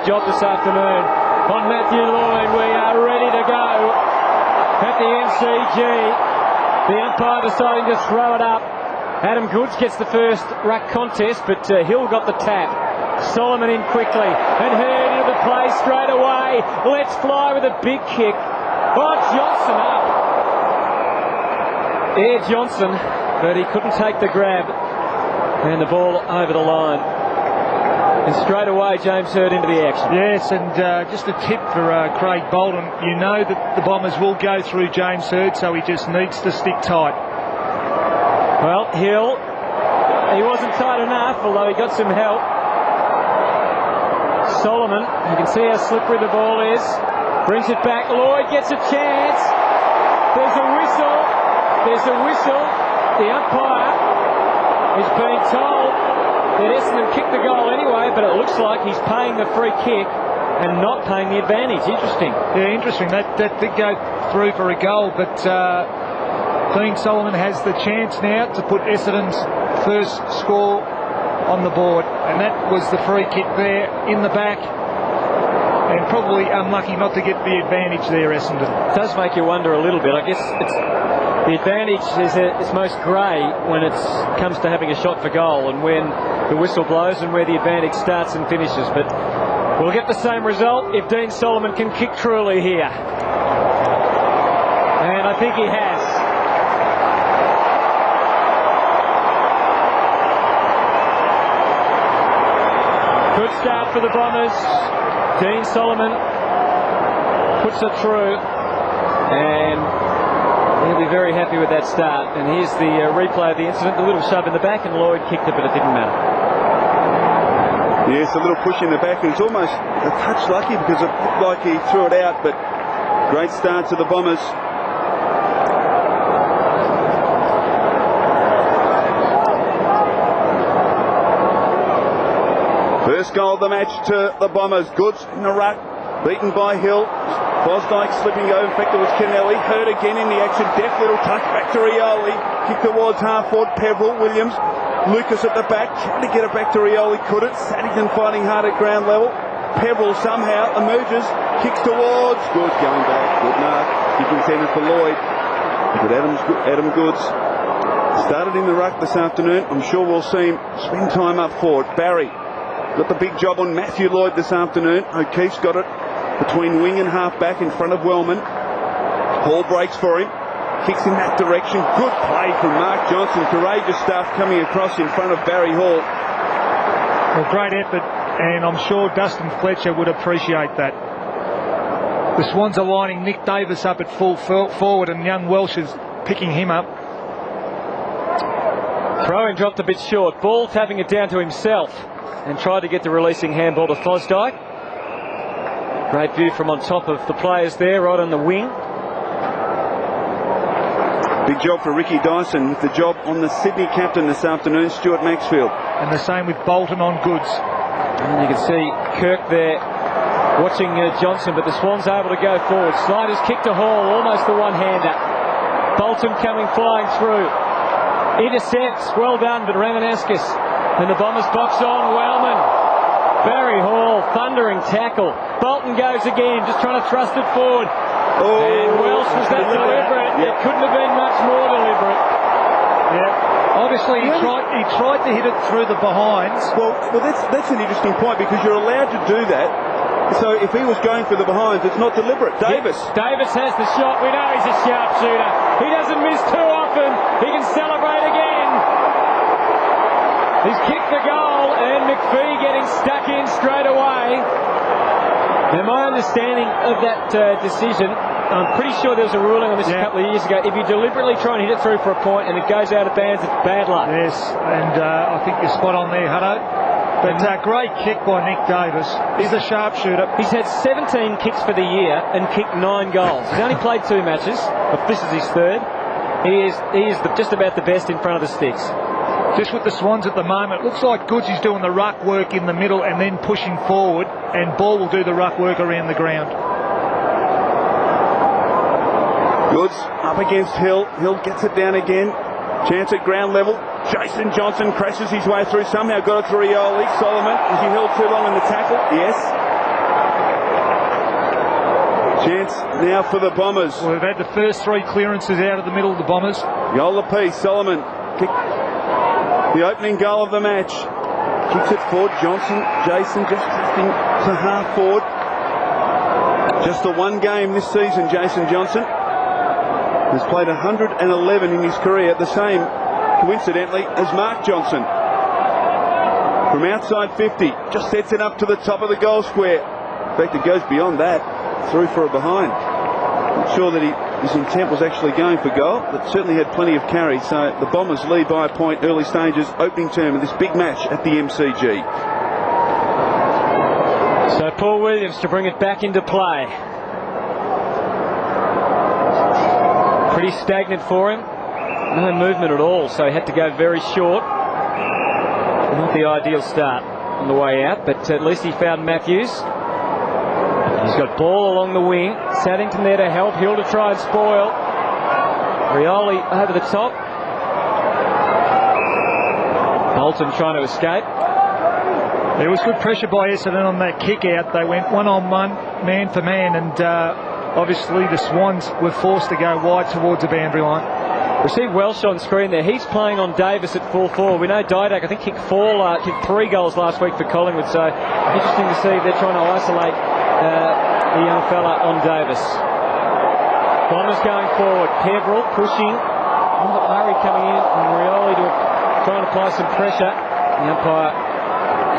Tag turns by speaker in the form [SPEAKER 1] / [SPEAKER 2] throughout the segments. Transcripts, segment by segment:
[SPEAKER 1] Job this afternoon on Matthew Lloyd. We are ready to go at the MCG. The umpire deciding to throw it up. Adam Goods gets the first ruck contest, but Hill got the tap. Solomon in quickly and Hurd into the play straight away. Let's fly with a big kick. Oh, Johnson up. Air Johnson, but he couldn't take the grab. And the ball over the line. And straight away James Hurd into the action.
[SPEAKER 2] Yes, and just a tip for Craig Bolton. You know that the Bombers will go through James Hurd, so he just needs to stick tight.
[SPEAKER 1] Well, Hill, he wasn't tight enough, although he got some help. Solomon, you can see how slippery the ball is. Brings it back. Lloyd gets a chance. There's a whistle. There's a whistle. The umpire is being told that Essendon kicked the goal anyway, but it looks like he's paying the free kick and not paying the advantage. Interesting.
[SPEAKER 2] Yeah, interesting. That did go through for a goal, but Dean Solomon has the chance now to put Essendon's first score on the board, and that was the free kick there in the back, and probably unlucky not to get the advantage there, Essendon.
[SPEAKER 1] It does make you wonder a little bit. I guess the advantage is it's most grey when it comes to having a shot for goal and when the whistle blows and where the advantage starts and finishes. But we'll get the same result if Dean Solomon can kick truly here. And I think he has. Good start for the Bombers. Dean Solomon puts it through, and he'll be very happy with that start. And here's the replay of the incident. The little shove in the back, and Lloyd kicked it, but it didn't matter.
[SPEAKER 3] Yes, a little push in the back, and it's almost a touch lucky because it looked like he threw it out, but great start to the Bombers. First goal of the match to the Bombers. Goods in the ruck, beaten by Hill. Fosdyke slipping over. In fact, it was Kennelly. Hurd again in the action. Deft little touch back to Rioli. Kick towards half forward. Peverill, Williams, Lucas at the back. Trying to get it back to Rioli. Couldn't. Saddington fighting hard at ground level. Peverill somehow emerges. Kicks towards. Goods going back. Good mark. Kick intended for Lloyd. But Adam Goods started in the ruck this afternoon. I'm sure we'll see him spend time up forward. Barry got the big job on Matthew Lloyd this afternoon. O'Keefe's got it between wing and half back in front of Wellman. Hall breaks for him. Kicks in that direction. Good play from Mark Johnson. Courageous stuff coming across in front of Barry Hall.
[SPEAKER 2] Well, great effort, and I'm sure Dustin Fletcher would appreciate that. The Swans are lining Nick Davis up at full forward, and young Welsh is picking him up.
[SPEAKER 1] Throw-in dropped a bit short. Ball tapping it down to himself and tried to get the releasing handball to Fosdyke. Great view from on top of the players there, right on the wing.
[SPEAKER 3] Big job for Ricky Dyson with the job on the Sydney captain this afternoon, Stuart Maxfield.
[SPEAKER 2] And the same with Bolton on Goods.
[SPEAKER 1] And you can see Kirk there watching Johnson, but the Swans able to go forward. Sliders kick to Hall, almost the one-hander. Bolton coming flying through. Intercepts, well done, but Ramanauskas. And the Bombers box on, Wellman. Barry Hall, thundering tackle. Bolton goes again, just trying to thrust it forward.
[SPEAKER 3] Oh,
[SPEAKER 1] and Welsh was that deliberate. Yep. It couldn't have been much more deliberate.
[SPEAKER 2] Yeah. Obviously, he tried to hit it through the behinds.
[SPEAKER 3] Well, that's an interesting point because you're allowed to do that. So if he was going for the behinds, it's not deliberate. Davis.
[SPEAKER 1] Yes, Davis has the shot. We know he's a sharpshooter. He doesn't miss too often. He can celebrate again. He's kicked the goal, and McPhee getting stuck in straight away. Now, my understanding of that decision, I'm pretty sure there was a ruling on this a couple of years ago. If you deliberately try and hit it through for a point and it goes out of bounds, it's bad luck.
[SPEAKER 2] Yes, and I think you're spot on there, Hutto. But great kick by Nick Davis. He's a sharpshooter.
[SPEAKER 1] He's had 17 kicks for the year and kicked 9 goals. He's only played 2 matches, but this is his 3rd. He is just about the best in front of the sticks.
[SPEAKER 2] Just with the Swans at the moment, it looks like Goods is doing the ruck work in the middle and then pushing forward, and Ball will do the ruck work around the ground.
[SPEAKER 3] Goods up against Hill. Hill gets it down again. Chance at ground level. Jason Johnson crashes his way through. Somehow got it to Rioli. Solomon, is he held too long in the tackle? Yes. Chance now for the Bombers.
[SPEAKER 2] Well, they've had the first 3 clearances out of the middle of the Bombers.
[SPEAKER 3] Goal apiece. Solomon kicked the opening goal of the match. Kicks it forward. Johnson, Jason just drifting to half forward. Just the one game this season, Jason Johnson has played 111 in his career, the same, coincidentally, as Mark Johnson. From outside 50, just sets it up to the top of the goal square. In fact, it goes beyond that, through for a behind. Not sure that his intent was actually going for goal, but certainly had plenty of carry. So the Bombers lead by a point early stages, opening term of this big match at the MCG.
[SPEAKER 1] So Paul Williams to bring it back into play. Pretty stagnant for him. No movement at all, so he had to go very short. Not the ideal start on the way out, but at least he found Matthews. He's got ball along the wing. Saddington there to help. Hill to try and spoil. Rioli over the top. Bolton trying to escape.
[SPEAKER 2] There was good pressure by Essendon on that kick out. They went 1-on-1, man for man, and obviously the Swans were forced to go wide towards the boundary line.
[SPEAKER 1] We see Welsh on screen there. He's playing on Davis at full forward. We know Didak, I think, kicked 3 goals last week for Collingwood, so interesting to see they're trying to isolate the young fella on Davis. Bombers going forward. Peverill pushing. Murray coming in, and Rioli trying to apply some pressure. The umpire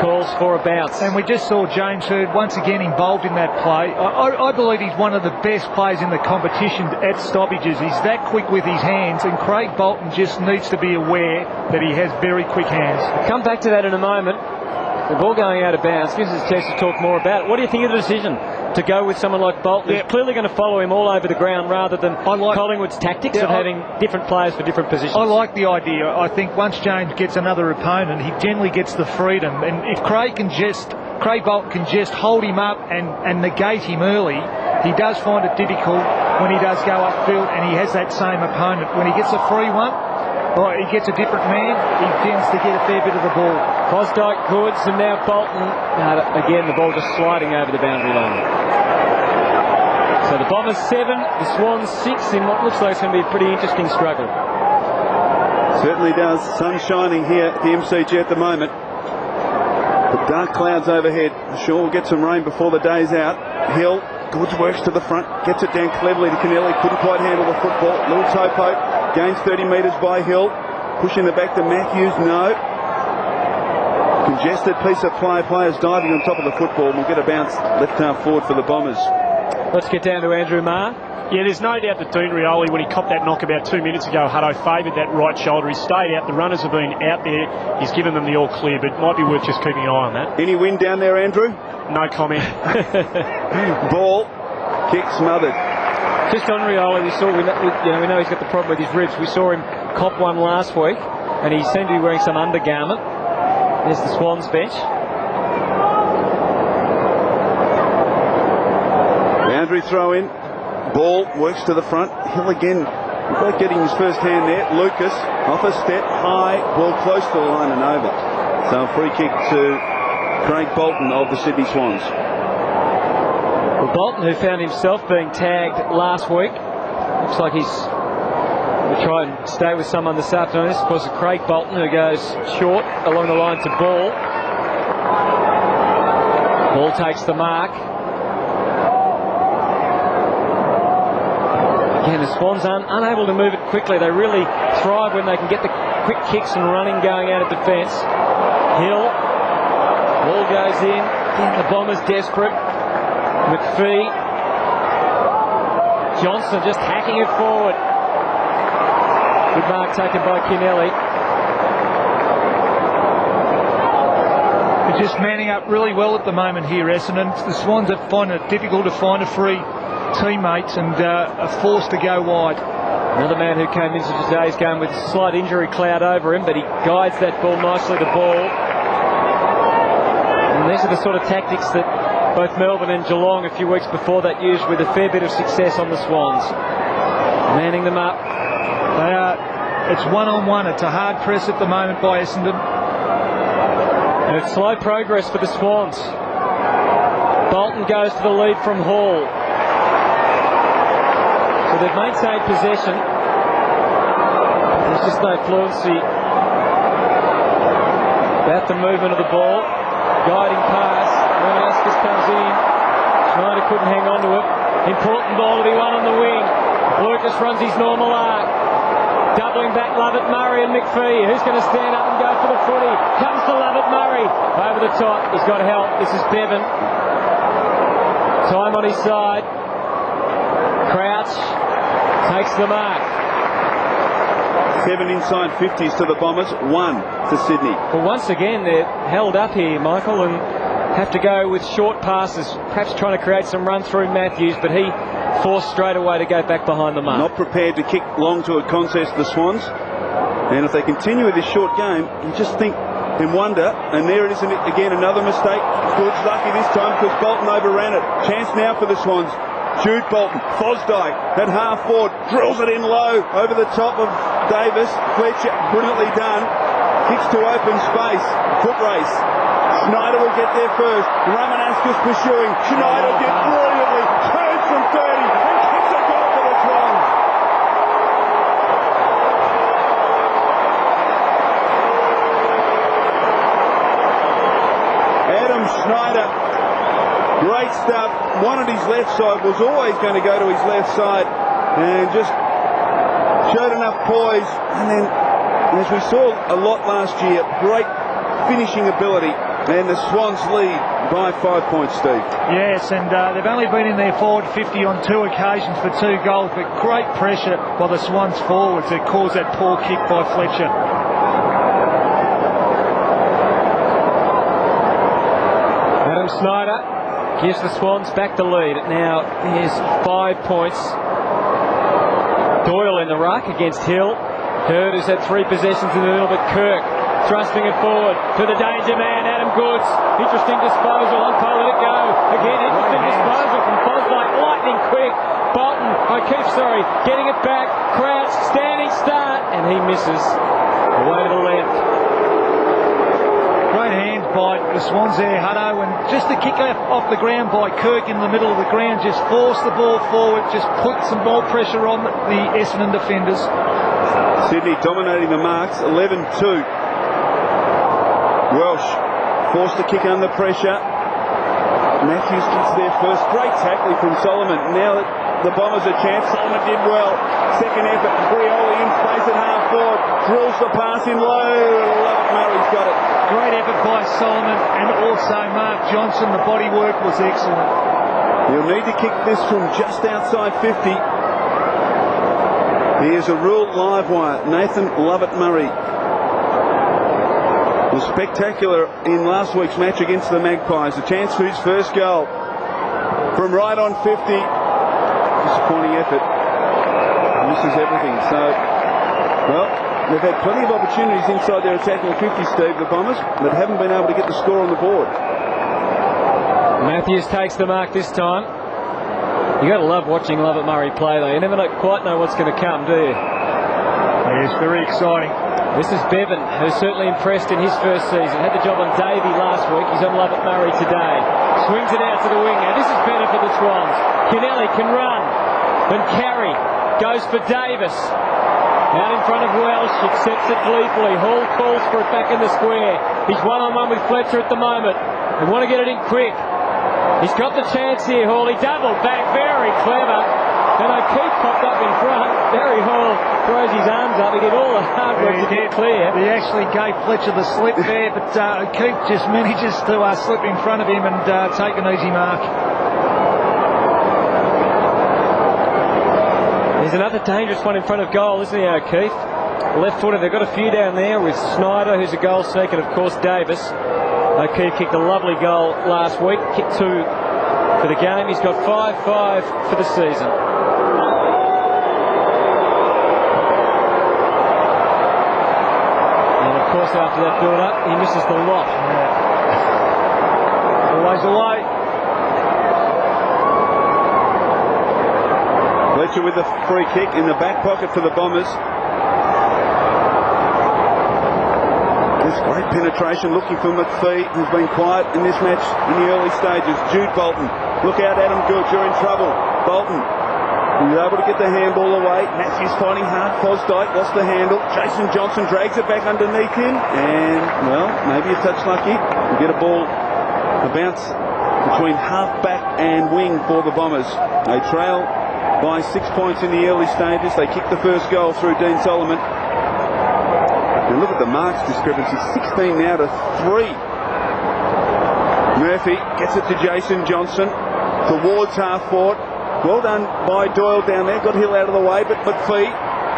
[SPEAKER 1] calls for a bounce.
[SPEAKER 2] And we just saw James Hird once again involved in that play. I believe he's one of the best players in the competition at stoppages. He's that quick with his hands, and Craig Bolton just needs to be aware that he has very quick hands.
[SPEAKER 1] We'll come back to that in a moment. The ball going out of bounds gives us a chance to talk more about it. What do you think of the decision to go with someone like Bolton, who's clearly going to follow him all over the ground rather than Collingwood's tactics of having different players for different positions? I
[SPEAKER 2] like the idea. I think once James gets another opponent, he generally gets the freedom. And if Craig Bolton can just hold him up and negate him early, he does find it difficult when he does go upfield and he has that same opponent. When he gets a free one, he gets a different man, he tends to get a fair bit of the ball.
[SPEAKER 1] Fosdyke, Goods, and now Bolton. Again, the ball just sliding over the boundary line. So the Bombers 7, the Swans 6 in what looks like it's going to be a pretty interesting struggle.
[SPEAKER 3] Certainly does. Sun shining here at the MCG at the moment. But dark clouds overhead. Sure, we'll get some rain before the day's out. Hill, Goods works to the front, gets it down cleverly to Kennelly. Couldn't quite handle the football. Little toe poke. Gains 30 metres by Hill. Pushing the back to Matthews. No. Congested piece of play. Players diving on top of the football. And we'll get a bounce left half forward for the Bombers.
[SPEAKER 1] Let's get down to Andrew Marr.
[SPEAKER 4] Yeah, there's no doubt that Dean Rioli, when he copped that knock about 2 minutes ago, Hutto favoured that right shoulder. He stayed out. The runners have been out there. He's given them the all clear, but it might be worth just keeping an eye on that.
[SPEAKER 3] Any wind down there, Andrew?
[SPEAKER 4] No comment.
[SPEAKER 3] Ball. Kick smothered.
[SPEAKER 1] Just on Rioli, we know he's got the problem with his ribs. We saw him cop one last week, and he seemed to be wearing some undergarment. There's the Swans bench.
[SPEAKER 3] Boundary throw in. Ball works to the front. Hill again, without getting his first hand there. Lucas off a step, high, ball close to the line and over. So a free kick to Craig Bolton of the Sydney Swans.
[SPEAKER 1] Well, Bolton, who found himself being tagged last week, looks like he's going to try and stay with someone this afternoon. This, of course, is Craig Bolton, who goes short along the line to Ball. Ball takes the mark. Again, the Swans are unable to move it quickly. They really thrive when they can get the quick kicks and running going out of defence. Hill. Ball goes in. Again, the Bombers desperate. McPhee. Johnson just hacking it forward. Good mark taken by Kennelly.
[SPEAKER 2] They're just manning up really well at the moment here, Essendon. The Swans are finding it difficult to find a free teammates and are forced to go wide.
[SPEAKER 1] Another man who came into today's game with a slight injury cloud over him, but he guides that ball nicely to Ball. And these are the sort of tactics that both Melbourne and Geelong a few weeks before that used with a fair bit of success on the Swans. Manning them up.
[SPEAKER 2] They are. It's one-on-one. It's a hard press at the moment by Essendon.
[SPEAKER 1] And it's slow progress for the Swans. Bolton goes to the lead from Hall. they've maintained possession. There's just no fluency about the movement of the ball. Guiding pass. Romanescus comes in. Schneider couldn't hang on to it. Important ball to be won on the wing. Lucas runs his normal arc. Doubling back Lovett, Murray and McPhee. Who's going to stand up and go for the footy? Comes to Lovett, Murray. Over the top. He's got help. This is Bevan. Time on his side. Crouch takes the mark.
[SPEAKER 3] 7 inside 50s to the Bombers, 1 to Sydney.
[SPEAKER 1] Well, once again, they're held up here, Michael, and have to go with short passes, perhaps trying to create some run through Matthews, but he forced straight away to go back behind the mark.
[SPEAKER 3] Not prepared to kick long to a contest, the Swans. And if they continue with this short game, you just think and wonder, and there it is again, another mistake. Good's lucky this time because Bolton overran it. Chance now for the Swans. Jude Bolton, Fosdyke at half forward, drills it in low over the top of Davis. Fletcher, brilliantly done. Kicks to open space. Foot race. Schneider will get there first. Romanescus pursuing. Schneider did brilliantly. Turns from 30 and kicks a goal for the Swans. Adam Schneider. Great stuff. Wanted his left side, was always going to go to his left side, and just showed enough poise. And then, as we saw a lot last year, great finishing ability. And the Swans lead by 5 points, Steve.
[SPEAKER 2] Yes, and they've only been in their forward 50 on 2 occasions for 2 goals, but great pressure by the Swans forwards that caused that poor kick by Fletcher.
[SPEAKER 1] Adam Schneider gives the Swans back the lead. Now here's 5 points. Doyle in the ruck against Hill. Hurd has had 3 possessions in the middle, but Kirk thrusting it forward to the danger man, Adam Goods. Interesting disposal. Unpo let it go. Again, interesting disposal from Fosdyke. Lightning quick. Bolton, O'Keefe, getting it back. Crouch, standing start, and he misses. Away to the left.
[SPEAKER 2] Great hand by the Swans there, Hutto, and just the kick off the ground by Kirk in the middle of the ground, just forced the ball forward, just put some more pressure on the Essendon defenders.
[SPEAKER 3] Sydney dominating the marks, 11-2. Welsh forced to kick under pressure. Matthews gets there first. Great tackling from Solomon. Now that the Bombers a chance, Solomon did well. Second effort, Brioli in space at half forward. Drills the pass in low. Lovett Murray's got it.
[SPEAKER 2] Great effort by Solomon and also Mark Johnson. The body work was excellent.
[SPEAKER 3] He'll need to kick this from just outside 50. Here's a ruled live wire. Nathan Lovett Murray was spectacular in last week's match against the Magpies. A chance for his first goal from right on 50. Disappointing effort. Misses everything. So, well, they've had plenty of opportunities inside their attacking 50, Steve, the Bombers, but haven't been able to get the score on the board.
[SPEAKER 1] Matthews takes the mark this time. You got to love watching Lovett Murray play, though. You never quite know what's going to come, do you?
[SPEAKER 2] It's very exciting.
[SPEAKER 1] This is Bevan, who's certainly impressed in his first season. Had the job on Davey last week. He's on Lovett Murray today. Swings it out to the wing. Now this is better for the Swans. Kennelly can run. Then Carey goes for Davis. Out in front of Welsh. Accepts it gleefully. Hall calls for it back in the square. He's one-on-one with Fletcher at the moment. They want to get it in quick. He's got the chance here, Hall. He doubled back. Very clever. Then O'Keefe popped up in front. Barry Hall throws his arms up. He did all the hard work to get clear.
[SPEAKER 2] He actually gave Fletcher the slip there, but O'Keefe just manages to slip in front of him and take an easy mark.
[SPEAKER 1] There's another dangerous one in front of goal, isn't he, O'Keefe? Left footer. They've got a few down there with Snyder, who's a goal seeker, and of course Davis. O'Keefe kicked a lovely goal last week. Kicked 2 for the game. He's got 5-5 for the season. And of course after that build-up, he misses the lot.
[SPEAKER 2] Always away.
[SPEAKER 3] Fletcher with the free kick in the back pocket for the Bombers. This great penetration, looking for McPhee, who's been quiet in this match in the early stages. Jude Bolton. Look out, Adam Goods, you're in trouble. Bolton He was able to get the handball away. Matthews fighting hard. Fosdyke lost the handle. Jason Johnson drags it back underneath him. And, well, maybe a touch lucky. We'll get a ball, a bounce between half-back and wing for the Bombers. They trail by 6 points in the early stages. They kick the first goal through Dean Solomon. And look at the marks discrepancy. 16 now to 3. Murphy gets it to Jason Johnson towards half-forward. Well done by Doyle down there. Got Hill out of the way, but McPhee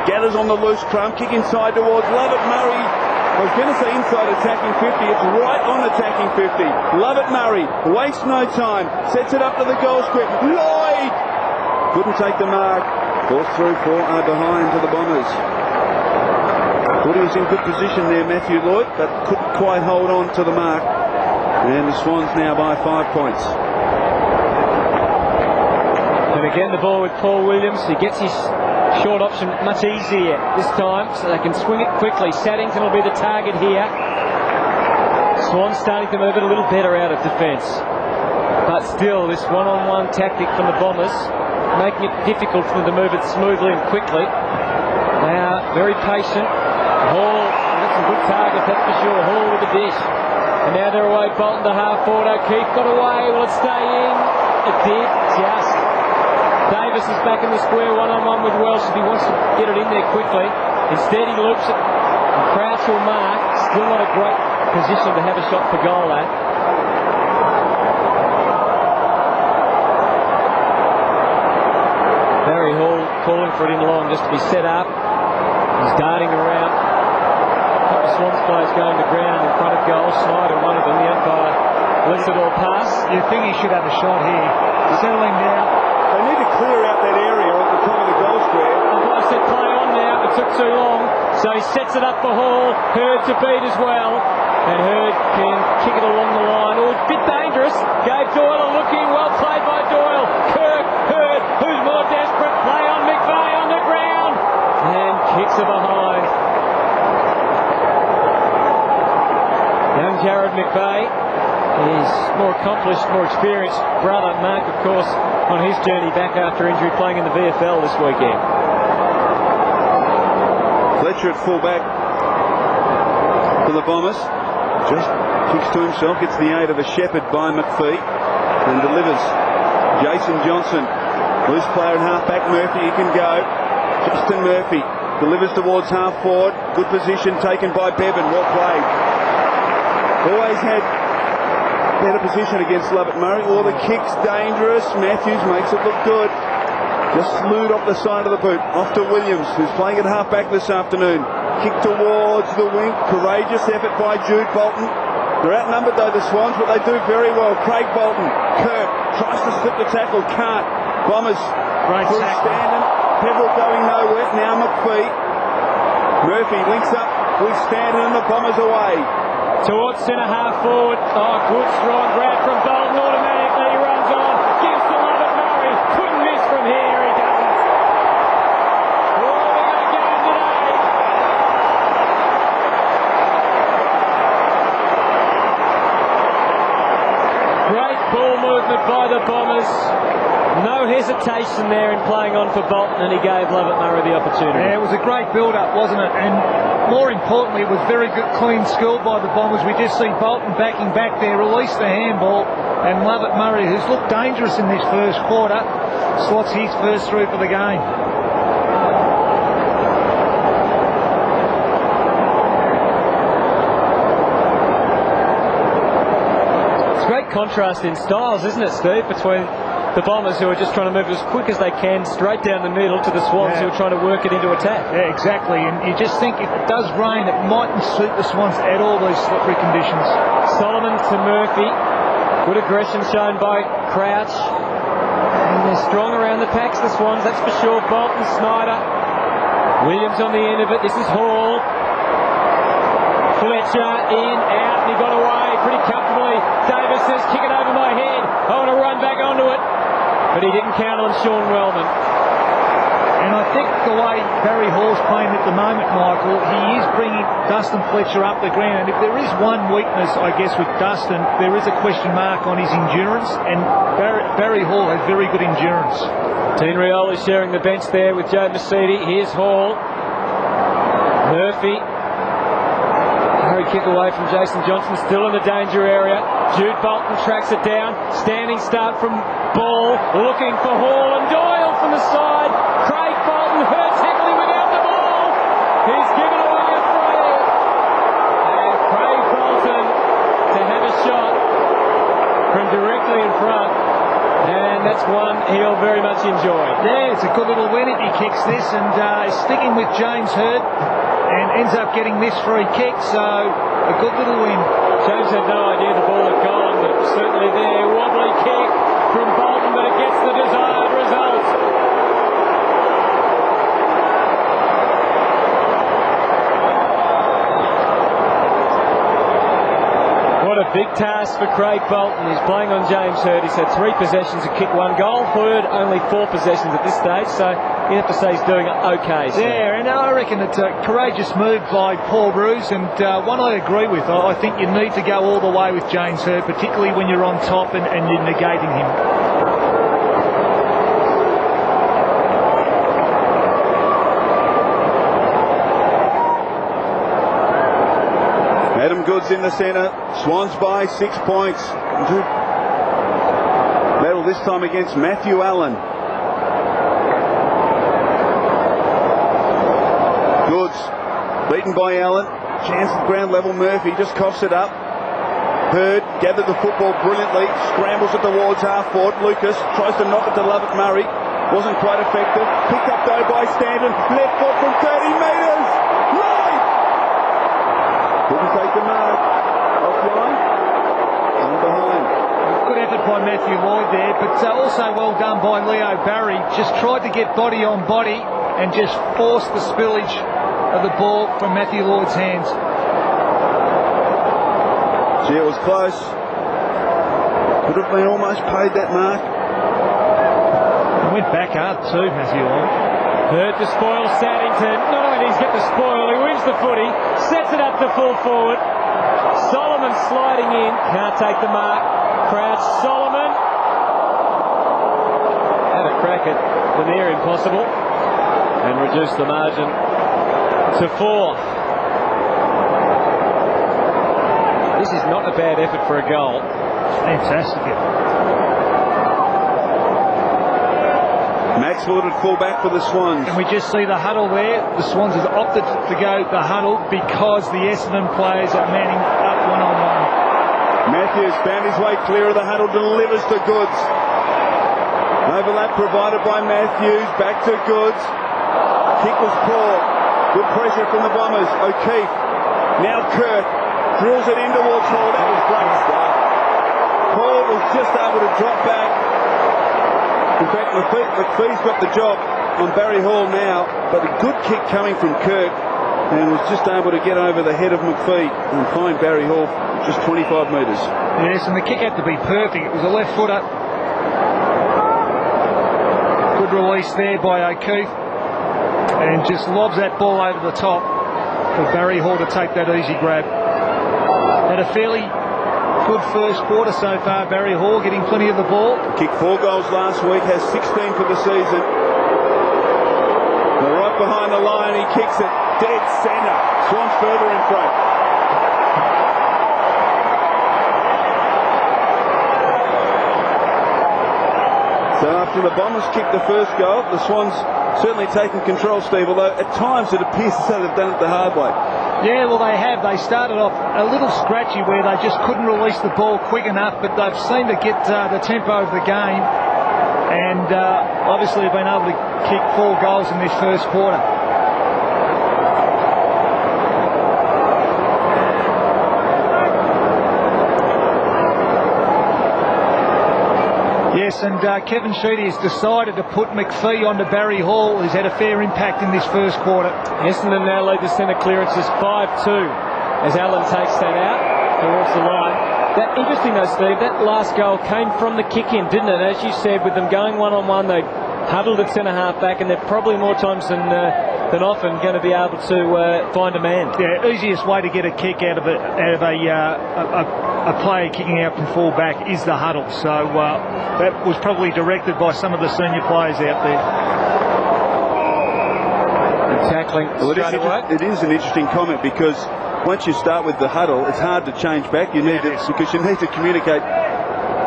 [SPEAKER 3] gathers on the loose crumb. Kick inside towards Lovett Murray. I was going to say inside attacking 50. It's right on attacking 50. Lovett Murray wastes no time. Sets it up to the goal square. Lloyd couldn't take the mark. Falls through 4 are behind to the Bombers. Thought he was in good position there, Matthew Lloyd, but couldn't quite hold on to the mark. And the Swans now by 5 points.
[SPEAKER 1] And again the ball with Paul Williams. He gets his short option much easier this time, so they can swing it quickly. Saddington will be the target here. Swans starting to move it a little better out of defence. But still, this one-on-one tactic from the Bombers, making it difficult for them to move it smoothly and quickly. They are very patient. Hall, that's a good target, that's for sure. Hall with the dish. And now they're away. Bolton to half-forward. O'Keefe got away. Will it stay in? It did, just. Davis is back in the square, one-on-one with Welsh if he wants to get it in there quickly. Instead he loops it, and Crouch will mark. Still not a great position to have a shot for goal at. Barry Hall calling for it in long just to be set up. He's darting around. A couple of Swans players going to ground in front of goal. Snyder, one of them, the umpire lets it all pass.
[SPEAKER 2] You think he should have a shot here. Settling down.
[SPEAKER 3] They need to clear out that area at the top of the goal square.
[SPEAKER 1] I said play on now, it took too long. So he sets it up for Hall. Hurd to beat as well. And Hurd can kick it along the line. Oh, a bit dangerous. Gave Doyle a look in. Well played by Doyle. Kirk, Hurd, who's more desperate? Play on McVeigh on the ground. And kicks it behind. Young Jared McVeigh is more accomplished, more experienced brother. Mark, of course, on his journey back after injury, playing in the VFL this weekend.
[SPEAKER 3] Fletcher at fullback for the Bombers. Just kicks to himself, gets the aid of a shepherd by McPhee and delivers. Jason Johnson, loose player in half-back. Murphy, he can go. Justin Murphy delivers towards half-forward. Good position taken by Bevan. Well played. Always had better position against Lovett Murray. All the kicks dangerous. Matthews makes it look good. Just slewed off the side of the boot. Off to Williams, who's playing at half-back this afternoon. Kick towards the wing. Courageous effort by Jude Bolton. They're outnumbered though, the Swans, but they do very well. Craig Bolton. Kirk tries to slip the tackle. Can't. Bombers.
[SPEAKER 2] Great tackle.
[SPEAKER 3] Standing. Pebble going nowhere. Now McPhee. Murphy links up with Stanton and the Bombers away.
[SPEAKER 1] Towards centre half forward. Oh, good strong grab from Bolton. Automatically he runs on. Gives to Lovett Murray. Couldn't miss from here. He doesn't. Oh, we're going to get him today. Great ball movement by the Bombers. No hesitation there in playing on for Bolton, and he gave Lovett Murray the opportunity.
[SPEAKER 2] Yeah, it was a great build-up, wasn't it? And more importantly, it was very good, clean skill by the Bombers. We just see Bolton backing back there, release the handball, and Lovett Murray, who's looked dangerous in this first quarter, slots his first through for the game.
[SPEAKER 1] It's a great contrast in styles, isn't it, Steve, between the Bombers, who are just trying to move as quick as they can straight down the middle, to the Swans, who are trying to work it into attack.
[SPEAKER 2] Yeah, exactly. And you just think if it does rain, it mightn't suit the Swans at all, these slippery conditions.
[SPEAKER 1] Solomon to Murphy. Good aggression shown by Crouch. And they're strong around the packs, the Swans, that's for sure. Bolton, Snyder. Williams on the end of it. This is Hall. Fletcher in, out, and he got away pretty comfortably. Davis says, kick it over my head. I want to run back onto it. But he didn't count on Sean Wellman.
[SPEAKER 2] And I think the way Barry Hall's playing at the moment, Michael, he is bringing Dustin Fletcher up the ground. And if there is one weakness, I guess, with Dustin, there is a question mark on his endurance. And Barry Hall has very good endurance.
[SPEAKER 1] Dean Rioli sharing the bench there with Joe Mercedes. Here's Hall. Murphy. Hurry kick away from Jason Johnson, still in the danger area. Jude Bolton tracks it down. Standing start from Ball. Looking for Hall and Doyle from the side. Craig Bolton hurt tackling without the ball. He's given away a free. And Craig Bolton to have a shot from directly in front. And that's one he'll very much enjoy.
[SPEAKER 2] Yeah, it's a good little win if he kicks this, and sticking with James Hird and ends up getting this free kick, so a good little win.
[SPEAKER 1] James had no idea the ball had gone, but it was certainly there. Wobbly kick from Bolton, but it gets the desired result. What a big task for Craig Bolton. He's playing on James Hird. He's had 3 possessions and kicked 1 goal. Hird only 4 possessions at this stage, so you have to say he's doing okay. So.
[SPEAKER 2] Yeah, and I reckon it's a courageous move by Paul Roos, and one I agree with. I think you need to go all the way with James Hird, particularly when you're on top and you're negating him.
[SPEAKER 3] Adam Goods in the centre. Swans by 6 points. Battle this time against Matthew Allen. Goods beaten by Allen. Chance at ground level. Murphy just coughs it up. Hird gathered the football brilliantly. Scrambles it towards half forward. Lucas tries to knock it to Lovett Murray. Wasn't quite effective. Picked up though by Stanton. Left foot from 30 metres. Didn't take the mark. Offline. And behind.
[SPEAKER 2] Good effort by Matthew Lloyd there, but also well done by Leo Barry. Just tried to get body on body and just forced the spillage of the ball from Matthew Lloyd's hands.
[SPEAKER 3] Gee, it was close. Could have been almost paid that mark.
[SPEAKER 2] He went back hard too, Matthew Lloyd.
[SPEAKER 1] Hird to spoil Saddington. Not only does he get the spoil, he wins the footy, sets it up to full forward. Solomon sliding in, can't take the mark. Crouch, Solomon. Had a crack at the near impossible and reduced the margin to 4. This is not a bad effort for a goal.
[SPEAKER 2] Fantastic effort.
[SPEAKER 3] Maxwell at fullback for the Swans.
[SPEAKER 2] And we just see the huddle there. The Swans has opted to go the huddle because the Essendon players are manning up one-on-one.
[SPEAKER 3] Matthews found his way clear of the huddle, delivers to Goods. Overlap provided by Matthews, back to Goods. Kick was poor. Good pressure from the Bombers. O'Keefe, now Kirk, drills it in towards Hall. That was great stuff. Hall was just able to drop back. In fact, McPhee's got the job on Barry Hall now, but a good kick coming from Kirk, and was just able to get over the head of McPhee and find Barry Hall just 25 metres.
[SPEAKER 2] Yes, and the kick had to be perfect. It was a left footer. Good release there by O'Keefe, and just lobs that ball over the top for Barry Hall to take that easy grab. Had a fairly good first quarter so far, Barry Hall getting plenty of the ball.
[SPEAKER 3] Kicked 4 goals last week, has 16 for the season. They're right behind the line, he kicks it dead centre. Swans further in front. So after the Bombers kicked the first goal, the Swans certainly taking control, Steve, although at times it appears as though they've done it the hard way.
[SPEAKER 2] Yeah, well, they have. They started off a little scratchy where they just couldn't release the ball quick enough, but they've seemed to get the tempo of the game, and obviously have been able to kick 4 goals in this first quarter. Yes, and Kevin Sheedy has decided to put McPhee onto Barry Hall, who's had a fair impact in this first quarter.
[SPEAKER 1] Essendon now lead the centre clearances 5-2 as Allen takes that out towards the line. That interesting though, Steve, that last goal came from the kick-in, didn't it? As you said, with them going one-on-one, they huddled at centre-half back, and they're probably more times than often going to be able to find a man.
[SPEAKER 2] Yeah, easiest way to get a kick out of a a player kicking out from full back is the huddle. So that was probably directed by some of the senior players out there.
[SPEAKER 1] And tackling straight away.
[SPEAKER 3] It is an interesting comment, because once you start with the huddle, it's hard to change back. You need because you need to communicate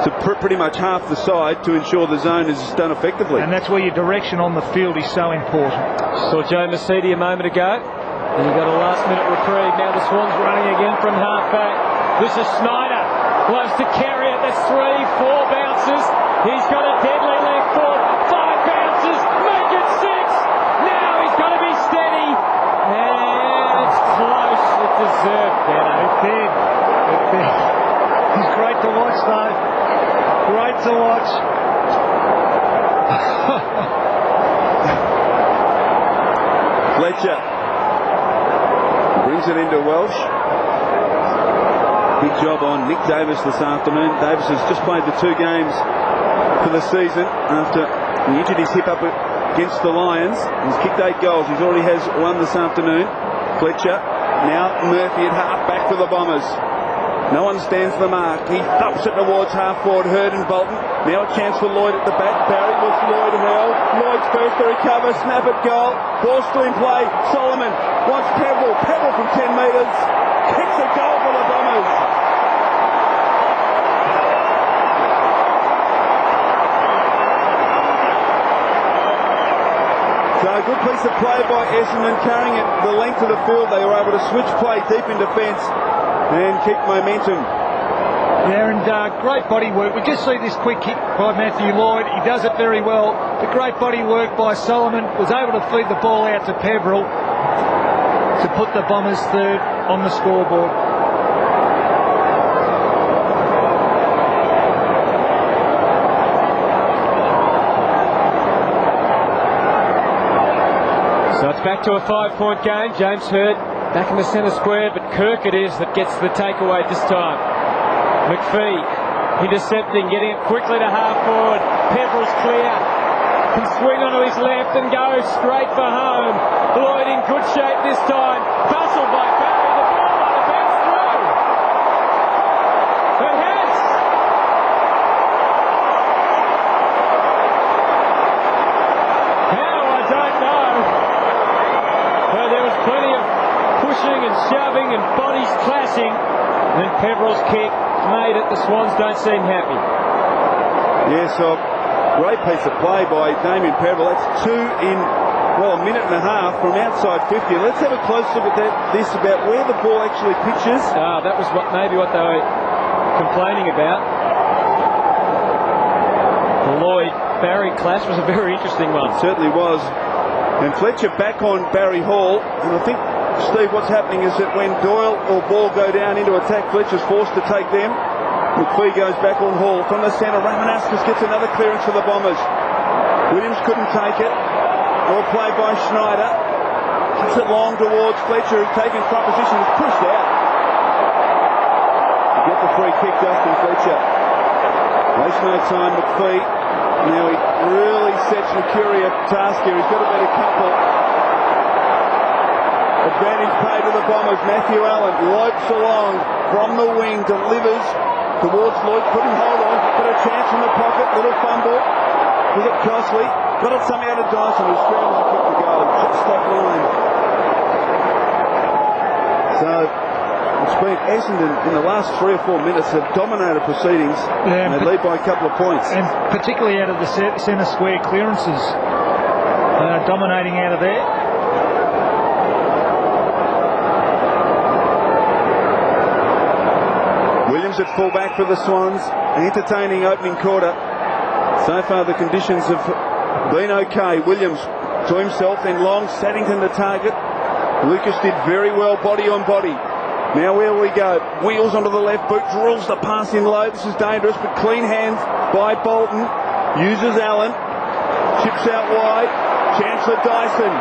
[SPEAKER 3] to pretty much half the side to ensure the zone is done effectively.
[SPEAKER 2] And that's where your direction on the field is so important.
[SPEAKER 1] Saw Joe Mercedes a moment ago. And he got a last-minute reprieve. Now the Swans running again from half-back. This is Snyder. Loves to carry it. There's 3, 4 bounces. He's got a deadly left foot. 5 bounces. Make it 6. Now he's got to be steady. And it's close. It deserved better.
[SPEAKER 2] It did. It did. He's great to watch, though. Great to watch.
[SPEAKER 3] Fletcher brings it into Welsh. Big job on Nick Davis this afternoon. Davis has just played the 2 games for the season after he injured his hip up against the Lions. He's kicked 8 goals. He already has 1 this afternoon. Fletcher. Now Murphy at half back for the Bombers. No one stands the mark. He thumps it towards half forward. Hurd and Bolton. Now a chance for Lloyd at the back. Barry looks Lloyd held. Lloyd's first to recover. Snap at goal. Ball still in play. Solomon wants Pebble. Pebble from 10 metres. Kicks a goal for the Bombers. So a good piece of play by Essendon, carrying it the length of the field. They were able to switch play deep in defence and keep momentum.
[SPEAKER 2] Yeah, and great body work. We just see this quick kick by Matthew Lloyd. He does it very well. The great body work by Solomon. Was able to feed the ball out to Peverill to put the Bombers third on the scoreboard.
[SPEAKER 1] So it's back to a 5-point game. James Hurd back in the centre square, but Kirk it is that gets the takeaway this time. McPhee intercepting, getting it quickly to half forward. Peverill's clear. Can swing onto his left and go straight for home. Lloyd in good shape this time. Bustled by Barry. The ball on the bounce through. It has. How? I don't know. Well, there was plenty of pushing and shoving and bodies clashing. And then Peverill's kick made it. The Swans don't seem happy.
[SPEAKER 3] Yes, great piece of play by Damien Peverill. That's 2 in, well, a minute and a half from outside 50. Let's have a close look at this about where the ball actually pitches.
[SPEAKER 1] That was maybe what they were complaining about. The Lloyd-Barry clash was a very interesting one.
[SPEAKER 3] It certainly was. And Fletcher back on Barry Hall. And I think, Steve, what's happening is that when Doyle or Ball go down into attack, Fletcher's forced to take them. McPhee goes back on Hall. From the centre, Ramanaskas gets another clearance for the Bombers. Williams couldn't take it. Well played by Schneider. Kicks it long towards Fletcher, who's taken front position, is pushed out. To get the free kick, Justin Fletcher. Waste no time, McPhee. Now he really sets Mercury a task here. He's got a better couple. Advantage paid to the Bombers. Matthew Allen lopes along from the wing, delivers towards Lloyd, couldn't hold on, got a chance in the pocket, little fumble. Was it Crossley? Got it somehow to Dyson, who scrambles to kick the goal, just off line. So it's been Essendon in the last 3 or 4 minutes have dominated proceedings.
[SPEAKER 2] Yeah,
[SPEAKER 3] and they lead by a couple of points.
[SPEAKER 2] And particularly out of the centre square clearances, dominating out of there.
[SPEAKER 3] Williams at full-back for the Swans. An entertaining opening quarter. So far the conditions have been okay. Williams to himself, then Long, Saddington to target. Lucas did very well body on body. Now where we go? Wheels onto the left boot, drills the pass in low. This is dangerous, but clean hands by Bolton. Uses Allen. Chips out wide. Chance for Dyson.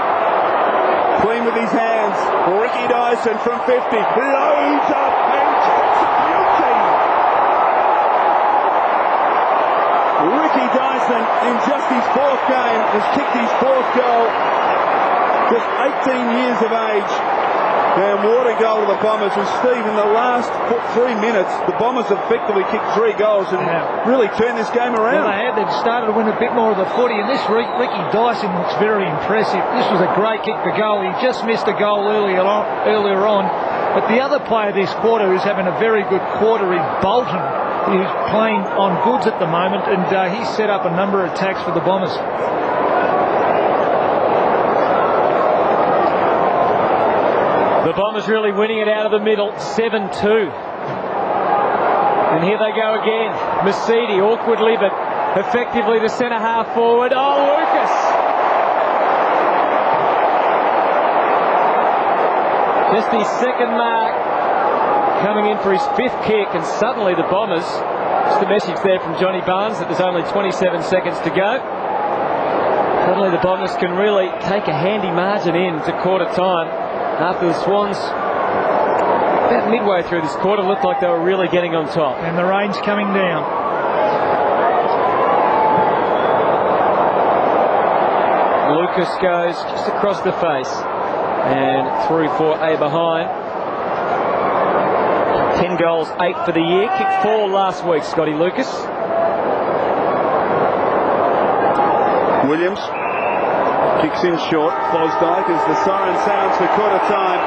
[SPEAKER 3] Clean with his hands. Ricky Dyson from 50. Loads up and takes a beauty. Ricky Dyson, in just his 4th game, has kicked his 4th goal. Just 18 years of age. And what a goal to the Bombers. And Steve, in the last 3 minutes, the Bombers effectively kicked 3 goals and really turned this game around.
[SPEAKER 2] Well, they have. They've started to win a bit more of the footy, and this Ricky Dyson looks very impressive. This was a great kick for goal. He just missed a goal earlier on. But the other player this quarter who's having a very good quarter is Bolton, who's playing on goods at the moment, and he's set up a number of attacks for the Bombers.
[SPEAKER 1] The Bombers really winning it out of the middle, 7-2. And here they go again. Mercedes awkwardly, but effectively the centre half forward. Oh, Lucas! Just his second mark, coming in for his 5th kick, and suddenly the Bombers, just a message there from Johnny Barnes that there's only 27 seconds to go. Suddenly the Bombers can really take a handy margin in to quarter time. After the Swans, about midway through this quarter, looked like they were really getting on top.
[SPEAKER 2] And the rain's coming down.
[SPEAKER 1] Lucas goes just across the face and through for a behind. 10 goals, 8 for the year. Kicked 4 last week, Scotty Lucas.
[SPEAKER 3] Williams kicks in short. Fosdyke as the siren sounds for quarter time.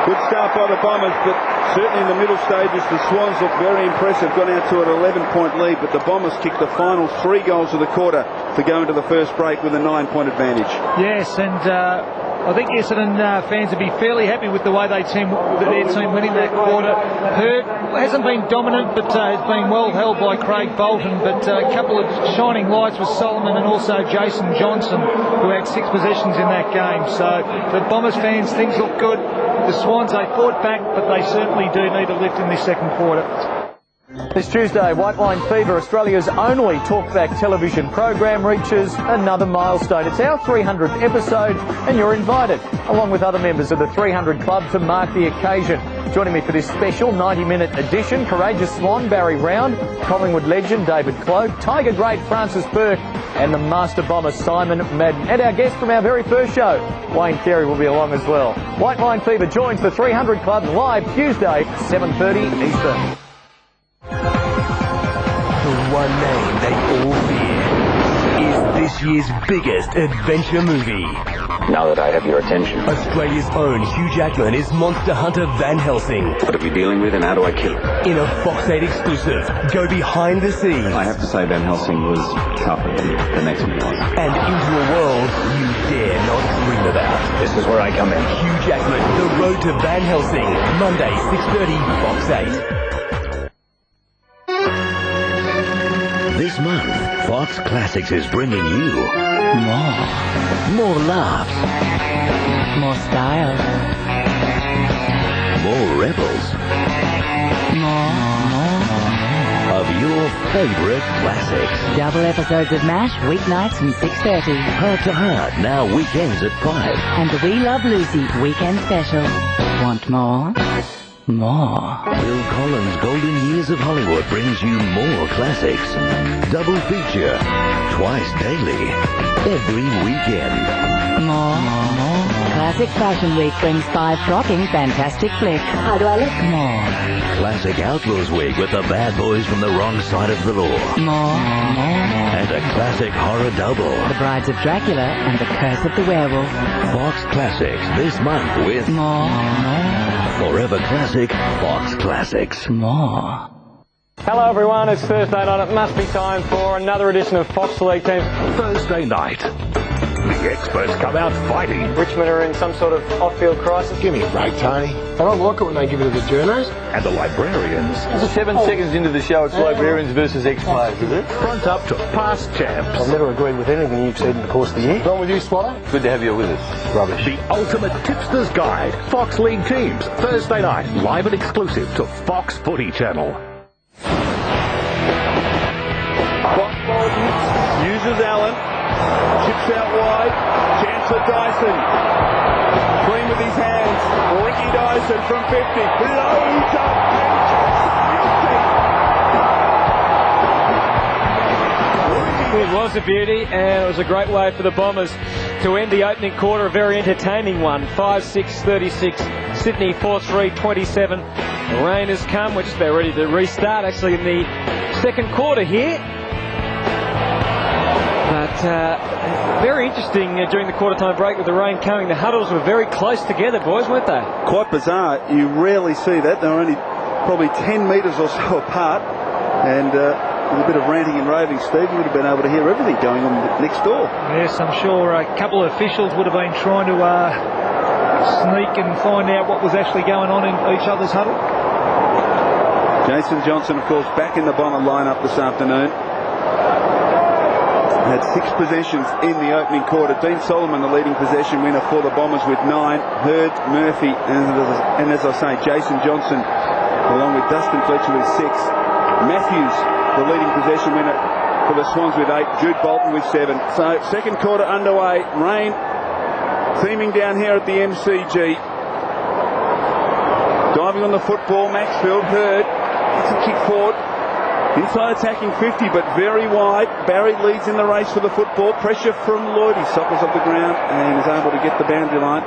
[SPEAKER 3] Good start by the Bombers, but certainly in the middle stages the Swans look very impressive. Gone out to an 11-point lead, but the Bombers kicked the final 3 goals of the quarter to go into the first break with a 9-point advantage.
[SPEAKER 2] Yes, and I think Essendon fans would be fairly happy with the way their team winning that quarter. Hurd hasn't been dominant, but has been well held by Craig Bolton. But a couple of shining lights with Solomon and also Jason Johnson, who had 6 possessions in that game. So the Bombers fans, things look good. The Swans, they fought back, but they certainly do need a lift in this second quarter.
[SPEAKER 5] This Tuesday, White Line Fever, Australia's only talkback television program, reaches another milestone. It's our 300th episode, and you're invited, along with other members of the 300 Club, to mark the occasion. Joining me for this special 90-minute edition, courageous Swan Barry Round, Collingwood legend David Cloke, Tiger great Francis Burke, and the master bomber Simon Madden. And our guest from our very first show, Wayne Carey, will be along as well. White Line Fever joins the 300 Club live Tuesday, 7:30 Eastern.
[SPEAKER 6] The one name they all fear is this year's biggest adventure movie.
[SPEAKER 7] Now that I have your attention.
[SPEAKER 6] Australia's own Hugh Jackman is monster hunter Van Helsing.
[SPEAKER 7] What are we dealing with and how do I kill him?
[SPEAKER 6] In a Fox 8 exclusive, go behind the scenes.
[SPEAKER 7] I have to say Van Helsing was tougher than the next one was.
[SPEAKER 6] And into a world you dare not dream about.
[SPEAKER 7] This is where I come in.
[SPEAKER 6] Hugh Jackman, The Road to Van Helsing. Monday, 6:30, Fox 8.
[SPEAKER 8] This month, Fox Classics is bringing you more laughs,
[SPEAKER 9] more style,
[SPEAKER 8] more rebels,
[SPEAKER 9] more
[SPEAKER 8] of your favorite classics.
[SPEAKER 9] double episodes of MASH, weeknights from 6:30.
[SPEAKER 8] Heart to Heart, now weekends at 5.
[SPEAKER 9] And the We Love Lucy weekend special. Want more? More.
[SPEAKER 8] Bill Collins' Golden Years of Hollywood brings you more classics. Double feature, twice daily, every weekend.
[SPEAKER 9] More. Classic Fashion Week brings 5 shocking, fantastic flicks. How do I look? More.
[SPEAKER 8] Classic Outlaws Week with the bad boys from the wrong side of the law.
[SPEAKER 9] More.
[SPEAKER 8] And a classic horror double.
[SPEAKER 9] The Brides of Dracula and The Curse of the Werewolf.
[SPEAKER 8] Fox Classics this month with
[SPEAKER 9] More.
[SPEAKER 8] Forever Classic Fox Classics.
[SPEAKER 9] More.
[SPEAKER 1] Hello everyone, it's Thursday night. It must be time for another edition of Fox League Teams.
[SPEAKER 8] Thursday night. The experts come out fighting.
[SPEAKER 1] Richmond are in some sort of off-field crisis.
[SPEAKER 10] Give me a break, Tony. I don't like it when they give it to the journos.
[SPEAKER 8] And the librarians.
[SPEAKER 10] 7 seconds into the show, it's librarians versus ex-players, is it?
[SPEAKER 8] Front up to past champs.
[SPEAKER 10] I've never agreed with anything you've said in the course of the year. Wrong with you, Swatter? Good to have you with us. Rubbish.
[SPEAKER 8] The ultimate tipster's guide. Fox League Teams. Thursday night. Live and exclusive to Fox Footy Channel.
[SPEAKER 3] Uses Allen. Chips out wide. Chance for Dyson. Clean with his hands. Ricky Dyson from 50. Loads up. Ricky
[SPEAKER 1] It was a beauty, and it was a great way for the Bombers to end the opening quarter, a very entertaining one. 5-6-36, Sydney 4-3-27. The rain has come. We're just about ready to restart, actually, in the second quarter here. But very interesting during the quarter-time break with the rain coming. The huddles were very close together, boys, weren't they?
[SPEAKER 3] Quite bizarre. You rarely see that. They're only probably 10 metres or so apart. And with a bit of ranting and raving, Steve, you would have been able to hear everything going on next door.
[SPEAKER 2] Yes, I'm sure a couple of officials would have been trying to sneak and find out what was actually going on in each other's huddle.
[SPEAKER 3] Jason Johnson, of course, back in the Bomber lineup this afternoon. Had 6 possessions in the opening quarter. Dean Solomon, the leading possession winner for the Bombers with 9. Hurd, Murphy, and as I say, Jason Johnson, along with Dustin Fletcher with 6. Matthews, the leading possession winner for the Swans with 8. Jude Bolton with 7. So second quarter underway. Rain theming down here at the MCG. Diving on the football, Maxfield. Hurd gets a kick forward. Inside attacking 50, but very wide. Barry leads in the race for the football. Pressure from Lloyd. He suckles up the ground and is able to get the boundary line.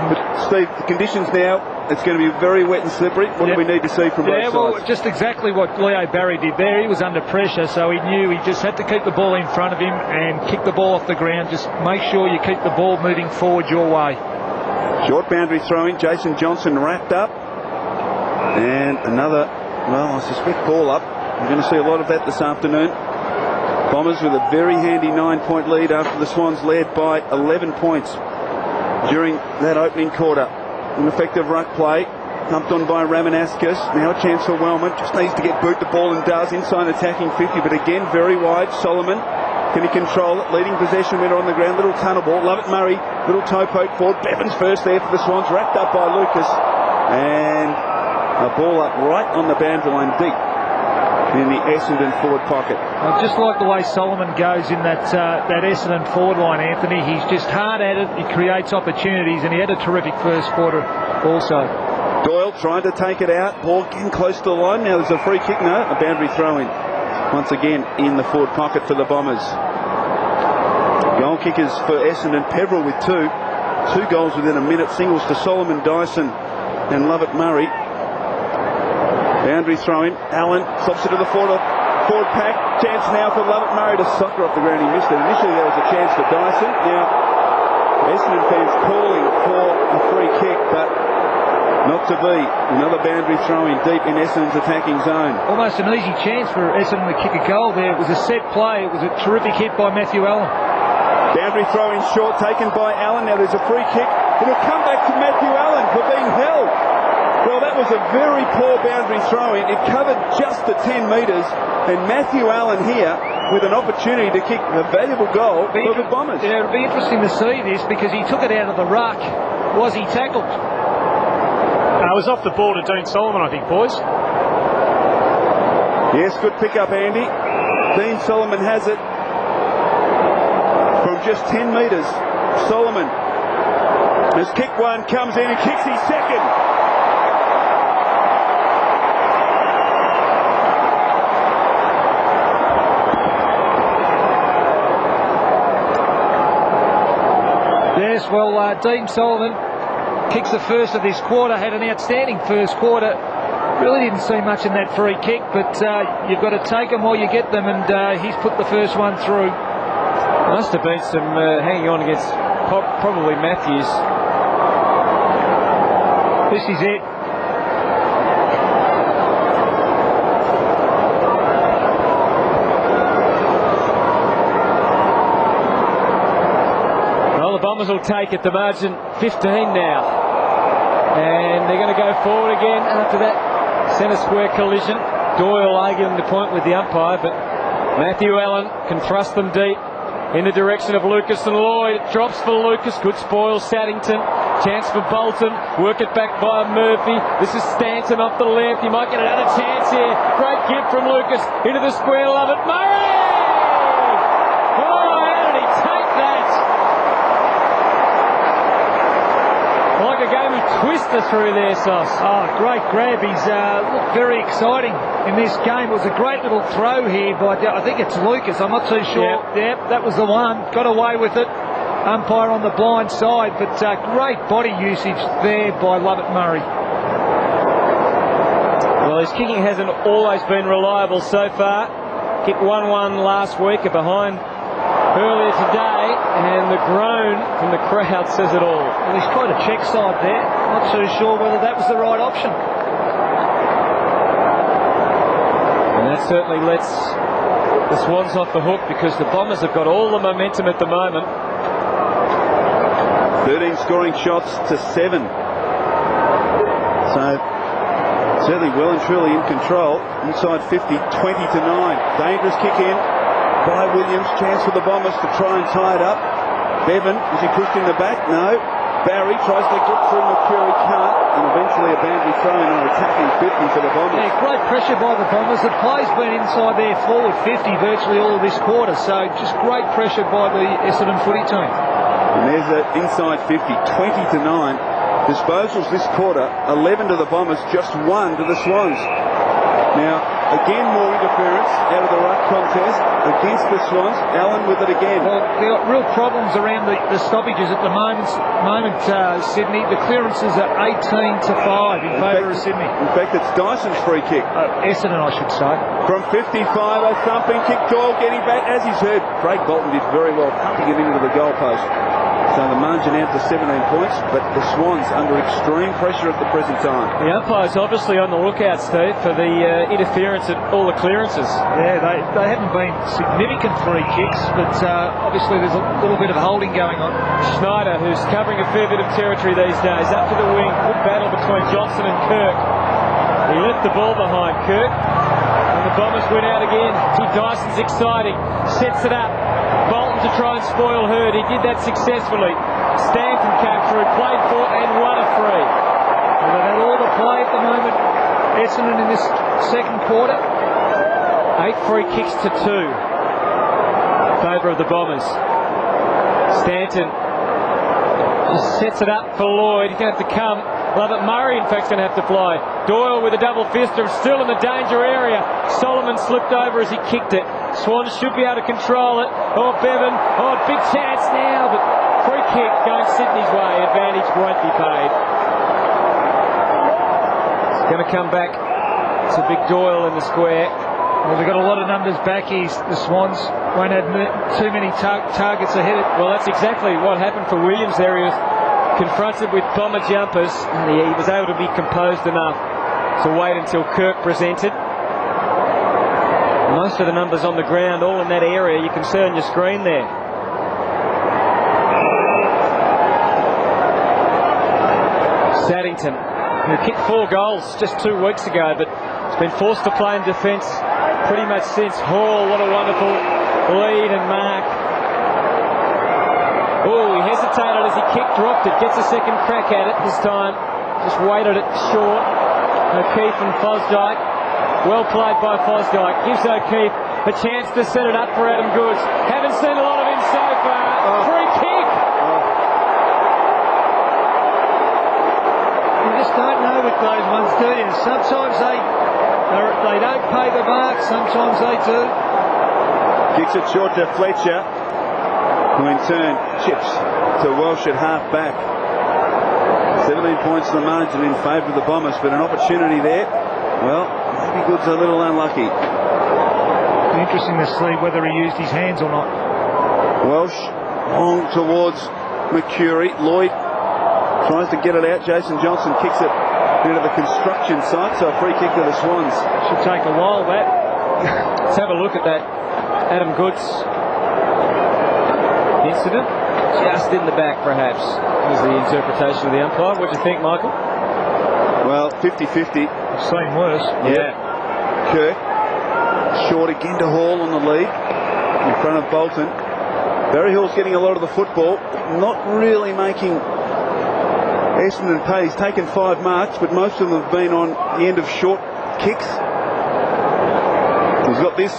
[SPEAKER 3] But Steve, the conditions now, it's going to be very wet and slippery. What do we need to see from both sides?
[SPEAKER 2] Well, just exactly what Leo Barry did there. He was under pressure, so he knew he just had to keep the ball in front of him and kick the ball off the ground. Just make sure you keep the ball moving forward your way.
[SPEAKER 3] Short boundary throw-in. Jason Johnson wrapped up. And another, well, I suspect ball up. We're going to see a lot of that this afternoon. Bombers with a very handy 9-point lead after the Swans led by 11 points during that opening quarter. An effective ruck play, pumped on by Ramanauskas. Now a chance for Wellman. Just needs to get boot the ball and does. Inside attacking 50, but again very wide. Solomon, can he control it? Leading possession winner on the ground. Little tunnel ball. Lovett Murray, little toe poke forward. Bevins first there for the Swans. Wrapped up by Lucas. And a ball up right on the boundary line deep in the Essendon forward pocket.
[SPEAKER 2] I just like the way Solomon goes in that Essendon forward line, Anthony. He's just hard at it. He creates opportunities, and he had a terrific first quarter also.
[SPEAKER 3] Doyle trying to take it out. Ball getting close to the line. Now there's a free kick. No, a boundary throw-in. Once again in the forward pocket for the Bombers. Goal kickers for Essendon. Peverill with 2. 2 goals within a minute. Singles to Solomon, Dyson and Lovett Murray. Boundary throw-in. Allen stops it to the forward pack. Chance now for Lovett Murray to sucker off the ground. He missed it. Initially there was a chance for Dyson. Now Essendon fans calling for a free kick, but not to be. Another boundary throw-in deep in Essendon's attacking zone.
[SPEAKER 2] Almost an easy chance for Essendon to kick a goal there. It was a set play. It was a terrific hit by Matthew Allen.
[SPEAKER 3] Boundary throw-in short taken by Allen. Now there's a free kick. It'll come back to Matthew Allen for being held. Well, that was a very poor boundary throw-in. It covered just the 10 metres, and Matthew Allen here with an opportunity to kick a valuable goal for the Bombers.
[SPEAKER 2] Yeah, it'll be interesting to see this because he took it out of the ruck. Was he tackled?
[SPEAKER 4] It was off the ball to Dean Solomon, I think, boys.
[SPEAKER 3] Yes, good pick-up, Andy. Dean Solomon has it from just 10 metres. Solomon has kicked one, comes in and kicks his second.
[SPEAKER 2] Yes, well, Dean Solomon kicks the first of this quarter, had an outstanding first quarter. Really didn't see much in that free kick, but you've got to take them while you get them, and he's put the first one through.
[SPEAKER 1] Must have been some hanging on against probably Matthews.
[SPEAKER 2] This is it.
[SPEAKER 1] The Bombers will take it, the margin 15 now. And they're going to go forward again after that centre square collision. Doyle arguing the point with the umpire, but Matthew Allen can thrust them deep in the direction of Lucas and Lloyd. It drops for Lucas. Good spoil, Saddington. Chance for Bolton. Work it back by Murphy. This is Stanton off the left. He might get another chance here. Great gift from Lucas into the square. Lovett Murray! Oh, how did he take that? Like a game of twister through there, Sauce.
[SPEAKER 2] Oh, great grab. He's looked very exciting in this game. It was a great little throw here by, I think it's Lucas. I'm not too sure. Yep, that was the one. Got away with it. Umpire on the blind side, but great body usage there by Lovett Murray.
[SPEAKER 1] Well, his kicking hasn't always been reliable so far. Kicked 1-1 last week behind earlier today, and the groan from the crowd says it all.
[SPEAKER 2] Well, he's tried a check side there. Not too sure whether that was the right option.
[SPEAKER 1] And that certainly lets the Swans off the hook, because the Bombers have got all the momentum at the moment.
[SPEAKER 3] 13 scoring shots to 7. So certainly well and truly in control. Inside 50, 20 to 9. Dangerous kick in by Williams. Chance for the Bombers to try and tie it up. Bevan, is he pushed in the back? No. Barry tries to get through. McCurry can't. And eventually a boundary throw in on attacking 50 for the Bombers.
[SPEAKER 2] Yeah, great pressure by the Bombers. The play's been inside their forward 50 virtually all of this quarter. So just great pressure by the Essendon footy team.
[SPEAKER 3] And there's an inside 50, 20 to 9. Disposals this quarter, 11 to the Bombers, just 1 to the Swans. Now, again, more interference out of the ruck contest against the Swans. Allen with it again.
[SPEAKER 2] Well, they've got real problems around the stoppages at the moment, Sydney. The clearances are 18 to 5 in favour of Sydney.
[SPEAKER 3] In fact, it's Dyson's free kick.
[SPEAKER 2] Essendon, I should say.
[SPEAKER 3] From 55, a thumping kick. Doyle getting back, as he's heard. Craig Bolton did very well, thumping it into the goalpost. So the margin out to 17 points, but the Swans under extreme pressure at the present time.
[SPEAKER 1] The umpire's obviously on the lookout, Steve, for the interference at all the clearances.
[SPEAKER 2] Yeah, they haven't been significant free kicks, but obviously there's a little bit of holding going on.
[SPEAKER 1] Schneider, who's covering a fair bit of territory these days, up to the wing. Good battle between Johnson and Kirk. He left the ball behind Kirk, and the Bombers went out again. Dyson's exciting, sets it up. Bolton to try and spoil Hurd. He did that successfully. Stanton came through, played for and won a free.
[SPEAKER 2] Well, they've had all the play at the moment, Essendon, in this second quarter.
[SPEAKER 1] 8 free kicks to 2 in favour of the Bombers. Stanton just sets it up for Lloyd. He's going to have to come. Lovett Murray, in fact, is going to have to fly. Doyle with a double fister, still in the danger area. Solomon slipped over as he kicked it. Swans should be able to control it. Oh, Bevan. Oh, big chance now, but free kick going Sydney's way. Advantage won't be paid. It's going to come back to Big Doyle in the square.
[SPEAKER 2] Well, they've got a lot of numbers back here. The Swans won't have too many targets ahead.
[SPEAKER 1] Well, that's exactly what happened for Williams there. He was confronted with Bomber jumpers, and he was able to be composed enough to wait until Kirk presented. Most of the numbers on the ground, all in that area, you can see on your screen there. Saddington, who kicked 4 goals just 2 weeks ago, but has been forced to play in defence pretty much since. Hall, what a wonderful lead and mark. Oh, he hesitated as he kicked, dropped it, gets a second crack at it this time. Just waited it short. O'Keefe and Fosdyke. Well played by Fosdyke. Gives O'Keefe a chance to set it up for Adam Goods. Haven't seen a lot of him so far. Free kick.
[SPEAKER 2] You just don't know with those ones, do you? Sometimes they don't pay the mark. Sometimes they do.
[SPEAKER 3] Kicks it short to Fletcher, who in turn chips to Welsh at half back. 17 points to the margin in favour of the Bombers, but an opportunity there. Well, maybe Good's a little unlucky.
[SPEAKER 2] Be interesting to see whether he used his hands or not.
[SPEAKER 3] Welsh long towards McCurry. Lloyd tries to get it out. Jason Johnson kicks it into the construction site, so a free kick to the Swans.
[SPEAKER 2] Should take a while, that.
[SPEAKER 1] Let's have a look at that Adam Goods incident. Just in the back, perhaps, was the interpretation of the umpire. What do you think, Michael?
[SPEAKER 3] Well, 50-50.
[SPEAKER 2] I've seen worse.
[SPEAKER 3] Yeah. Kirk short again to Hall on the lead in front of Bolton. Barry Hall's getting a lot of the football, not really making Essendon pay. He's taken 5 marks, but most of them have been on the end of short kicks. He's got this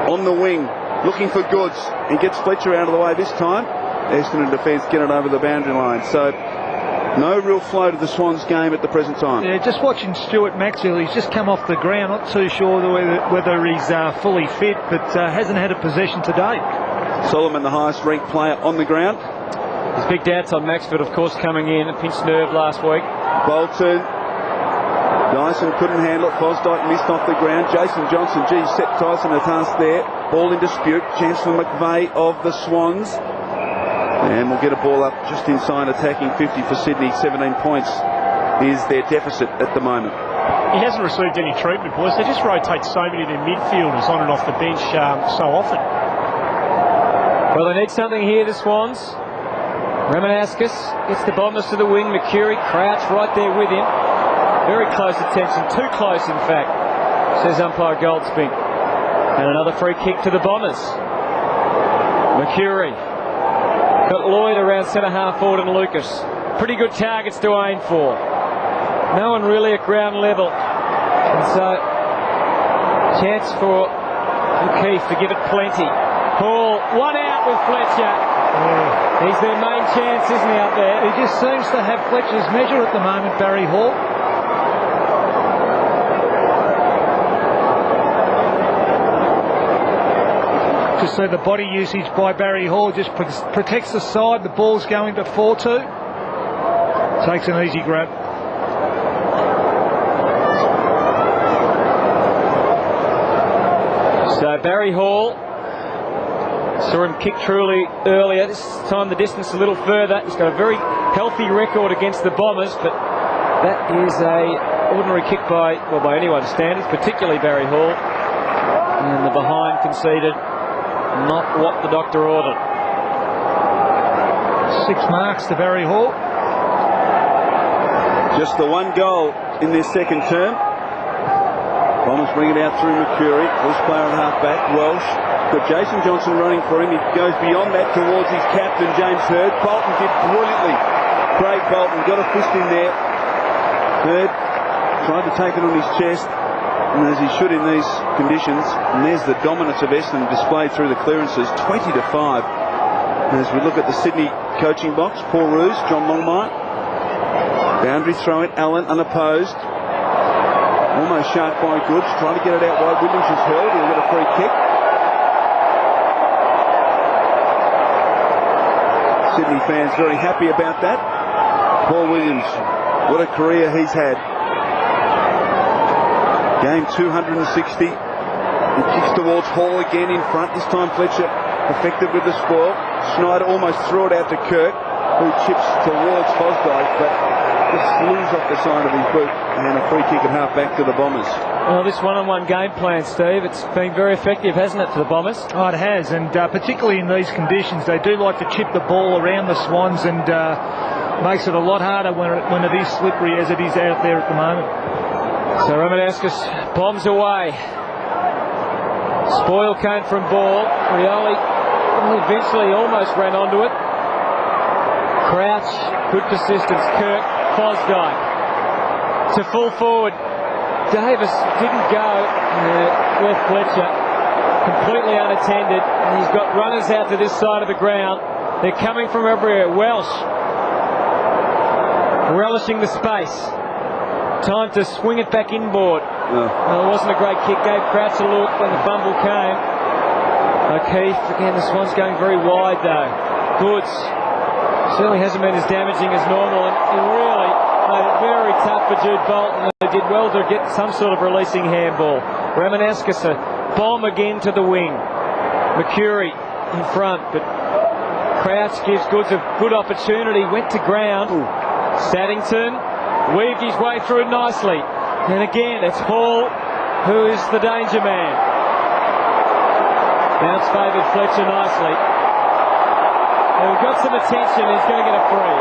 [SPEAKER 3] on the wing, looking for Goods. He gets Fletcher out of the way this time. Essendon defence get it over the boundary line. So No real flow to the Swans game at the present time.
[SPEAKER 2] Yeah, just watching Stuart Maxwell, he's just come off the ground, not too sure whether he's fully fit, but hasn't had a possession to date.
[SPEAKER 3] Solomon, the highest ranked player on the ground.
[SPEAKER 1] There's big doubts on Maxford, of course, coming in. A pinched nerve last week.
[SPEAKER 3] Bolton. Dyson couldn't handle it. Fosdyke missed off the ground. Jason Johnson, set Tyson a task there. Ball in dispute. Chancellor McVeigh of the Swans. And we'll get a ball up just inside attacking 50 for Sydney. 17 points is their deficit at the moment.
[SPEAKER 4] He hasn't received any treatment, boys. They just rotate so many of their midfielders on and off the bench so often.
[SPEAKER 1] Well, they need something here, the Swans. Ramanaskas gets the Bombers to the wing. Mercury, Crouch right there with him. Very close attention. Too close, in fact, says umpire Goldspink. And another free kick to the Bombers. Mercury. Got Lloyd around centre-half forward and Lucas. Pretty good targets to aim for. No one really at ground level. And so, chance for O'Keefe to give it plenty. Hall, one out with Fletcher. Yeah. He's their main chance, isn't he, up there?
[SPEAKER 2] He just seems to have Fletcher's measure at the moment, Barry Hall. Just so the body usage by Barry Hall just protects the side. The ball's going to 4-2. Takes an easy grab.
[SPEAKER 1] So Barry Hall, saw him kick truly earlier. This time the distance a little further. He's got a very healthy record against the Bombers, but that is a ordinary kick by anyone's standards, particularly Barry Hall. And the behind conceded. Not what the doctor ordered.
[SPEAKER 2] 6 marks to Barry Hall.
[SPEAKER 3] Just the one goal in their second term. Bombers bring it out through Mercury. First player on half-back, Welsh. Got Jason Johnson running for him. He goes beyond that towards his captain, James Hird. Bolton did brilliantly. Craig Bolton got a fist in there. Hird tried to take it on his chest, and as he should in these conditions. And there's the dominance of Essendon displayed through the clearances, 20-5. And as we look at the Sydney coaching box, Paul Roos, John Longmire. Boundary throw it, Allen unopposed. Almost shark by Goods, trying to get it out wide. Williams is held, he'll get a free kick. Sydney fans very happy about that. Paul Williams, what a career he's had. Game 260. He kicks towards Hall again in front. This time Fletcher effective with the spoil. Schneider almost threw it out to Kirk, who chips towards Fosdyke, but just slings off the side of his boot, and a free kick at half back to the Bombers.
[SPEAKER 1] Well, this one-on-one game plan, Steve, it's been very effective, hasn't it, for the Bombers?
[SPEAKER 2] Oh, it has, and particularly in these conditions, they do like to chip the ball around the Swans, and makes it a lot harder when it is slippery as it is out there at the moment.
[SPEAKER 1] So Ramanaskas bombs away. Spoil came from ball. Rioli eventually almost ran onto it. Crouch, good persistence. Kirk, Fosdyke to full forward. Davis didn't go with Fletcher, completely unattended. And he's got runners out to this side of the ground. They're coming from everywhere. Welsh relishing the space. Time to swing it back inboard. Well, it wasn't a great kick. Gave Crouch a look when the fumble came. O'Keefe, again, the Swans going very wide though. Goods certainly hasn't been as damaging as normal, and he really made it very tough for Jude Bolton, who did well to get some sort of releasing handball. Ramanaskas a bomb again to the wing. Mercury in front, but Crouch gives Goods a good opportunity. Went to ground. Saddington weaved his way through nicely. And again, it's Hall who is the danger man. Bounce favoured Fletcher nicely. And we've got some attention. He's going to get a free.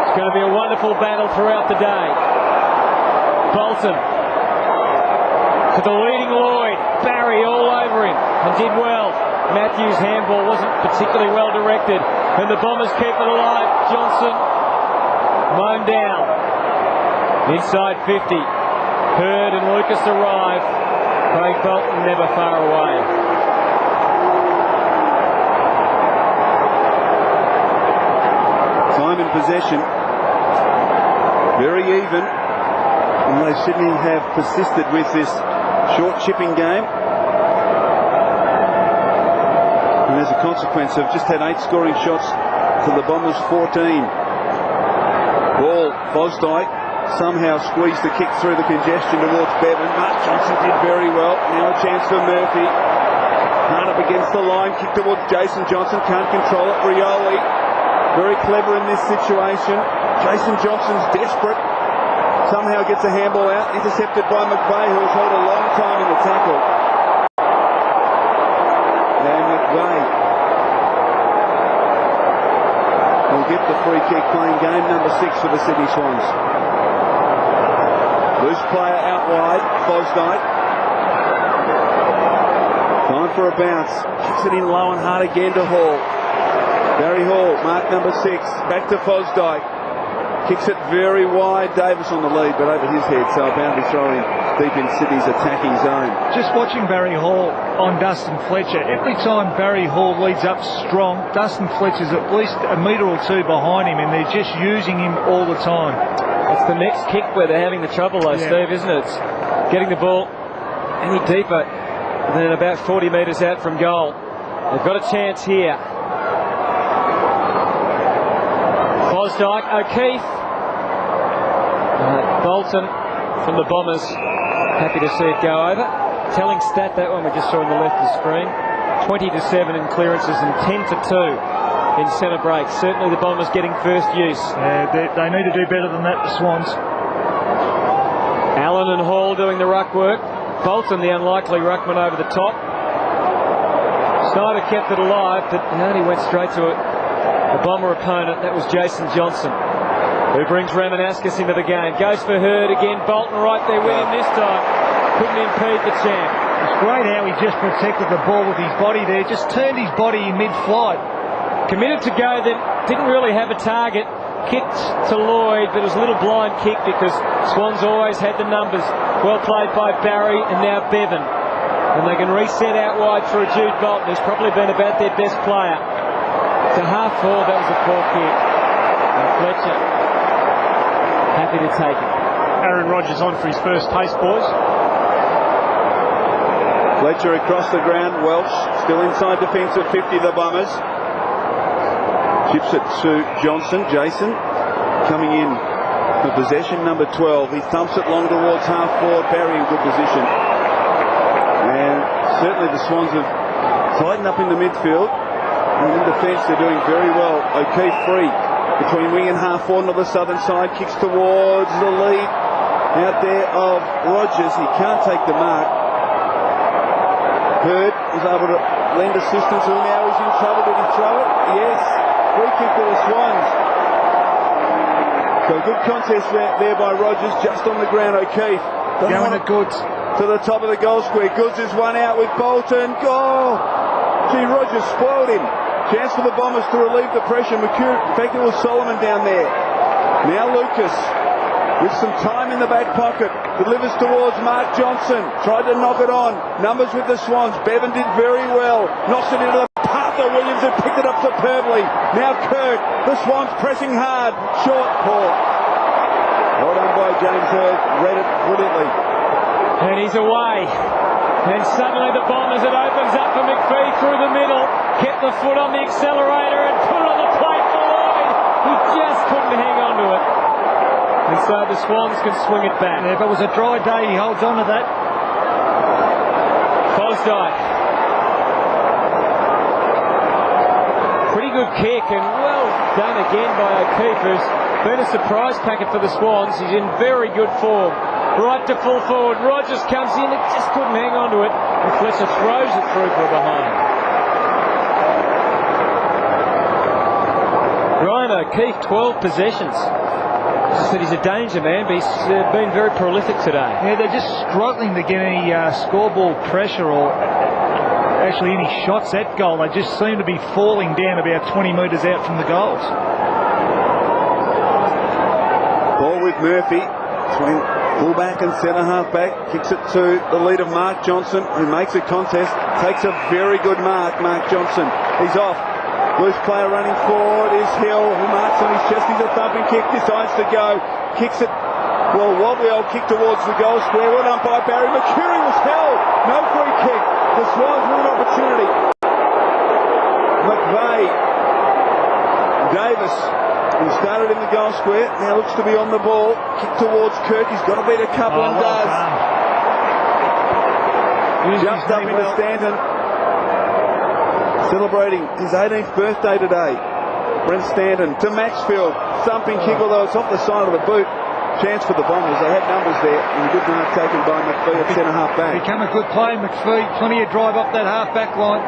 [SPEAKER 1] It's going to be a wonderful battle throughout the day. Bolton to the leading Lloyd. Barry all over him and did well. Matthews' handball wasn't particularly well directed, and the Bombers keep it alive. Johnson mown down inside 50. Hird and Lucas arrive. Craig Bolton never far away.
[SPEAKER 3] possession. Very even. Although Sydney have persisted with this short chipping game. And as a consequence, have just had 8 scoring shots to the Bombers' 14. Ball, Fosdyke somehow squeezed the kick through the congestion towards Bevan. Mark Johnson did very well. Now a chance for Murphy. Hard up against the line, kick towards Jason Johnson, can't control it. Rioli, very clever in this situation. Jason Johnson's desperate. Somehow gets a handball out, intercepted by McVeigh, who has held a long time in the tackle. And McVeigh will get the free kick, playing game number 6 for the Sydney Swans. Loose player out wide, Fosdyke. Time for a bounce. Kicks it in low and hard again to Hall. Barry Hall, mark number 6, back to Fosdyke. Kicks it very wide. Davis on the lead, but over his head, so a boundary throw in deep in Sydney's attacking zone.
[SPEAKER 2] Just watching Barry Hall on Dustin Fletcher. Every time Barry Hall leads up strong, Dustin Fletcher's at least a metre or 2 behind him, and they're just using him all the time.
[SPEAKER 1] It's the next kick where they're having the trouble though, Steve, isn't it? It's getting the ball any deeper than about 40 metres out from goal. They've got a chance here. Fosdyke, O'Keefe. Bolton from the Bombers. Happy to see it go over. Telling stat, that one we just saw on the left of the screen. 20-7 in clearances and 10-2 in centre breaks. Certainly the Bombers getting first use.
[SPEAKER 2] They need to do better than that, the Swans.
[SPEAKER 1] Allen and Hall doing the ruck work. Bolton, the unlikely ruckman, over the top. Snyder kept it alive, but only went straight to it. The Bomber opponent, that was Jason Johnson, who brings Ramanauskas into the game. Goes for Hurd again. Bolton right there with him this time. Couldn't impede the champ.
[SPEAKER 2] It's great how he just protected the ball with his body there. Just turned his body in mid-flight.
[SPEAKER 1] Committed to go, then didn't really have a target. Kicked to Lloyd, but it was a little blind kick because Swans always had the numbers. Well played by Barry and now Bevan. And they can reset out wide through Jude Bolton, who's probably been about their best player. To half forward, that was a poor kick. And Fletcher happy to take it.
[SPEAKER 4] Aaron Rodgers on for his first taste, boys.
[SPEAKER 3] Fletcher across the ground. Welsh still inside defensive 50, the Bombers. Chips it to Johnson. Jason coming in for possession number 12. He thumps it long towards half forward. Barry in good position. And certainly the Swans have tightened up in the midfield. And in defence they're doing very well. O'Keefe free between wing and half forward on the southern side. Kicks towards the lead out there of Rodgers. He can't take the mark. Hurd was able to lend assistance, and now he's in trouble. Did he throw it? Yes. Free kick to the Swans. So good contest there by Rodgers, just on the ground. O'Keefe
[SPEAKER 2] going to Goods
[SPEAKER 3] to the top of the goal square. Goods is one out with Bolton. Goal! Gee, Rodgers spoiled him. Chance for the Bombers to relieve the pressure. In fact, it was Solomon down there. Now Lucas, with some time in the back pocket, delivers towards Mark Johnson. Tried to knock it on. Numbers with the Swans. Bevan did very well. Knocks it into the path of Williams, who picked it up superbly. Now Kirk. The Swans pressing hard. Short ball. Well done by James Hurd. Read it brilliantly.
[SPEAKER 1] And he's away. And suddenly the Bombers, it opens up for McPhee through the middle. Kept the foot on the accelerator and put it on the plate for Lloyd. He just couldn't hang on to it. And so the Swans can swing it back.
[SPEAKER 2] If it was a dry day, he holds on to that.
[SPEAKER 1] Fosdyke. Pretty good kick and well done again by O'Keefe, who's been a surprise packet for the Swans. He's in very good form. Right to full forward. Rodgers comes in. It just couldn't hang on to it. And Fletcher throws it through for behind. Ryan O'Keefe, 12 possessions. As I said, he's a danger man, but he's been very prolific today.
[SPEAKER 2] Yeah, they're just struggling to get any scoreboard pressure or actually any shots at goal. They just seem to be falling down about 20 metres out from the goals.
[SPEAKER 3] Ball with Murphy between fullback and centre half back. Kicks it to the lead of Mark Johnson, who makes a contest. Takes a very good mark, Mark Johnson. He's off. Loose player running forward is Hill, who marks on his chest. He's a thumping kick, decides to go. Kicks it, well, wobbly old kick towards the goal square. Well done by Barry. McCurry was held. No free kick. The Swans with an opportunity. McVeigh. Davis, who started in the goal square, now looks to be on the ball. Kick towards Kirk. He's got to beat a couple and does. Jumped up into Stanton. Celebrating his 18th birthday today. Brent Stanton to Maxfield. Thumping kick, although it's off the side of the boot. Chance for the Bombers. They had numbers there. And a good mark taken by McPhee at centre half back.
[SPEAKER 2] Become a good play, McPhee. Plenty of drive up that half back line.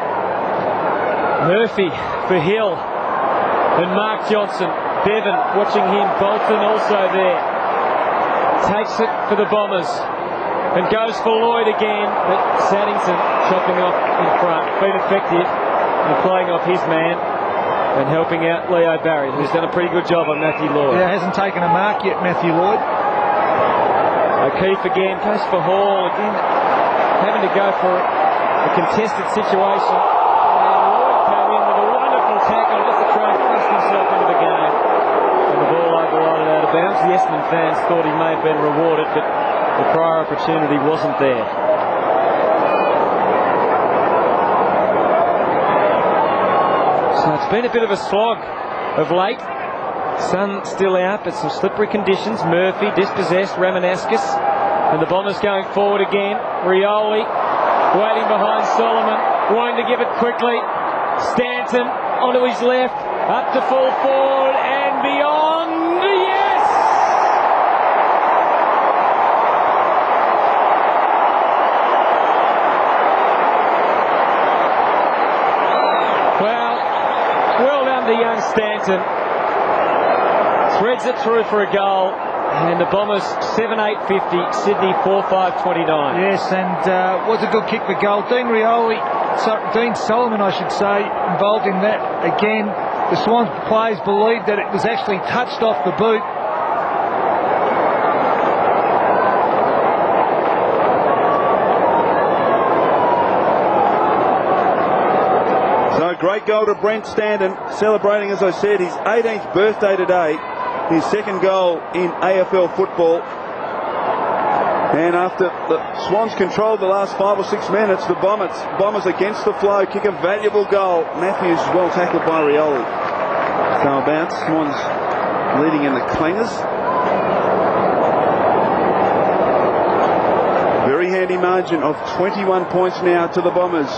[SPEAKER 1] Murphy for Hill. And Mark Johnson. Bevan watching him. Bolton also there. Takes it for the Bombers. And goes for Lloyd again. But Saddington chopping off in front. Been effective. And playing off his man and helping out Leo Barry, who's done a pretty good job on Matthew Lloyd.
[SPEAKER 2] Yeah, hasn't taken a mark yet, Matthew Lloyd.
[SPEAKER 1] O'Keefe again, goes for Hall again, having to go for a contested situation. And Lloyd came in with a wonderful tackle just to try and thrust himself into the game. And the ball overloaded out of bounds. The Essendon fans thought he may have been rewarded, but the prior opportunity wasn't there. So it's been a bit of a slog of late. Sun still out, but some slippery conditions. Murphy dispossessed, Ramanascus, and the Bombers going forward again. Rioli waiting behind Solomon, wanting to give it quickly. Stanton onto his left, up to full forward and beyond. Yes! Well done to young Stanton. Threads it through for a goal. And the Bombers 7-8-50, Sydney 4-5-29.
[SPEAKER 2] Yes, and was a good kick for goal. Dean Solomon, I should say, involved in that. Again, the Swans players believed that it was actually touched off the boot.
[SPEAKER 3] Great goal to Brent Stanton, celebrating, as I said, his 18th birthday today, his second goal in AFL football. And after the Swans controlled the last 5 or 6 minutes, the Bombers against the flow kick a valuable goal. Matthews well tackled by Rioli. So a bounce, Swans leading in the clangers. Very handy margin of 21 points now to the Bombers.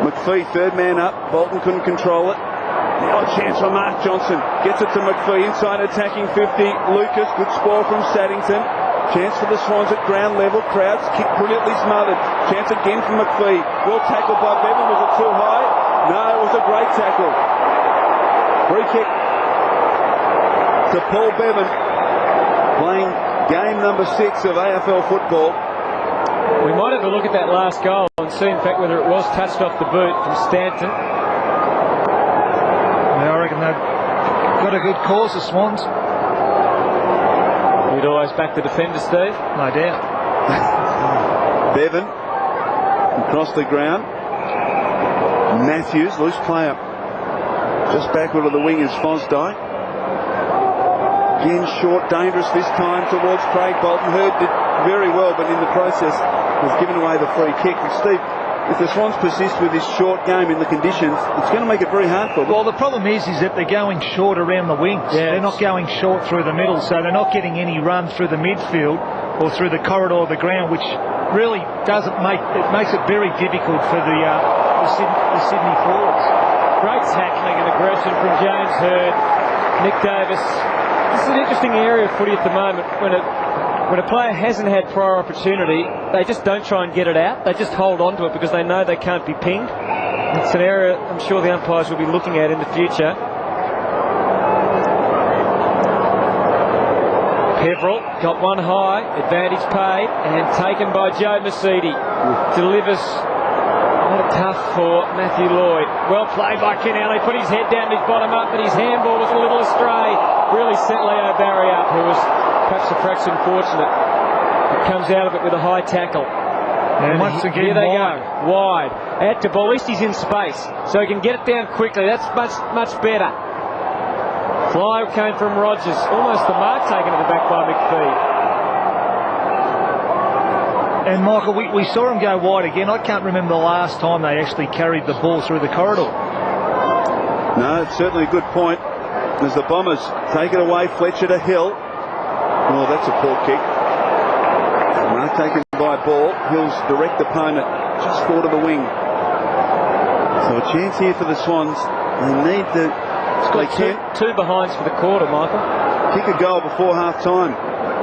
[SPEAKER 3] McPhee, third man up. Bolton couldn't control it. Now a chance for Mark Johnson. Gets it to McPhee. Inside attacking 50. Lucas, good spoil from Saddington. Chance for the Swans at ground level. Crowds kick brilliantly smothered. Chance again for McPhee. Well tackled by Bevan. Was it too high? No, it was a great tackle. Free kick to Paul Bevan. Playing game number 6 of AFL football.
[SPEAKER 1] We might have a look at that last goal and see, in fact, whether it was touched off the boot from Stanton.
[SPEAKER 2] Yeah, I reckon they've got a good cause, the Swans.
[SPEAKER 1] You'd always back the defender, Steve.
[SPEAKER 2] No doubt.
[SPEAKER 3] Bevan across the ground. Matthews, loose player. Just backward of the wing is Fosdyke. Again, short, dangerous this time towards Craig Bolton. Hurd did very well, but in the process has given away the free kick. And Steve, if the Swans persist with this short game in the conditions, it's going to make it very hard for them.
[SPEAKER 2] Well, the problem is that they're going short around the wings. Yeah, they're not going short through the middle, so they're not getting any run through the midfield or through the corridor of the ground, which really makes it very difficult for the Sydney forwards.
[SPEAKER 1] Great tackling and aggression from James Hurd. Nick Davis. This is an interesting area of footy at the moment. When a player hasn't had prior opportunity, they just don't try and get it out. They just hold on to it because they know they can't be pinged. It's an area I'm sure the umpires will be looking at in the future. Peverill got one high, advantage paid, and taken by Joe Mercedes. Delivers. Not tough for Matthew Lloyd. Well played by Kennelly. Put his head down, his bottom up, but his handball was a little astray. Really set Leo Barry up, who was perhaps a fraction fortunate. It comes out of it with a high tackle.
[SPEAKER 2] And once again,
[SPEAKER 1] here they go, wide. Out to ball. At least he's in space, so he can get it down quickly. That's much better. Fly came from Rogers. Almost the mark taken at the back by McPhee.
[SPEAKER 2] And Michael, we saw him go wide again. I can't remember the last time they actually carried the ball through the corridor.
[SPEAKER 3] No, it's certainly a good point. As the Bombers take it away, Fletcher to Hill. Oh, that's a poor kick. Mark taken by ball. Hill's direct opponent just forward of the wing. So a chance here for the Swans. They need to.
[SPEAKER 1] It's got two behinds for the quarter, Michael.
[SPEAKER 3] Kick a goal before half time.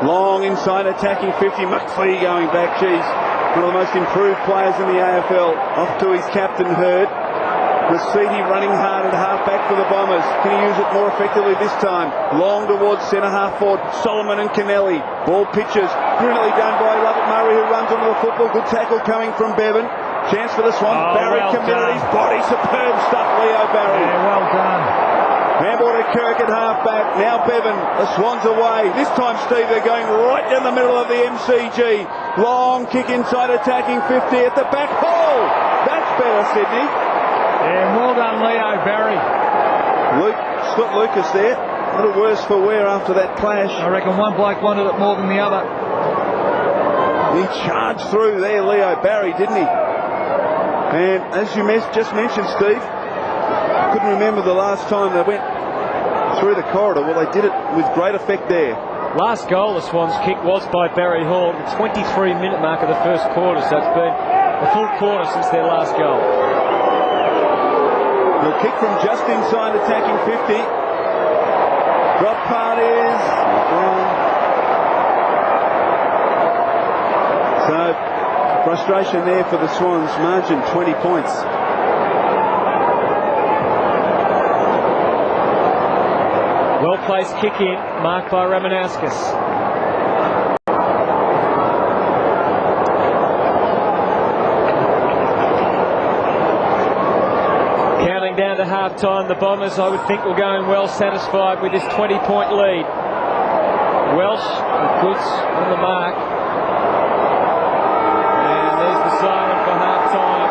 [SPEAKER 3] Long inside attacking 50. McPhee going back. Geez, one of the most improved players in the AFL. Off to his captain, Hurd. Raciti running hard at half back for the Bombers. Can he use it more effectively this time? Long towards centre half forward. Solomon and Kennelly. Ball pitches. Brilliantly done by Robert Murray, who runs onto the football. Good tackle coming from Bevan. Chance for the Swans. Barry committed his body. Superb stuff, Leo Barry.
[SPEAKER 2] Yeah, well done.
[SPEAKER 3] Handball to Kirk at half back. Now Bevan. The Swans away. This time, Steve, they're going right down the middle of the MCG. Long kick inside attacking 50 at the back. Oh, that's better, Sydney.
[SPEAKER 2] Yeah, well done, Leo Barry.
[SPEAKER 3] Scott Lucas there. A little worse for wear after that clash.
[SPEAKER 2] I reckon one bloke wanted it more than the other.
[SPEAKER 3] He charged through there, Leo Barry, didn't he? And as you just mentioned, Steve, couldn't remember the last time they went through the corridor. Well, they did it with great effect there.
[SPEAKER 1] Last goal the Swans kick was by Barry Hall at the 23-minute mark of the first quarter, so it's been a full quarter since their last goal.
[SPEAKER 3] The kick from just inside attacking 50. Drop part is so frustration there for the Swans. Margin 20 points.
[SPEAKER 1] Well-placed kick in, marked by Ramanauskas. Counting down to half-time, the Bombers, I would think, were going well satisfied with this 20-point lead. Welsh, with Goods on the mark. And there's the siren for half-time.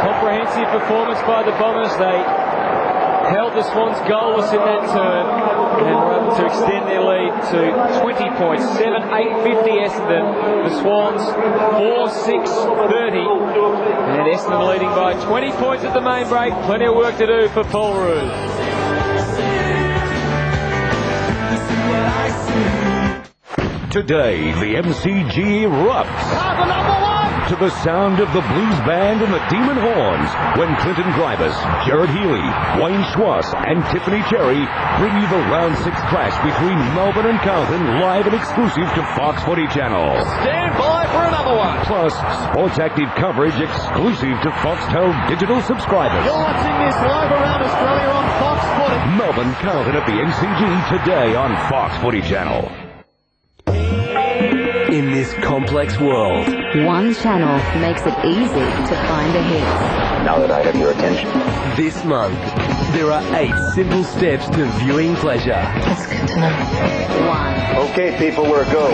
[SPEAKER 1] Comprehensive performance by the Bombers. They held the Swans goalless in that turn and were able to extend their lead to 20 points. 7-8-50 Essendon. The Swans 4-6-30. And Essendon leading by 20 points at the main break. Plenty of work to do for Paul Roos.
[SPEAKER 11] Today, the MCG erupts to the sound of the Blues Band and the Demon Horns when Clinton Gribus, Jared Healy, Wayne Schwass and Tiffany Cherry bring you the Round 6 clash between Melbourne and Carlton live and exclusive to Fox Footy Channel.
[SPEAKER 12] Stand by for another one.
[SPEAKER 11] Plus, Sports Active coverage exclusive to Foxtel digital subscribers.
[SPEAKER 12] You're watching this live around Australia on Fox Footy.
[SPEAKER 11] Melbourne Carlton at the MCG today on Fox Footy Channel.
[SPEAKER 6] In this complex world,
[SPEAKER 9] one channel makes it easy to find the hits.
[SPEAKER 10] Now that I have your attention.
[SPEAKER 6] this month, there are 8 simple steps to viewing pleasure.
[SPEAKER 9] That's good to know. 1.
[SPEAKER 10] Okay, people, we're go.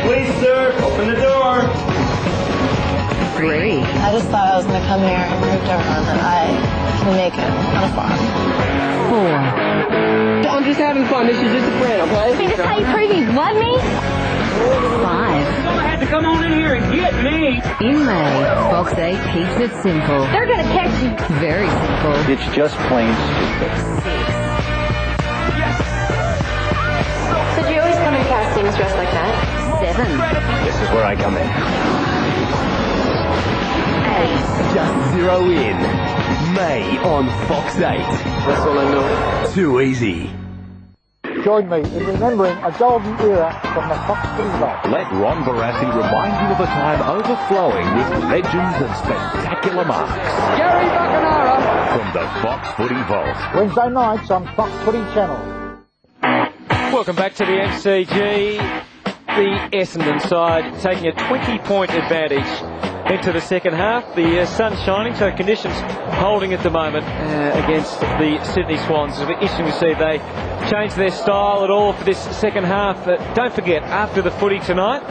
[SPEAKER 12] Please, sir, open the door.
[SPEAKER 9] 3.
[SPEAKER 13] I just thought I was going to come here and prove to everyone that I can make it on a farm.
[SPEAKER 9] 4.
[SPEAKER 14] I'm just having fun. This is just a friend, okay?
[SPEAKER 13] Is this how you prove you love me?
[SPEAKER 9] 5.
[SPEAKER 14] Someone had to come on in here and get me.
[SPEAKER 9] In May, Fox 8 keeps it simple.
[SPEAKER 13] They're going to catch you.
[SPEAKER 9] Very simple.
[SPEAKER 10] It's just plain stupid.
[SPEAKER 9] 6.
[SPEAKER 13] So do you always come in castings dressed like that?
[SPEAKER 9] 7.
[SPEAKER 10] This is where I come in.
[SPEAKER 9] 8.
[SPEAKER 6] Just zero in. May on Fox 8.
[SPEAKER 14] That's all I know.
[SPEAKER 6] Too easy.
[SPEAKER 15] Join me in remembering a golden era from the Fox Footy Vault.
[SPEAKER 11] Let Ron Barassi remind you of a time overflowing with legends and spectacular marks.
[SPEAKER 15] Gary Buckenara.
[SPEAKER 11] From the Fox Footy Vault.
[SPEAKER 15] Wednesday nights on Fox Footy Channel.
[SPEAKER 1] Welcome back to the MCG. The Essendon side taking a 20-point advantage into the second half. The sun's shining, so conditions holding at the moment against the Sydney Swans. It'll be interesting to see if they change their style at all for this second half. Don't forget, after the footy tonight,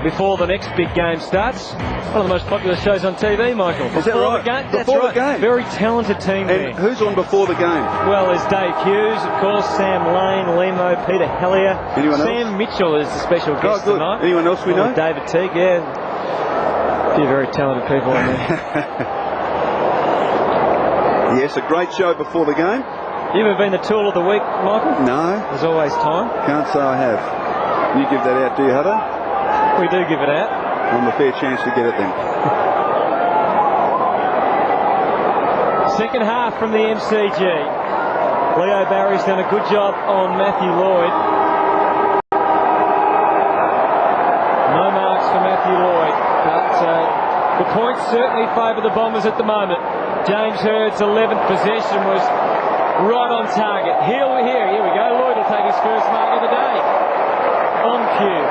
[SPEAKER 1] before the next big game starts, one of the most popular shows on TV, Michael.
[SPEAKER 3] Is that right?
[SPEAKER 1] Before the game. Very talented team there.
[SPEAKER 3] And who's on before the game?
[SPEAKER 1] Well, there's Dave Hughes, of course, Sam Lane, Lemo, Peter Hellier.
[SPEAKER 3] Anyone
[SPEAKER 1] Sam
[SPEAKER 3] else?
[SPEAKER 1] Mitchell is the special guest tonight.
[SPEAKER 3] Anyone else we know?
[SPEAKER 1] David Teague, yeah. A few very talented people in there.
[SPEAKER 3] Yes, a great show before the game.
[SPEAKER 1] You ever been the tool of the week, Michael?
[SPEAKER 3] No.
[SPEAKER 1] There's always time.
[SPEAKER 3] Can't say I have. You give that out, do you, Hutto?
[SPEAKER 1] We do give it out.
[SPEAKER 3] I'm a fair chance to get it then.
[SPEAKER 1] Second half from the MCG. Leo Barry's done a good job on Matthew Lloyd. No marks for Matthew Lloyd, but the points certainly favour the Bombers at the moment. James Hurd's 11th possession was right on target. Here we go. Lloyd will take his first mark of the day. On cue.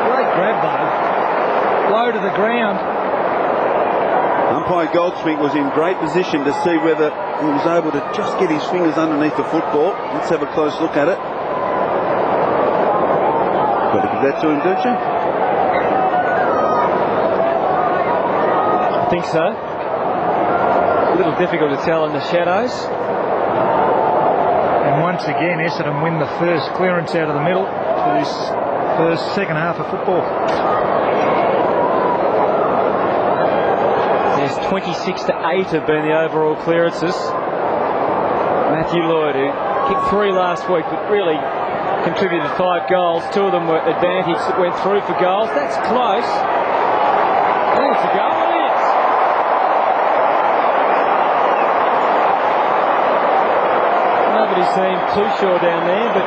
[SPEAKER 2] Great grab though. Low to the ground.
[SPEAKER 3] Umpire Goldsmith was in great position to see whether he was able to just get his fingers underneath the football. Let's have a close look at it. Got to give that to him, don't you?
[SPEAKER 1] I think so. A little difficult to tell in the shadows.
[SPEAKER 2] And once again, Essendon win the first clearance out of the middle for this first second half of football.
[SPEAKER 1] There's 26-8 have been the overall clearances. Matthew Lloyd, who kicked 3 last week, but really contributed 5 goals. 2 of them were advantage that went through for goals. That's close. And it's a goal. It is. Nobody seemed too sure down there, but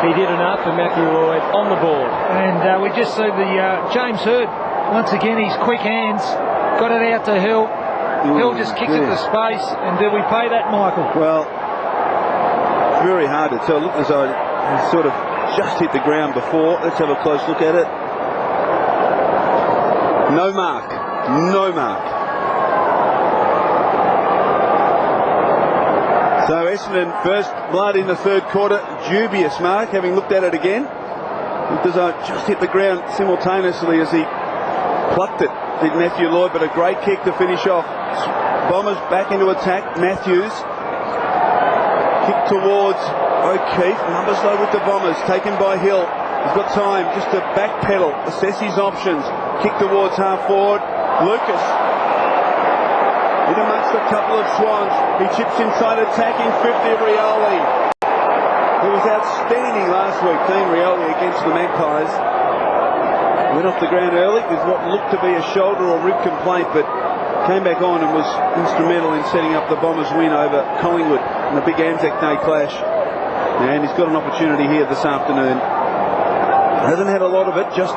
[SPEAKER 1] he did enough, and Matthew Lloyd on the board.
[SPEAKER 2] And we just see the James Hurd, once again, his quick hands, got it out to Hill. Hill just kicked it to space, and do we pay that, Michael?
[SPEAKER 3] Well, it's very hard to tell. Look, as I sort of just hit the ground before. Let's have a close look at it. No mark. No mark. So Essendon first blood in the third quarter. Dubious mark, having looked at it again. Does just hit the ground simultaneously as he plucked it. Did Matthew Lloyd, but a great kick to finish off. Bombers back into attack. Matthews. Kick towards O'Keefe. Numbers low with the Bombers. Taken by Hill. He's got time just to backpedal. Assess his options. Kick towards half forward. Lucas. In amongst a couple of Swans. He chips inside attacking 50 Rioli. He was outstanding last week, Dean Rioli against the Magpies. Went off the ground early with what looked to be a shoulder or rib complaint, but came back on and was instrumental in setting up the Bombers' win over Collingwood in the big Anzac Day clash. And he's got an opportunity here this afternoon. Hasn't had a lot of it, just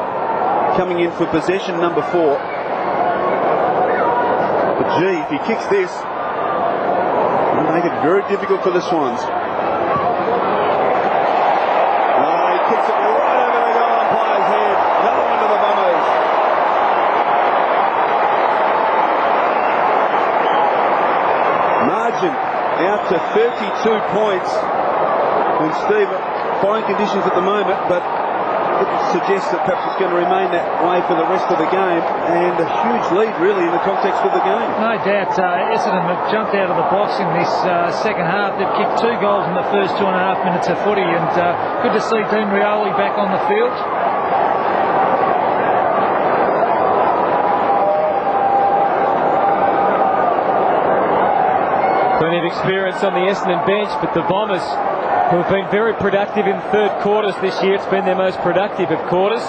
[SPEAKER 3] coming in for possession number 4. But gee, if he kicks this, it'll make it very difficult for the Swans. He kicks it right over the goal umpire's head. Another one to the Bombers. Margin out to 32 points. And Steve, fine conditions at the moment, but it suggests that perhaps it's going to remain that way for the rest of the game, and a huge lead really in the context of the game.
[SPEAKER 2] No doubt Essendon have jumped out of the box in this second half. They've kicked 2 goals in the first 2.5 minutes of footy, and good to see Dean Rioli back on the field.
[SPEAKER 1] Plenty of experience on the Essendon bench, but the Bombers, who have been very productive in third quarters this year, it's been their most productive of quarters,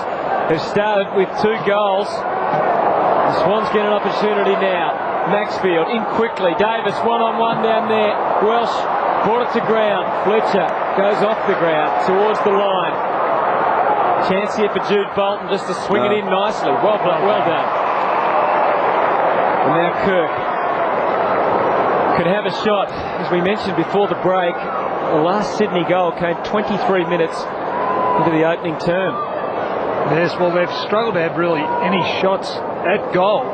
[SPEAKER 1] have started with 2 goals. The Swans get an opportunity now. Maxfield in quickly. Davis one-on-one down there. Welsh brought it to ground. Fletcher goes off the ground towards the line. Chance here for Jude Bolton just to swing it in nicely. Well done. And now Kirk could have a shot. As we mentioned before the break, the last Sydney goal came 23 minutes into the opening term.
[SPEAKER 2] Yes, well, they've struggled to have really any shots at goal.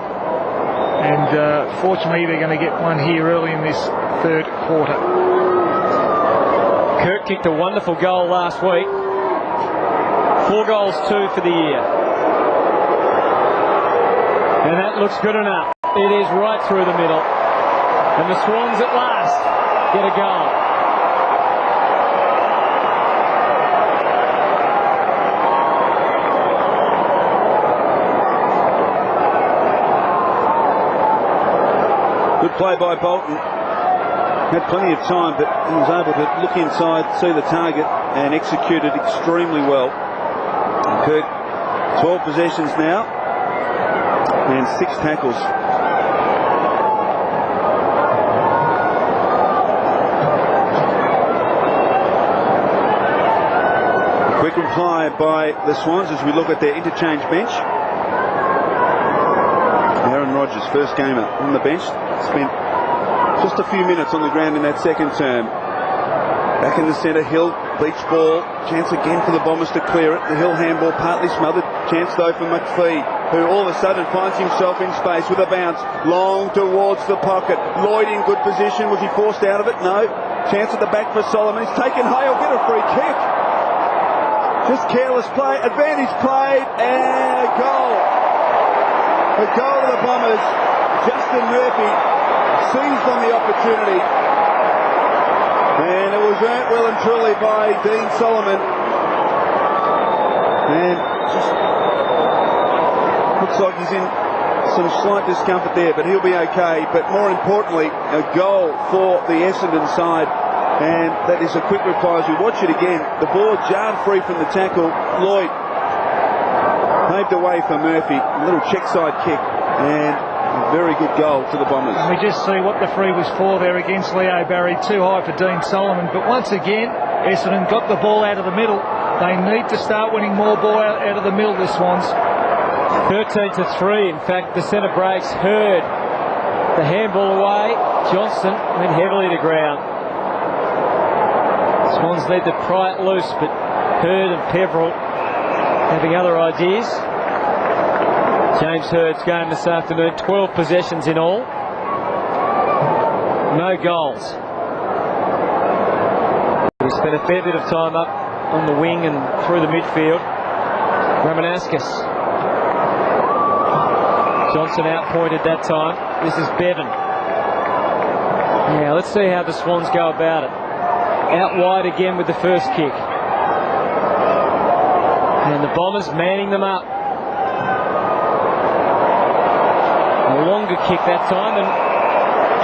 [SPEAKER 2] And fortunately, they're going to get one here early in this third quarter.
[SPEAKER 1] Kirk kicked a wonderful goal last week. 4 goals, 2 for the year. And that looks good enough. It is right through the middle. And the Swans at last get a goal.
[SPEAKER 3] Good play by Bolton. Had plenty of time, but he was able to look inside, see the target, and execute it extremely well. Kirk, 12 possessions now, and 6 tackles. Quick reply by the Swans as we look at their interchange bench. Aaron Rodgers, first gamer on the bench, spent just a few minutes on the ground in that second term. Back in the centre, Hill, beach ball, chance again for the Bombers to clear it. The Hill handball partly smothered, chance though for McPhee, who all of a sudden finds himself in space with a bounce, long towards the pocket. Lloyd in good position, was he forced out of it? No. Chance at the back for Solomon, he's taken high, he'll get a free kick. Just careless play, advantage played, and a goal. A goal to the Bombers. Justin Murphy seized on the opportunity, and it was earned well and truly by Dean Solomon. And just looks like he's in some slight discomfort there, but he'll be okay. But more importantly, a goal for the Essendon side, and that is a quick reply as we watch it again. The ball jarred free from the tackle. Lloyd paved the way for Murphy. A little check side kick, and a very good goal to the Bombers.
[SPEAKER 2] And we just see what the free was for there against Leo Barry. Too high for Dean Solomon. But once again, Essendon got the ball out of the middle. They need to start winning more ball out of the middle, the Swans.
[SPEAKER 1] 13-3. In fact, the centre breaks. Hurd, the handball away. Johnson went heavily to ground. Swans need to pry it loose, but Hurd and Peverill having other ideas. James Hurd's game this afternoon, 12 possessions in all. No goals. He spent a fair bit of time up on the wing and through the midfield. Ramanauskas. Johnson outpointed that time. This is Bevan. Now let's see how the Swans go about it. Out wide again with the first kick. And the Bombers manning them up. A longer kick that time, and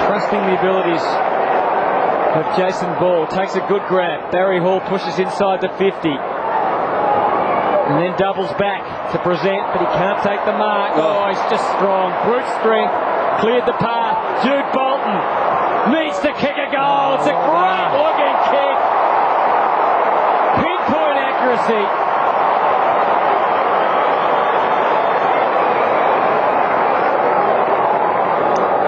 [SPEAKER 1] trusting the abilities of Jason Ball. Takes a good grab. Barry Hall pushes inside the 50. And then doubles back to present, but he can't take the mark. Oh, he's just strong. Brute strength. Cleared the path. Jude Bolton needs to kick a goal. It's a great looking kick. Pinpoint accuracy.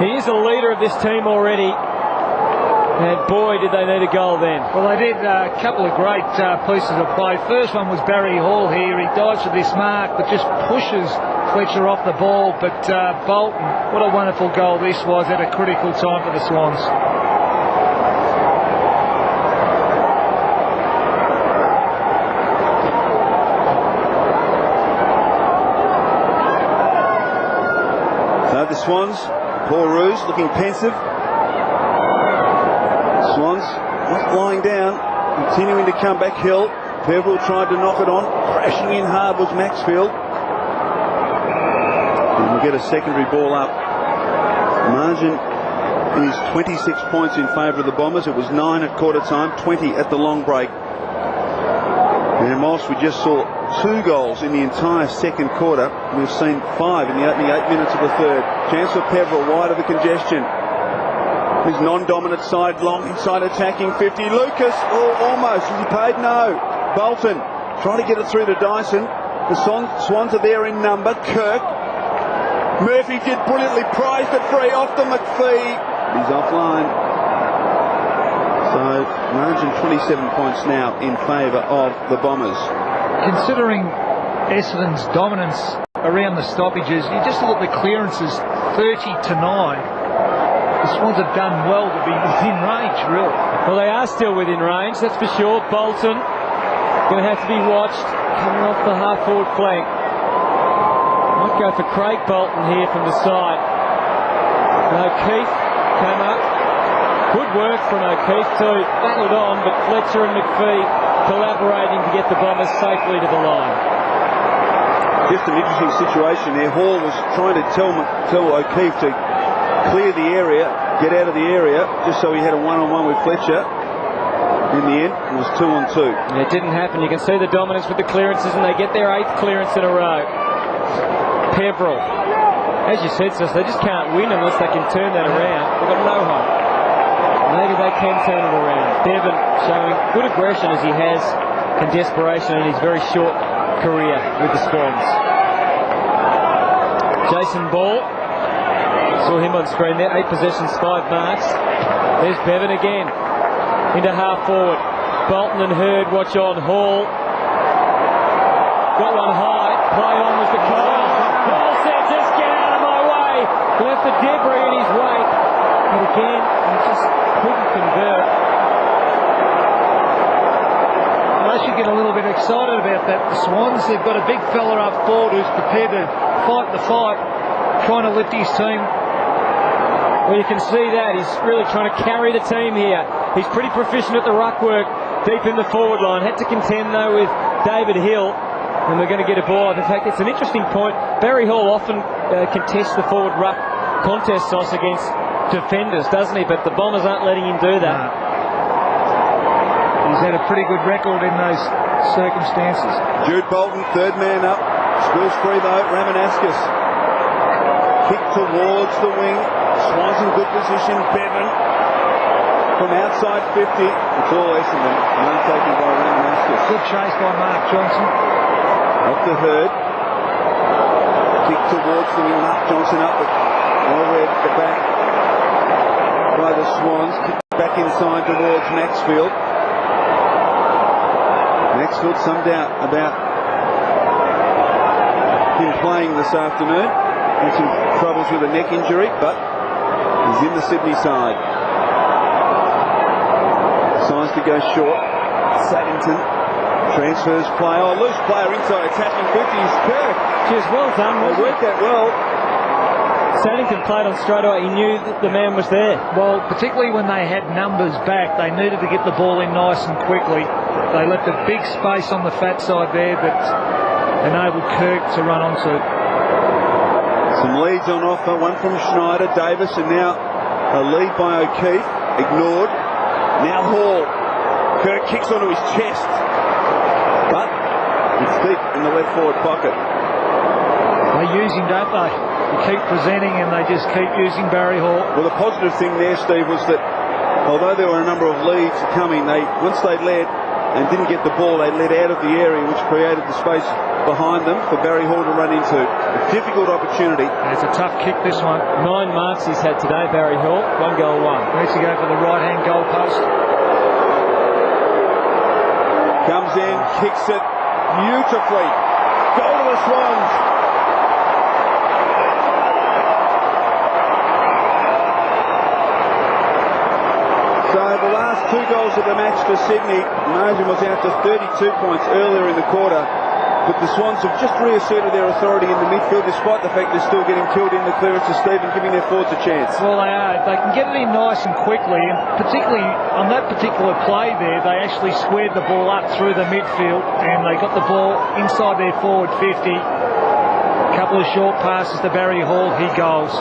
[SPEAKER 1] He is the leader of this team already. And boy, did they need a goal then.
[SPEAKER 2] Well, they did a couple of great pieces of play. First one was Barry Hall here. He dives for this mark, but just pushes Fletcher off the ball. But Bolton, what a wonderful goal this was at a critical time for the Swans.
[SPEAKER 3] So the Swans, Paul Roos looking pensive. Swans not lying down, continuing to come back. Hill, Peverill tried to knock it on, crashing in hard was Maxfield. And we'll get a secondary ball up. Margin is 26 points in favour of the Bombers. It was 9 at quarter time, 20 at the long break. And whilst we just saw 2 goals in the entire second quarter, we've seen 5 in the opening 8 minutes of the third. Chance for Peverill, wide of the congestion. His non-dominant side, long inside attacking 50. Lucas, almost. Is he paid? No. Bolton trying to get it through to Dyson. The Swans are there in number. Kirk. Murphy did brilliantly, prized it free off the McPhee. He's offline. So margin 27 points now in favour of the Bombers.
[SPEAKER 2] Considering Essendon's dominance around the stoppages, you just look at the clearances, 30-9. The Swans have done well to be within range, really.
[SPEAKER 1] Well, they are still within range, that's for sure. Bolton going to have to be watched coming off the half-forward flank. Might go for Craig Bolton here from the side. And O'Keefe came up. Good work from O'Keefe too. Battled on, but Fletcher and McPhee collaborating to get the Bombers safely to the line.
[SPEAKER 3] Just an interesting situation there. Hall was trying to tell O'Keefe to clear the area, get out of the area, just so he had a one-on-one with Fletcher. In the end, it was 2-on-2.
[SPEAKER 1] It didn't happen. You can see the dominance with the clearances, and they get their 8th clearance in a row. Peverill, as you said, Sis, they just can't win unless they can turn that around. They've got no hope. Maybe they can turn it around. Devon showing good aggression as he has, and desperation in his very short career with the Swans. Jason Ball, saw him on screen there. 8 possessions, 5 marks. There's Bevan again into half forward. Bolton and Hurd watch on. Hall got one high. Play on was the call. Ball said, just get out of my way. Left the debris in his wake. But again, he just couldn't convert.
[SPEAKER 2] Well, they should get a little bit excited about that. The Swans, they've got a big fella up forward who's prepared to fight the fight, trying to lift his team.
[SPEAKER 1] Well, you can see that. He's really trying to carry the team here. He's pretty proficient at the ruck work deep in the forward line. Had to contend, though, with David Hill. And we're going to get a ball. In fact, it's an interesting point. Barry Hall often contests the forward ruck contest toss against defenders, doesn't he? But the Bombers aren't letting him do that.
[SPEAKER 2] He's had a pretty good record in those circumstances.
[SPEAKER 3] Jude Bolton, 3rd man up. Spills free, though. Ramanauskas. Kick towards the wing. Swans in good position. Bevan from outside 50. It's all Essendon. None taken by Ramanauskas.
[SPEAKER 2] Good chase by Mark Johnson.
[SPEAKER 3] Off the Hurd. Kick towards the wing. Mark Johnson up, but well read at the back by the Swans. Kick back inside towards Maxfield. Maxfield, some doubt about him playing this afternoon. Had some troubles with a neck injury, but he's in the Sydney side. Decides to go short. Saddington transfers play. Oh, loose player inside attacking 50s. Kirk.
[SPEAKER 1] Cheers, well done.
[SPEAKER 3] They worked that well.
[SPEAKER 1] Saddington played on straight away. He knew that the man was there.
[SPEAKER 2] Well, particularly when they had numbers back, they needed to get the ball in nice and quickly. They left a big space on the fat side there that enabled Kirk to run onto.
[SPEAKER 3] Some leads on offer. One from Schneider, Davis, and now a lead by O'Keefe. Ignored. Now Hall. Kirk kicks onto his chest. But it's deep in the left forward pocket.
[SPEAKER 2] They use him, don't they? They keep presenting and they just keep using Barry Hall.
[SPEAKER 3] Well, the positive thing there, Steve, was that although there were a number of leads coming, once they led and didn't get the ball, they led out of the area, which created the space behind them for Barry Hall to run into. A difficult opportunity.
[SPEAKER 2] It's a tough kick, this one.
[SPEAKER 1] 9 marks he's had today, Barry Hall. 1 goal, 1.
[SPEAKER 2] Needs to go for the right-hand goal post.
[SPEAKER 3] Comes in, kicks it beautifully. Goal to the Swans. So the last 2 goals of the match for Sydney, margin was out to 32 points earlier in the quarter. But the Swans have just reasserted their authority in the midfield, despite the fact they're still getting killed in the clearances, Steve, and giving their forwards a chance.
[SPEAKER 2] Well, they are. If they can get it in nice and quickly, and particularly on that particular play there, they actually squared the ball up through the midfield, and they got the ball inside their forward 50. A couple of short passes to Barry Hall, he goes.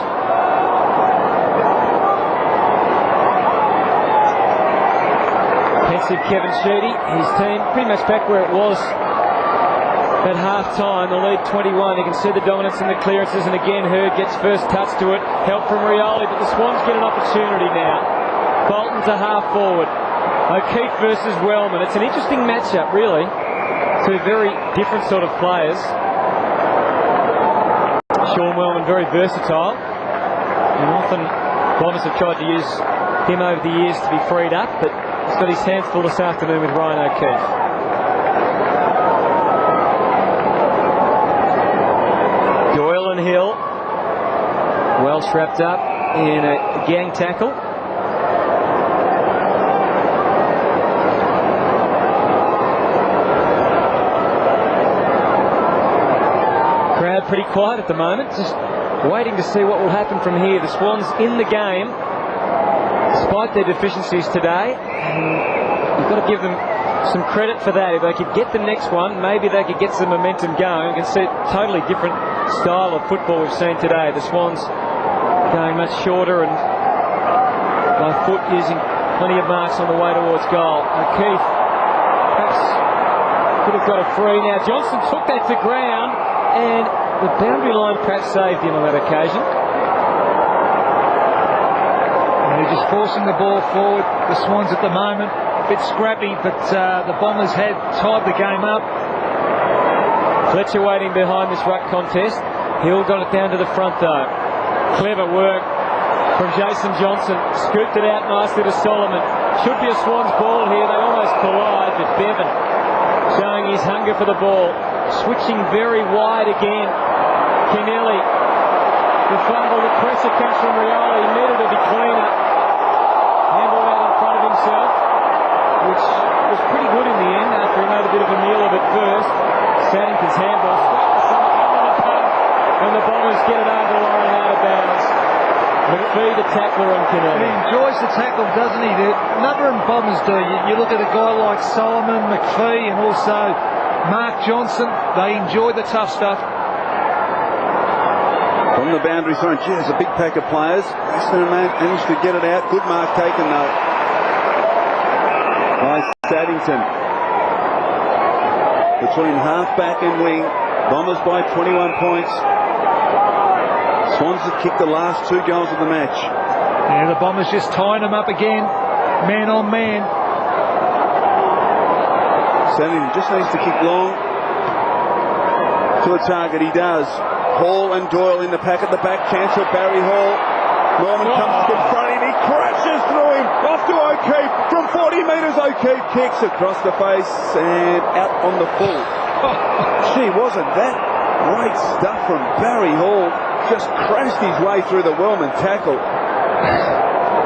[SPEAKER 1] Pensive Kevin Sheedy, his team pretty much back where it was at half-time. The lead 21. You can see the dominance in the clearances, and again Hurd gets first touch to it. Help from Rioli, but the Swans get an opportunity now. Bolton to half-forward. O'Keefe versus Wellman. It's an interesting matchup, really. Two very different sort of players. Sean Wellman very versatile, and often Bombers have tried to use him over the years to be freed up, but he's got his hands full this afternoon with Ryan O'Keefe. Doyle and Hill. Welsh wrapped up. in a gang tackle. Crowd pretty quiet at the moment, just waiting to see what will happen from here. The Swans in the game, despite their deficiencies today. You've got to give them some credit for that. If they could get the next one, maybe they could get some momentum going. You can see a totally different style of football we've seen today. The Swans going much shorter and by foot, using plenty of marks on the way towards goal. O'Keefe perhaps could have got a free. Now Johnson took that to ground, and the boundary line perhaps saved him on that occasion.
[SPEAKER 2] And they're just forcing the ball forward. The Swans at the moment a bit scrappy, but the Bombers had tied the game up.
[SPEAKER 1] Fletcher waiting behind this ruck contest. Hill got it down to the front though. Clever work from Jason Johnson. Scooped it out nicely to Solomon. Should be a Swans ball here. They almost collide, but Bevan showing his hunger for the ball. Switching very wide again. Kennelly. The fumble, the pressure comes from Rioli. He needed to be cleaner. Handled out in front of himself, which was pretty good in the end after he made a bit of a meal of it first. Saddington's handball straight to the punt, and the Bombers get it over the line out of bounds. McPhee the tackler on Kennelly.
[SPEAKER 2] He enjoys the tackle, doesn't he? The number of Bombers do. You look at a guy like Solomon, McPhee, and also Mark Johnson. They enjoy the tough stuff.
[SPEAKER 3] From the boundary zone, gee, there's a big pack of players. Essendon managed to get it out. Good mark taken though by Saddington. Between half-back and wing, Bombers by 21 points. Swans have kicked the last 2 goals of the match.
[SPEAKER 2] Yeah, the Bombers just tying them up again, man on man.
[SPEAKER 3] Saddington just needs to kick long to a target. He does. Hall and Doyle in the pack at the back. Chance for Barry Hall. Norman comes to confront him. He crashes through him. Off to O'Keefe. From 40 metres, O'Keefe kicks across the face and out on the full. Gee, wasn't that great stuff from Barry Hall? Just crashed his way through the Wellman tackle.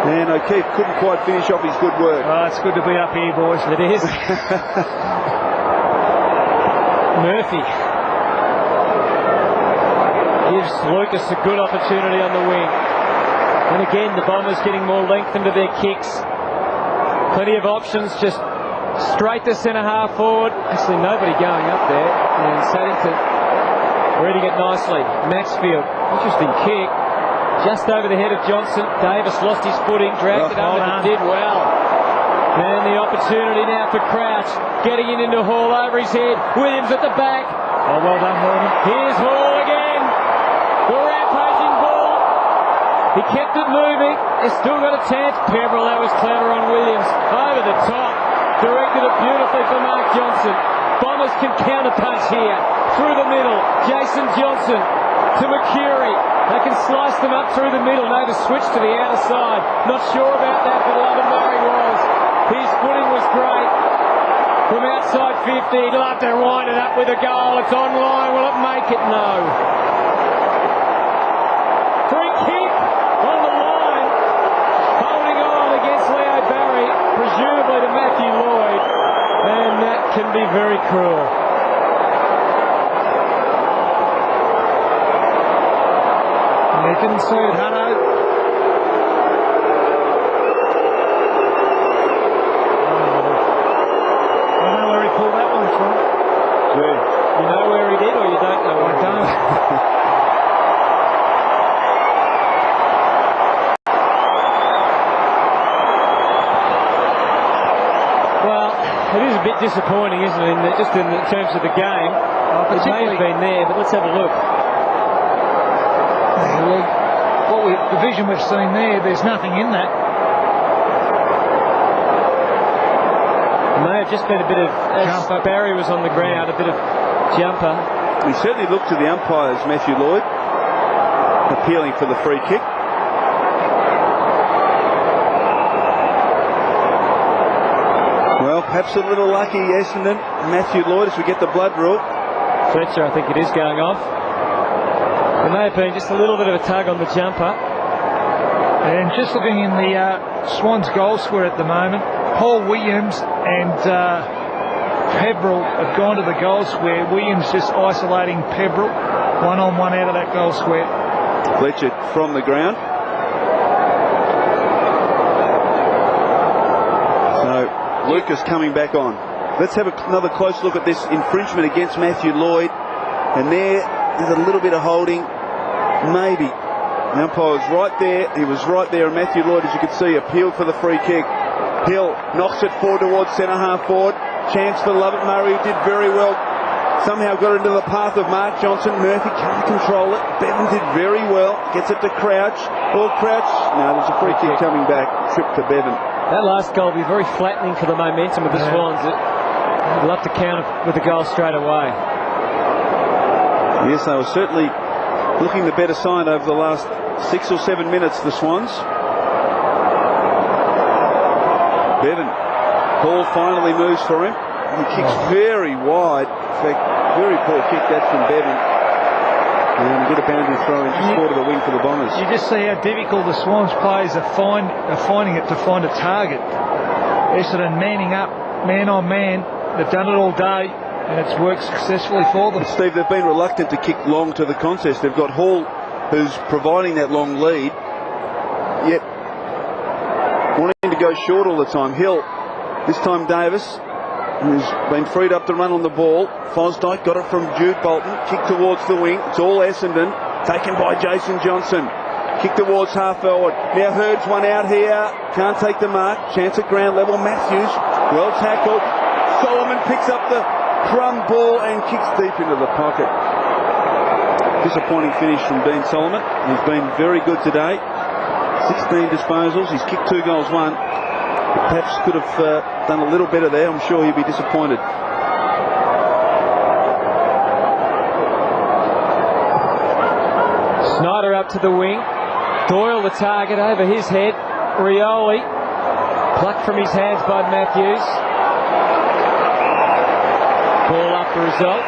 [SPEAKER 3] And O'Keefe couldn't quite finish off his good work.
[SPEAKER 2] Oh, it's good to be up here, boys.
[SPEAKER 1] It is. Murphy gives Lucas a good opportunity on the wing. And again, the Bombers getting more length into their kicks. Plenty of options, just straight to centre half forward. Actually, nobody going up there. And Saddington reading it nicely. Maxfield, interesting kick. Just over the head of Johnson. Davis lost his footing, dragged it under, but did well. And the opportunity now for Crouch. Getting it into Hall over his head. Williams at the back.
[SPEAKER 2] Oh, well done, Norman.
[SPEAKER 1] Here's Hall again. The rampaging ball. He kept it moving. He's still got a chance. Peverill, that was clever on Williams. Over the top. Directed it beautifully for Mark Johnson. Bombers can counterpunch here. Through the middle. Jason Johnson to Mercury. They can slice them up through the middle. No, to switch to the outer side. Not sure about that, but Lovin Murray was. His footing was great. From outside 50, he'd love to wind it up with a goal. It's online. Will it make it? No. Free kick on the line. Holding on against Leo Barry, presumably to Matthew Lloyd. And that can be very cruel.
[SPEAKER 2] They didn't see it, Hutto. I don't know where he pulled that one from.
[SPEAKER 3] Yeah.
[SPEAKER 1] You know where he did, or you don't know where he did? Well, it is a bit disappointing, isn't it, just in terms of the game. It may have been there, but let's have a look.
[SPEAKER 2] The vision we've seen there, there's nothing in that.
[SPEAKER 1] It may have just been a bit of jumper. Barry was on the ground, a bit of jumper.
[SPEAKER 3] He certainly looked to the umpires, Matthew Lloyd, appealing for the free kick. Well, perhaps a little lucky, Essendon, Matthew Lloyd, as we get the blood rule.
[SPEAKER 1] Fletcher, I think it is going off. There may have been just a little bit of a tug on the jumper.
[SPEAKER 2] And just looking in the Swans goal square at the moment, Paul Williams and Peverill have gone to the goal square. Williams just isolating Peverill, one-on-one out of that goal square.
[SPEAKER 3] Fletcher from the ground. So Lucas coming back on. Let's have another close look at this infringement against Matthew Lloyd. And there's a little bit of holding, maybe. The umpire was right there. He was right there, and Matthew Lloyd, as you can see, appealed for the free kick. Hill knocks it forward towards centre half forward. Chance for Lovett Murray, who did very well. Somehow got into the path of Mark Johnson. Murphy can't control it. Bevan did very well. Gets it to Crouch. Ball Crouch. No, there's a free kick coming back. Trip to Bevan.
[SPEAKER 1] That last goal will be very flattening for the momentum of the Swans. I'd love to counter with the goal straight away.
[SPEAKER 3] Yes, they were certainly looking the better side over the last 6 or 7 minutes, the Swans. Bevan. Ball finally moves for him. He kicks very wide. In fact, very poor kick that from Bevan. And a bit of boundary throw in just forward of the wing for the Bombers.
[SPEAKER 2] You just see how difficult the Swans players are finding it to find a target. Essendon manning up, man on man. They've done it all day, and it's worked successfully for them.
[SPEAKER 3] Steve, they've been reluctant to kick long to the contest. They've got Hall, who's providing that long lead, yet wanting to go short all the time. Hill, this time Davis, who's been freed up to run on the ball. Fosdyke got it from Jude Bolton. Kick towards the wing. It's all Essendon. Taken by Jason Johnson. Kick towards half forward. Now Hurd's one out here. Can't take the mark. Chance at ground level. Matthews, well tackled. Solomon picks up the crumb ball and kicks deep into the pocket. Disappointing finish from Dean Solomon. He's been very good today. 16 disposals. He's kicked 2 goals, 1. Perhaps could have done a little better there. I'm sure he'd be disappointed.
[SPEAKER 1] Snyder up to the wing. Doyle the target over his head. Rioli plucked from his hands by Matthews. Ball up the result.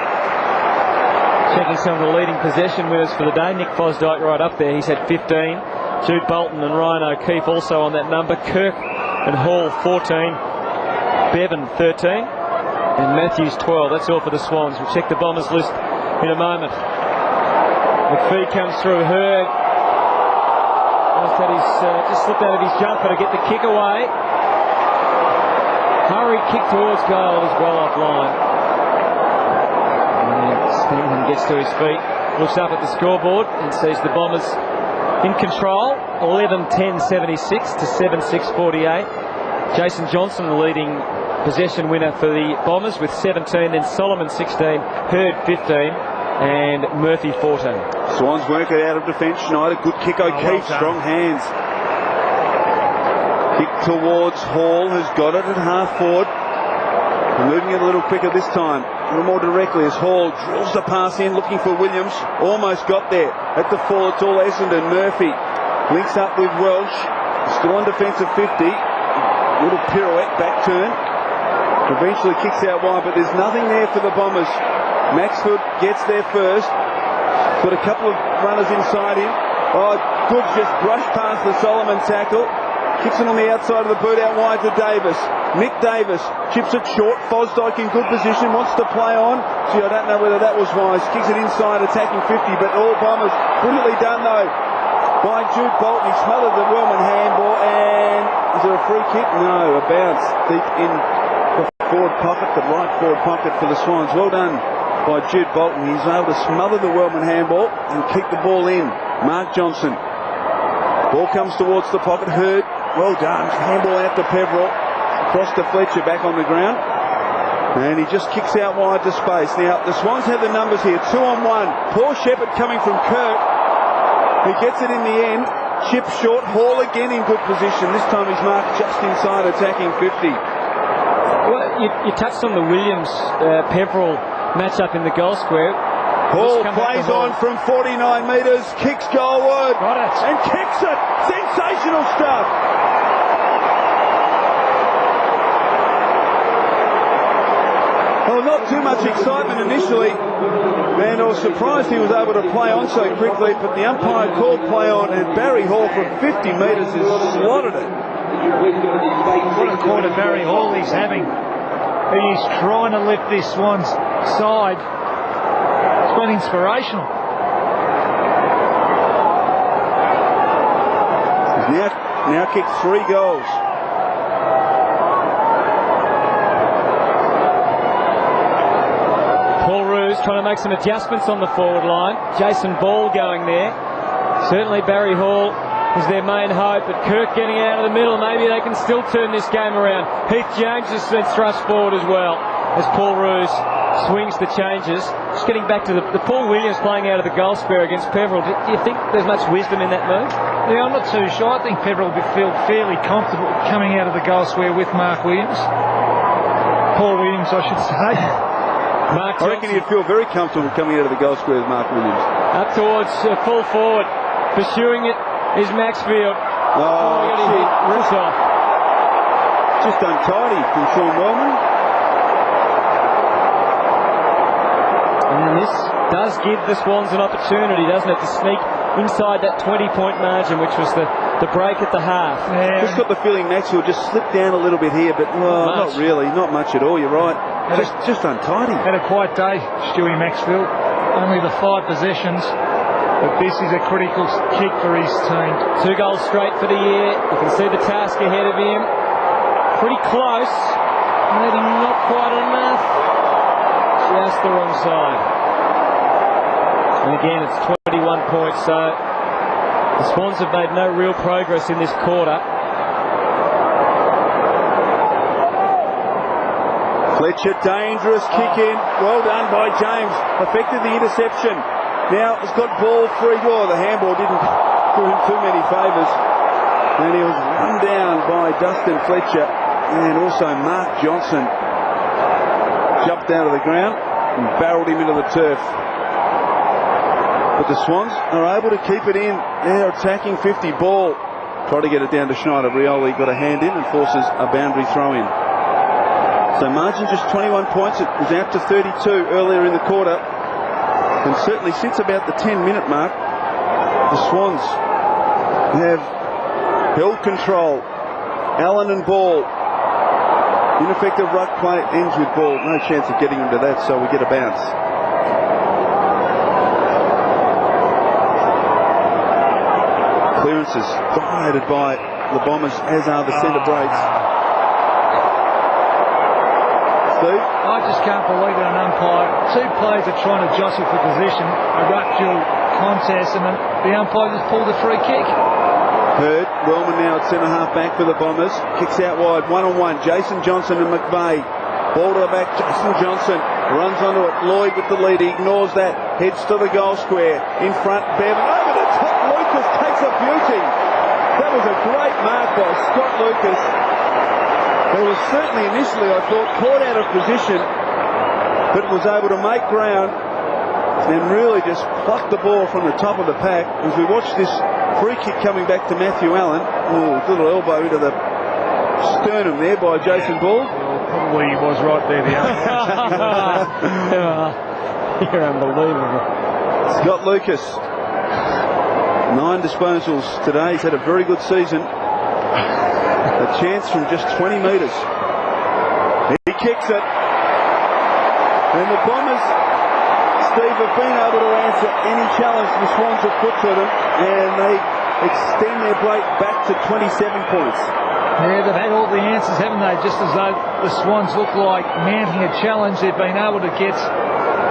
[SPEAKER 1] Checking some of the leading possession winners for the day. Nick Fosdyke right up there. He's had 15. Jude Bolton and Ryan O'Keefe also on that number. Kirk and Hall 14. Bevan 13. And Matthews 12. That's all for the Swans. We'll check the Bombers list in a moment. McPhee comes through. Hurd just slipped out of his jumper to get the kick away. Hurry kick towards goal is well offline. Stephen gets to his feet, looks up at the scoreboard and sees the Bombers in control. 11-10-76 to 7-6-48. Jason Johnson, the leading possession winner for the Bombers with 17. Then Solomon 16, Hurd 15. And Murphy 14.
[SPEAKER 3] Swans work it out of defence. Schneider, good kick. O'Keefe, strong hands. Kick towards Hall, who's got it at half forward. Moving it a little quicker this time. A little more directly as Hall drills the pass in, looking for Williams. Almost got there. At the full, it's all Essendon. Murphy links up with Welsh. Still on defensive 50. Little pirouette, back turn. Eventually kicks out wide, but there's nothing there for the Bombers. Maxford gets there first. Got a couple of runners inside him. Oh, Goods just brushed past the Solomon tackle. Kicks it on the outside of the boot out wide to Davis. Nick Davis chips it short. Fosdyke in good position, wants to play on. Gee, I don't know whether that was wise. Kicks it inside, attacking 50, but all Bombers. Brilliantly done though by Jude Bolton. He smothered the Wellman handball, and is there a free kick? No, a bounce deep in the forward pocket, the right forward pocket for the Swans. Well done by Jude Bolton. He's able to smother the Wellman handball and kick the ball in. Mark Johnson. Ball comes towards the pocket. Hurd. Well done. Handball out to Peverill. Across to Fletcher, back on the ground. And he just kicks out wide to space. Now, the Swans have the numbers here. 2-on-1. Paul Shepherd coming from Kirk. He gets it in the end. Chip short. Hall again in good position. This time he's marked just inside, attacking 50.
[SPEAKER 1] Well, you touched on the Williams-Peverill match-up in the goal square.
[SPEAKER 3] Hall plays on from 49 metres, kicks goalward, and kicks it. Sensational stuff. Well, not too much excitement initially. And I was surprised he was able to play on so quickly, but the umpire called play on, and Barry Hall from 50 metres has slotted it.
[SPEAKER 2] What a quarter Barry Hall he's having. He is trying to lift this Swans side. It's been inspirational.
[SPEAKER 3] He's now kicked 3 goals.
[SPEAKER 1] Paul Roos trying to make some adjustments on the forward line. Jason Ball going there. Certainly Barry Hall is their main hope, but Kirk getting out of the middle. Maybe they can still turn this game around. Heath James has been thrust forward as well as Paul Roos swings the changes. Just getting back to the Paul Williams playing out of the goal square against Peverill. Do you think there's much wisdom in that move?
[SPEAKER 2] Yeah, I'm not too sure. I think Peverill will feel fairly comfortable coming out of the goal square with Mark Williams. Paul Williams, I should say.
[SPEAKER 3] I reckon he'd feel very comfortable coming out of the goal square with Mark Williams.
[SPEAKER 1] Up towards full forward. Pursuing it is Maxfield.
[SPEAKER 3] Oh,
[SPEAKER 1] he got his wrist off.
[SPEAKER 3] Just untidy from Sean Wellman.
[SPEAKER 1] And this does give the Swans an opportunity, doesn't it, to sneak inside that 20-point margin, which was the break at the half.
[SPEAKER 2] Yeah.
[SPEAKER 3] Just got the feeling Maxwell just slipped down a little bit here, but not really, not much at all. You're right. Just untidy.
[SPEAKER 2] Had a quiet day, Stewie Maxfield. Only the 5 possessions, but this is a critical kick for his team.
[SPEAKER 1] 2 goals straight for the year. You can see the task ahead of him. Pretty close. Maybe not quite enough. Just the wrong side. And again, it's 21 points, so the Swans have made no real progress in this quarter.
[SPEAKER 3] Fletcher, dangerous kick in. Well done by James. Affected the interception. Now it's got ball free. The handball didn't do him too many favours. And he was run down by Dustin Fletcher. And also Mark Johnson jumped out of the ground and barreled him into the turf. But the Swans are able to keep it in. They're attacking 50 ball. Try to get it down to Schneider. Rioli got a hand in and forces a boundary throw in. So margin just 21 points. It was out to 32 earlier in the quarter. And certainly since about the 10-minute mark, the Swans have held control. Allen and Ball. Ineffective ruck play ends with Ball. No chance of getting into that, so we get a bounce. Clearances dominated by the Bombers, as are the centre breaks. Steve?
[SPEAKER 2] I just can't believe that an umpire, 2 players are trying to jostle for position, a ruck duel contest, and the umpire just pulled a free kick.
[SPEAKER 3] Hurd, Wellman now at centre-half back for the Bombers. Kicks out wide, one-on-one. Jason Johnson and McVeigh. Ball to the back, Jason Johnson runs onto it. Lloyd with the lead, he ignores that. Heads to the goal square. In front, Bevan. Over the top, Lucas takes a beauty. That was a great mark by Scott Lucas. It was certainly initially, I thought, caught out of position, but was able to make ground and really just plucked the ball from the top of the pack. As we watch this free kick coming back to Matthew Allen. Little elbow into the sternum there by Jason Ball.
[SPEAKER 2] Well, probably he was right there.
[SPEAKER 1] You're unbelievable.
[SPEAKER 3] Scott Lucas, 9 disposals today. He's had a very good season. A chance from just 20 metres. He kicks it. And the Bombers, Steve, have been able to answer any challenge the Swans have put to them, and they extend their break back to 27 points.
[SPEAKER 2] Yeah, they've had all the answers, haven't they? Just as though the Swans look like mounting a challenge, they've been able to get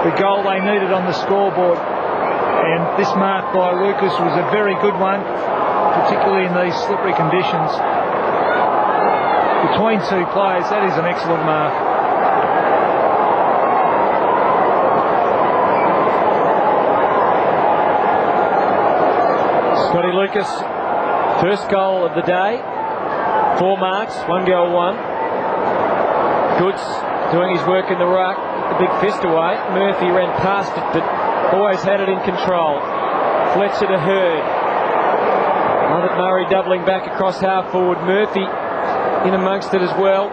[SPEAKER 2] the goal they needed on the scoreboard. And this mark by Lucas was a very good one, particularly in these slippery conditions. Between 2 players, that is an excellent mark.
[SPEAKER 1] Scotty Lucas, first goal of the day. 4 marks, 1 goal, 1. Goods doing his work in the ruck, the big fist away. Murphy ran past it, but always had it in control. Fletcher to Hurd. Marvin Murray doubling back across half forward. Murphy in amongst it as well.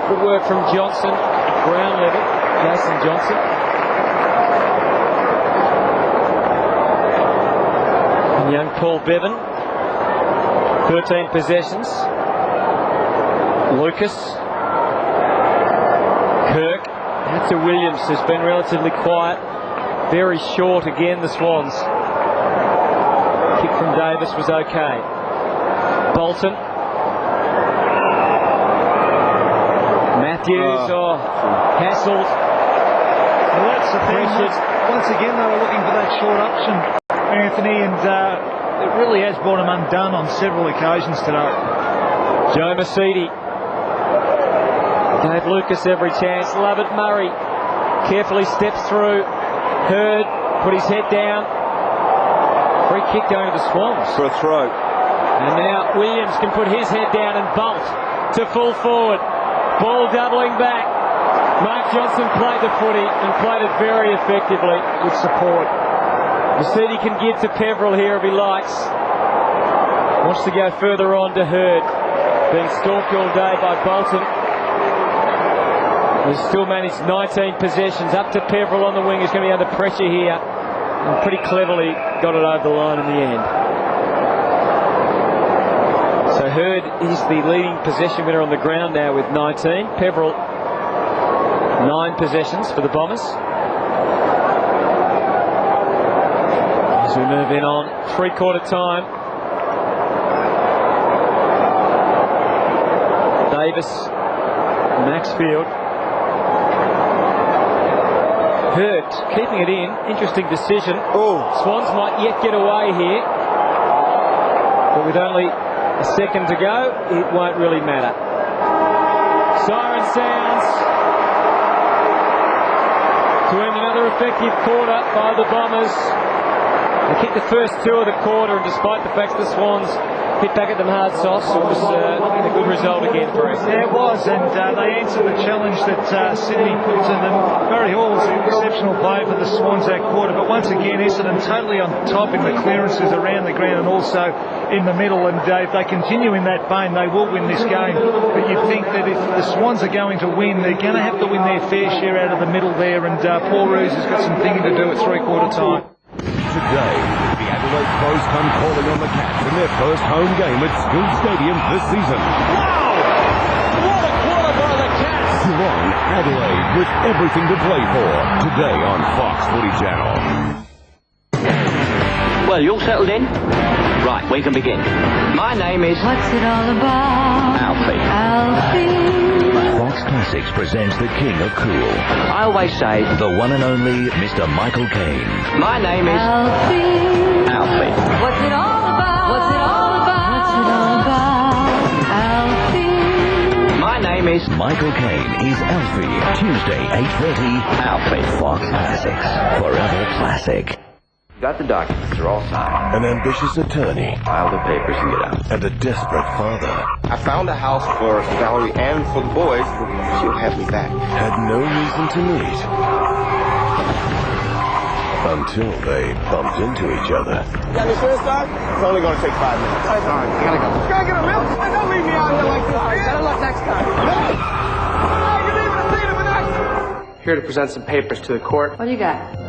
[SPEAKER 1] Good work from Johnson. Ground level, Jason Johnson. young Paul Bevan. 13 possessions. Lucas. Kirk. Out to Williams, has been relatively quiet. Very short again, the Swans. Kick from Davis was okay. Bolton. Matthews, hassled.
[SPEAKER 2] Well, that's the thing. Once again, they were looking for that short option, Anthony, and it really has brought them undone on several occasions today.
[SPEAKER 1] Joe Mercedes gave Lucas every chance. Lovett Murray carefully steps through. Hurd put his head down. Free kick going to the Swans.
[SPEAKER 3] For a throw.
[SPEAKER 1] And now Williams can put his head down and bolt to full forward. Ball doubling back. Mark Johnson played the footy and played it very effectively.
[SPEAKER 2] Good support.
[SPEAKER 1] Mercedes can give to Peverill here if he likes. Wants to go further on to Hurd. Being stalked all day by Bolton. He's still managed 19 possessions. Up to Peverill on the wing. He's going to be under pressure here. And pretty cleverly got it over the line in the end. So Hurd is the leading possession winner on the ground now with 19. Peverill, 9 possessions for the Bombers. As we move in on three-quarter time. Davis, Maxfield. Hurt, keeping it in. Interesting decision. Swans might yet get away here. But with only a second to go, it won't really matter. Siren sounds to end another effective quarter by the Bombers. They kicked the first 2 of the quarter, and despite the fact the Swans hit back at them hard sauce, it was a good result again for us.
[SPEAKER 2] Yeah, it was, and they answered the challenge that Sydney put to them. Barry Hall was an exceptional play for the Swans that quarter, but once again, Essendon totally on top in the clearances around the ground and also in the middle, and if they continue in that vein, they will win this game. But you'd think that if the Swans are going to win, they're going to have to win their fair share out of the middle there, and Paul Roos has got some thinking to do at three-quarter time.
[SPEAKER 11] Today, the Adelaide Crows come calling on the Cats in their first home game at Skilled Stadium this season.
[SPEAKER 1] Wow! What a quarter by the Cats!
[SPEAKER 11] Geelong, Adelaide, with everything to play for. Today on Fox Footy Channel.
[SPEAKER 16] Well, you all settled in? Right, we can begin. My name is...
[SPEAKER 9] What's it all about?
[SPEAKER 16] Alfie.
[SPEAKER 9] Alfie.
[SPEAKER 8] Fox Classics presents the King of Cool.
[SPEAKER 16] I always say...
[SPEAKER 8] The one and only Mr. Michael Caine.
[SPEAKER 16] My name is...
[SPEAKER 9] Alfie.
[SPEAKER 16] Alfie.
[SPEAKER 9] What's it all about? What's it all about? What's it all about? Alfie.
[SPEAKER 16] My name is...
[SPEAKER 8] Michael Caine is Alfie. Tuesday, 8:30.
[SPEAKER 16] Alfie.
[SPEAKER 8] Fox Classics. Forever classic.
[SPEAKER 17] Got the documents, they're all signed.
[SPEAKER 18] An ambitious attorney.
[SPEAKER 17] File the papers and get out.
[SPEAKER 18] And a desperate father.
[SPEAKER 17] I found a house for Valerie and for the boys. She'll have me back.
[SPEAKER 18] Had no reason to meet. Until they bumped into each other.
[SPEAKER 17] Got any first start? It's only going to take 5 minutes. All right, gotta go. Gotta get a milk? Don't leave me out here like this. All right, better luck next time. Hey, you're leaving the scene of an accident. Here to present some papers to the court.
[SPEAKER 9] What do you got?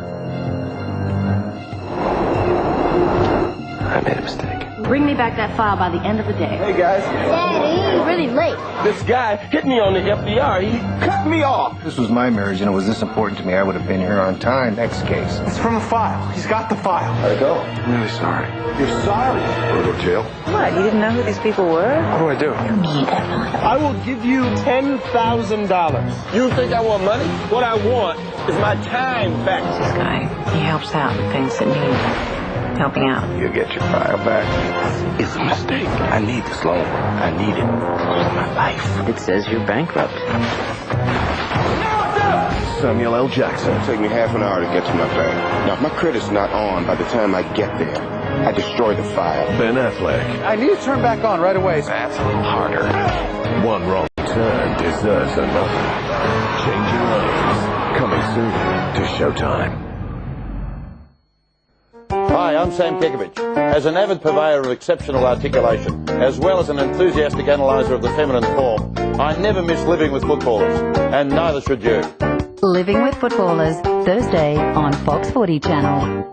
[SPEAKER 17] I made a mistake.
[SPEAKER 9] Bring me back that file by the end of the day.
[SPEAKER 17] Hey, guys.
[SPEAKER 13] Daddy, you're really late.
[SPEAKER 17] This guy hit me on the FDR. He cut me off.
[SPEAKER 10] This was my marriage, and it was this important to me. I would have been here on time. Next case.
[SPEAKER 17] It's from the file. He's got the file. How'd it go? I'm really sorry. You're sorry?
[SPEAKER 10] Want to go to jail?
[SPEAKER 9] What, you didn't know who these people were?
[SPEAKER 17] What do I do? I will give you $10,000. You think I want money? What I want is my time back.
[SPEAKER 9] This guy, he helps out with things that need helping out.
[SPEAKER 10] You'll get your file back.
[SPEAKER 17] It's a mistake. I need this loan. I need it for my life.
[SPEAKER 9] It says you're bankrupt.
[SPEAKER 18] Samuel L. Jackson.
[SPEAKER 17] It'll take me half an hour to get to my bank. Now, if my credit's not on by the time I get there, I destroy the file.
[SPEAKER 18] Ben Affleck.
[SPEAKER 10] I need to turn back on right away.
[SPEAKER 17] That's a little harder.
[SPEAKER 18] One wrong turn deserves another. Changing lanes. Coming soon to Showtime.
[SPEAKER 19] Hi, I'm Sam Kekovich. As an avid purveyor of exceptional articulation, as well as an enthusiastic analyzer of the feminine form, I never miss living with footballers, and neither should you.
[SPEAKER 9] Living with Footballers, Thursday on Fox Footy Channel.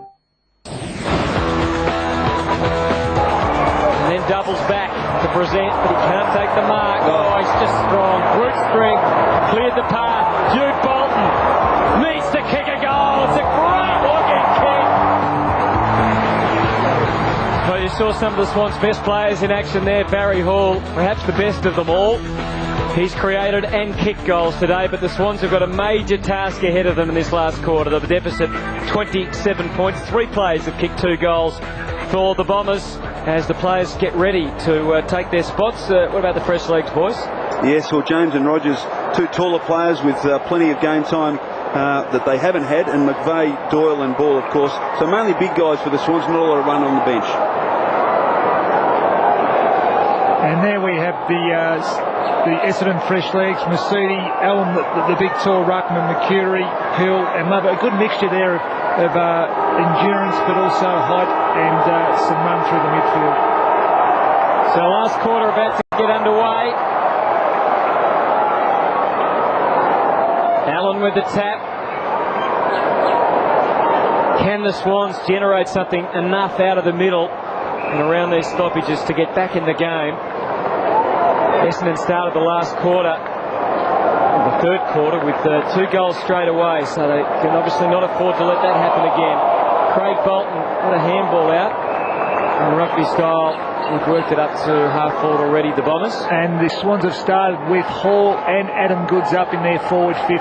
[SPEAKER 1] doubles back to present, but he can't take the mark. Oh, he's just strong. Brute strength. Cleared the path. Jude Bolton needs to kick a goal. It's a great looking kick. Well, you saw some of the Swans' best players in action there. Barry Hall, perhaps the best of them all. He's created and kicked goals today, but the Swans have got a major task ahead of them in this last quarter. The deficit 27 points. 3 players have kicked 2 goals for the Bombers as the players get ready to take their spots. What about the fresh legs, boys?
[SPEAKER 3] Yes, well, James and Rogers, 2 taller players with plenty of game time that they haven't had, and McVeigh, Doyle and Ball, of course. So mainly big guys for the Swans, not a lot of run on the bench.
[SPEAKER 2] And there we have the Essendon fresh legs, Masudi, Allen, the big tall ruckman, Mercury, Hill, and Mother. A good mixture there of endurance, but also height and some run through the midfield.
[SPEAKER 1] So last quarter about to get underway. Allen with the tap. Can the Swans generate something enough out of the middle and around these stoppages to get back in the game? Essendon started the last quarter, the third quarter, with 2 goals straight away, so they can obviously not afford to let that happen again. Craig Bolton, what a handball out. And rugby style, we've worked it up to half forward already, the Bombers.
[SPEAKER 2] And the Swans have started with Hall and Adam Goods up in their forward 50.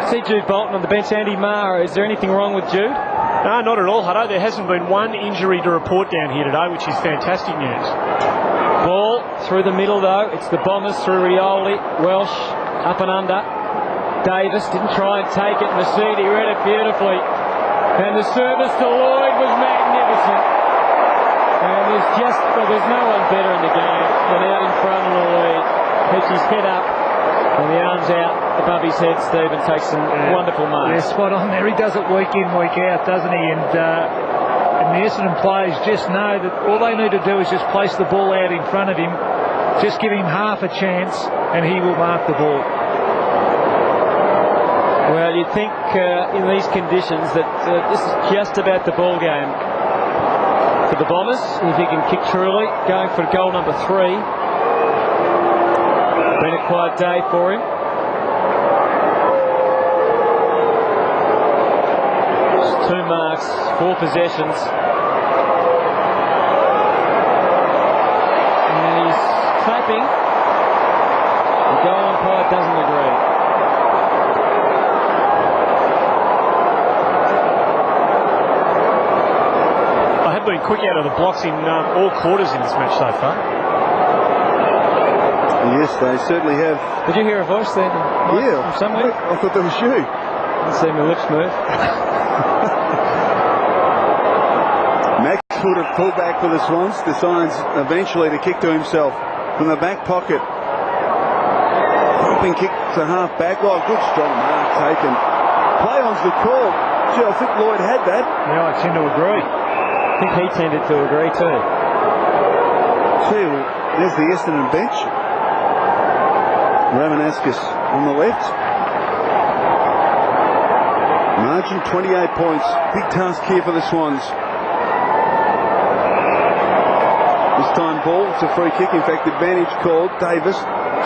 [SPEAKER 1] See Jude Bolton on the bench. Andy Maher, is there anything wrong with Jude?
[SPEAKER 4] No, not at all, Hutto. There hasn't been one injury to report down here today, which is fantastic news.
[SPEAKER 1] Ball through the middle, though. It's the Bombers through Rioli. Welsh up and under. Davis didn't try and take it. Masudi read it beautifully. And the service to Lloyd was magnificent. And there's no one better in the game than out in front of the lead. Puts his head up and the arms out above his head. Stephen takes some wonderful marks.
[SPEAKER 2] Yeah, spot on there. He does it week in, week out, doesn't he? And the Essendon players just know that all they need to do is just place the ball out in front of him, just give him half a chance, and he will mark the ball.
[SPEAKER 1] Well, you'd think in these conditions that this is just about the ball game for the Bombers. If he can kick truly, going for goal number 3. Been a quiet day for him. Just 2 marks, 4 possessions. And he's clapping. The goal umpire doesn't agree.
[SPEAKER 4] I have been quick out of the blocks in all quarters in this match so far.
[SPEAKER 3] Yes, they certainly have.
[SPEAKER 1] Did you hear a voice then?
[SPEAKER 3] Yeah.
[SPEAKER 1] From somewhere?
[SPEAKER 3] I thought that was you.
[SPEAKER 1] Didn't see my lips move.
[SPEAKER 3] Maxwood at fullback for the Swans decides eventually to kick to himself from the back pocket. Pumping kick to half back. Well, good strong mark taken. Play on's the call. Gee, I think Lloyd had that.
[SPEAKER 2] Yeah, I tend to agree.
[SPEAKER 1] I think he tended to agree too.
[SPEAKER 3] See, well, there's the Essendon bench. Ramanauskas on the left. Margin 28 points. Big task here for the Swans. This time ball, it's a free kick. In fact, advantage called. Davis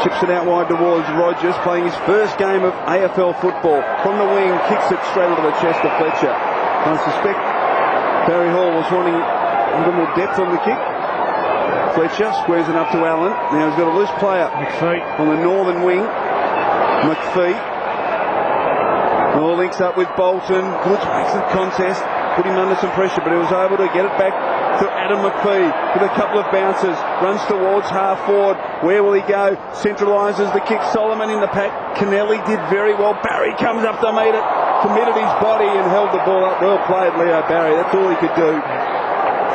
[SPEAKER 3] chips it out wide towards Rogers, playing his first game of AFL football. From the wing, kicks it straight into the chest of Fletcher. I suspect Barry Hall was wanting a little more depth on the kick. Fletcher squares it up to Allen. Now he's got a loose player on the northern wing. McPhee. All links up with Bolton. Goods makes the contest. Put him under some pressure, but he was able to get it back to Adam McPhee with a couple of bounces. Runs towards half forward. Where will he go? Centralises the kick. Solomon in the pack. Kennelly did very well. Barry comes up to meet it. Committed his body and held the ball up. Well played, Leo Barry. That's all he could do.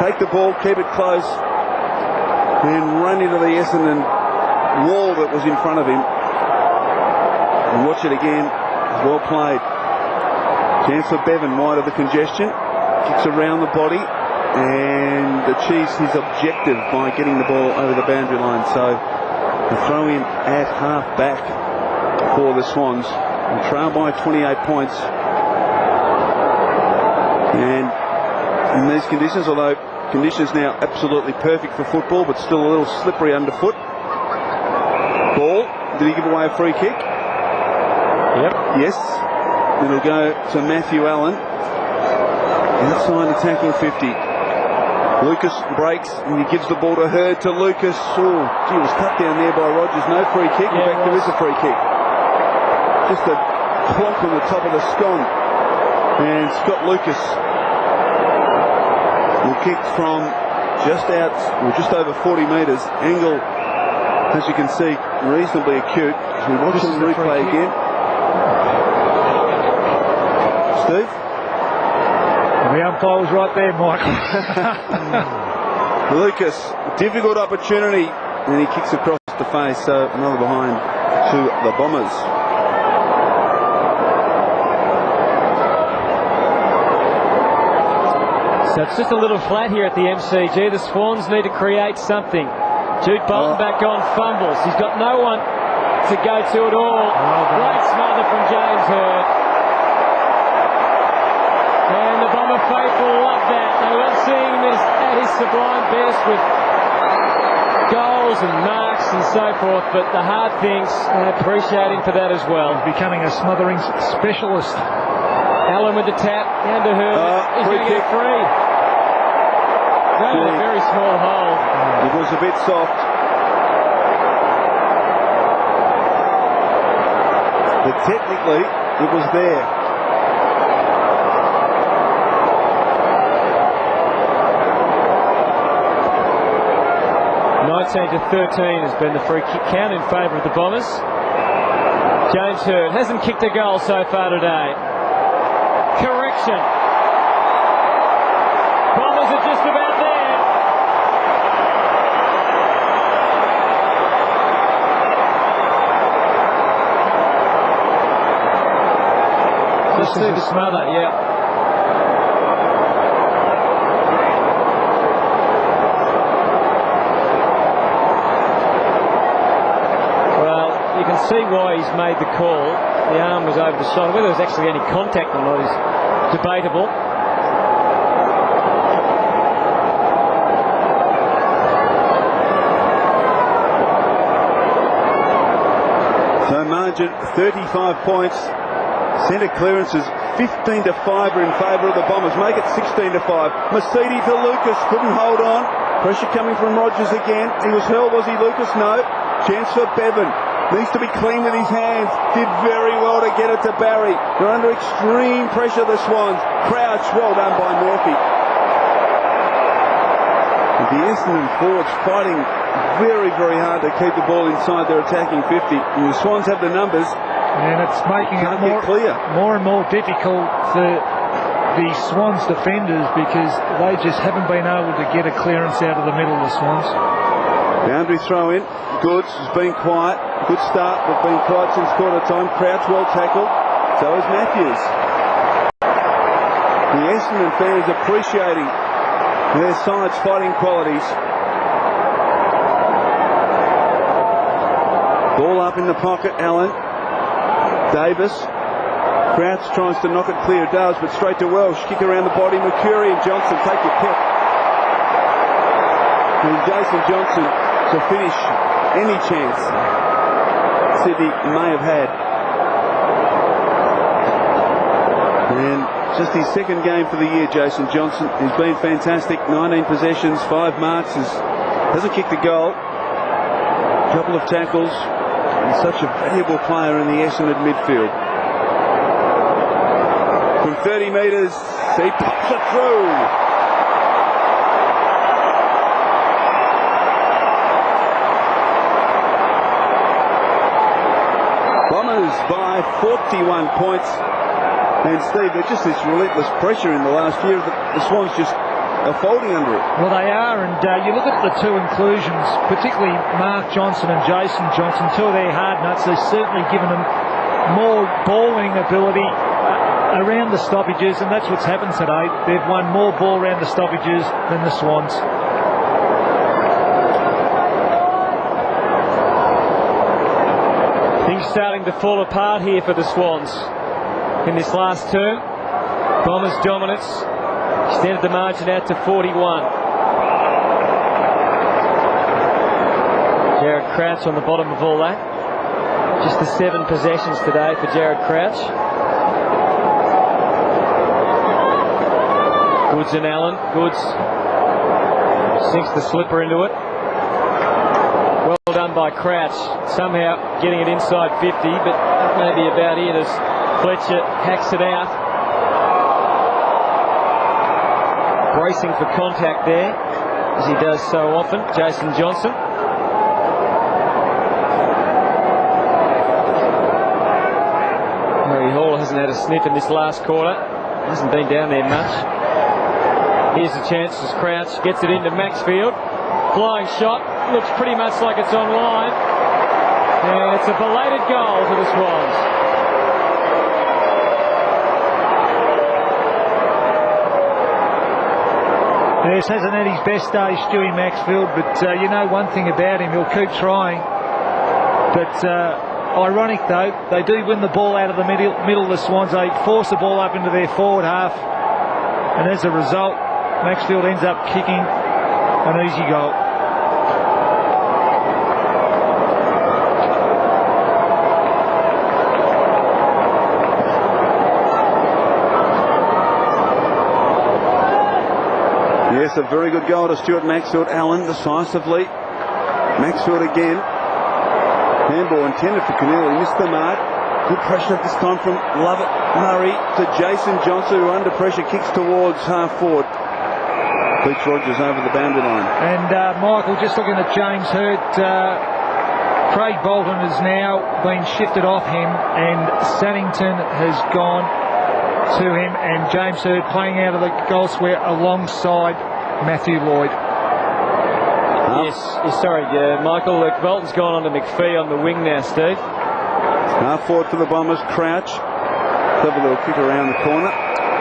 [SPEAKER 3] Take the ball, keep it close, and run into the Essendon wall that was in front of him. And watch it again. Well played. Chance for Bevan, wide of the congestion. Kicks around the body and achieves his objective by getting the ball over the boundary line. So the throw in at half back for the Swans. And trail by 28 points. And in these conditions, although Conditions now absolutely perfect for football, but still a little slippery underfoot. Ball. Did he give away a free kick?
[SPEAKER 1] Yep.
[SPEAKER 3] Yes. It'll go to Matthew Allen. Outside attacking 50. Lucas breaks and he gives the ball to Hurd to Lucas. Oh, gee, was cut down there by Rogers. No free kick. In fact, there is a free kick. Just a plonk on the top of the scone. And Scott Lucas will kick from just out, or just over 40 metres. Angle, as you can see, reasonably acute. As we watch the replay again. Steve?
[SPEAKER 2] The umpire was right there, Mike.
[SPEAKER 3] Lucas, difficult opportunity, and he kicks across the face, so another behind to the Bombers.
[SPEAKER 1] So it's just a little flat here at the MCG. The Swans need to create something. Jude Bolton back on, fumbles. He's got no one to go to at all. Great smother from James Hurd. And the Bomber faithful love that. They love seeing him at his sublime best with goals and marks and so forth, but the hard things, I appreciate him for that as well.
[SPEAKER 2] He's becoming a smothering specialist.
[SPEAKER 1] Allen with the tap, down to Hurd. He's going to get free. Only a very small hole.
[SPEAKER 3] It was a bit soft. But technically, it was there.
[SPEAKER 1] To 13 has been the free kick count in favour of the Bombers. James Hurd hasn't kicked a goal so far today. Correction. Bombers are just about there. Just see the smother, yeah. You can see why he's made the call. The arm was over the shoulder. Whether there was actually any contact or not is debatable.
[SPEAKER 3] So margin 35 points. Centre clearances 15 to 5 are in favour of the Bombers. Make it 16 to 5. Mercedes to Lucas, couldn't hold on. Pressure coming from Rogers again. He was hurled, was he, Lucas? No. Chance for Bevan. Needs to be clean with his hands. Did very well to get it to Barry. They're under extreme pressure, the Swans. Crouch, well done by Murphy. The Essendon forwards fighting very, very hard to keep the ball inside their attacking 50. And the Swans have the numbers.
[SPEAKER 2] And it's making it more and more difficult for the Swans defenders because they just haven't been able to get a clearance out of the middle of the Swans.
[SPEAKER 3] Boundary throw in. Goods has been quiet. Good start, but been quiet since quarter time. Crouch well tackled. So is Matthews. The Essendon fans appreciating their side's fighting qualities. Ball up in the pocket, Allen. Davis. Crouch tries to knock it clear, does, but straight to Welsh. Kick around the body. Mercury and Johnson take your pick. And Jason Johnson to finish any chance Sydney may have had. And just his second game for the year, Jason Johnson. He's been fantastic. 19 possessions, 5 marks. Hasn't kicked a goal. Couple of tackles. He's such a valuable player in the Essendon midfield. From 30 metres, he pops it through. Bombers by 41 points. And Steve, there's just this relentless pressure in the last year. The Swans just are folding under it.
[SPEAKER 2] Well, they are, and you look at the two inclusions, particularly Mark Johnson and Jason Johnson, two of their hard nuts. They've certainly given them more ball winning ability around the stoppages, and that's what's happened today. They've won more ball around the stoppages than the Swans.
[SPEAKER 1] Things starting to fall apart here for the Swans in this last term. Bombers' dominance extended the margin out to 41. Jared Crouch on the bottom of all that. Just the 7 possessions today for Jared Crouch. Goods and Allen. Goods sinks the slipper into it. Well done by Crouch. Somehow getting it inside 50, but that may be about it as Fletcher hacks it out. Bracing for contact there, as he does so often, Jason Johnson. Harry Hall hasn't had a sniff in this last quarter. Hasn't been down there much. Here's a chance as Crouch gets it into Maxfield. Flying shot. Looks pretty much like it's on line. And it's a belated goal for the Swans.
[SPEAKER 2] Yes, hasn't had his best day, Stewie Maxfield, but you know one thing about him, he'll keep trying. But ironic though, they do win the ball out of the middle of the Swans. They force the ball up into their forward half, and as a result, Maxfield ends up kicking an easy goal.
[SPEAKER 3] Yes, a very good goal to Stuart Maxfield. Allen decisively. Maxfield again. Handball intended for Kennelly. Missed the mark. Good pressure this time from Lovett Murray to Jason Johnson, who under pressure kicks towards half forward. Beats Rogers over the boundary line.
[SPEAKER 2] And Michael, just looking at James Hurd, Craig Bolton has now been shifted off him, and Saddington has gone to him, and James Hurd playing out of the goal square alongside Matthew Lloyd.
[SPEAKER 1] Yes, sorry, Michael. Bolton's gone on to McPhee on the wing now, Steve.
[SPEAKER 3] Half forward for the Bombers. Crouch. Clever little kick around the corner.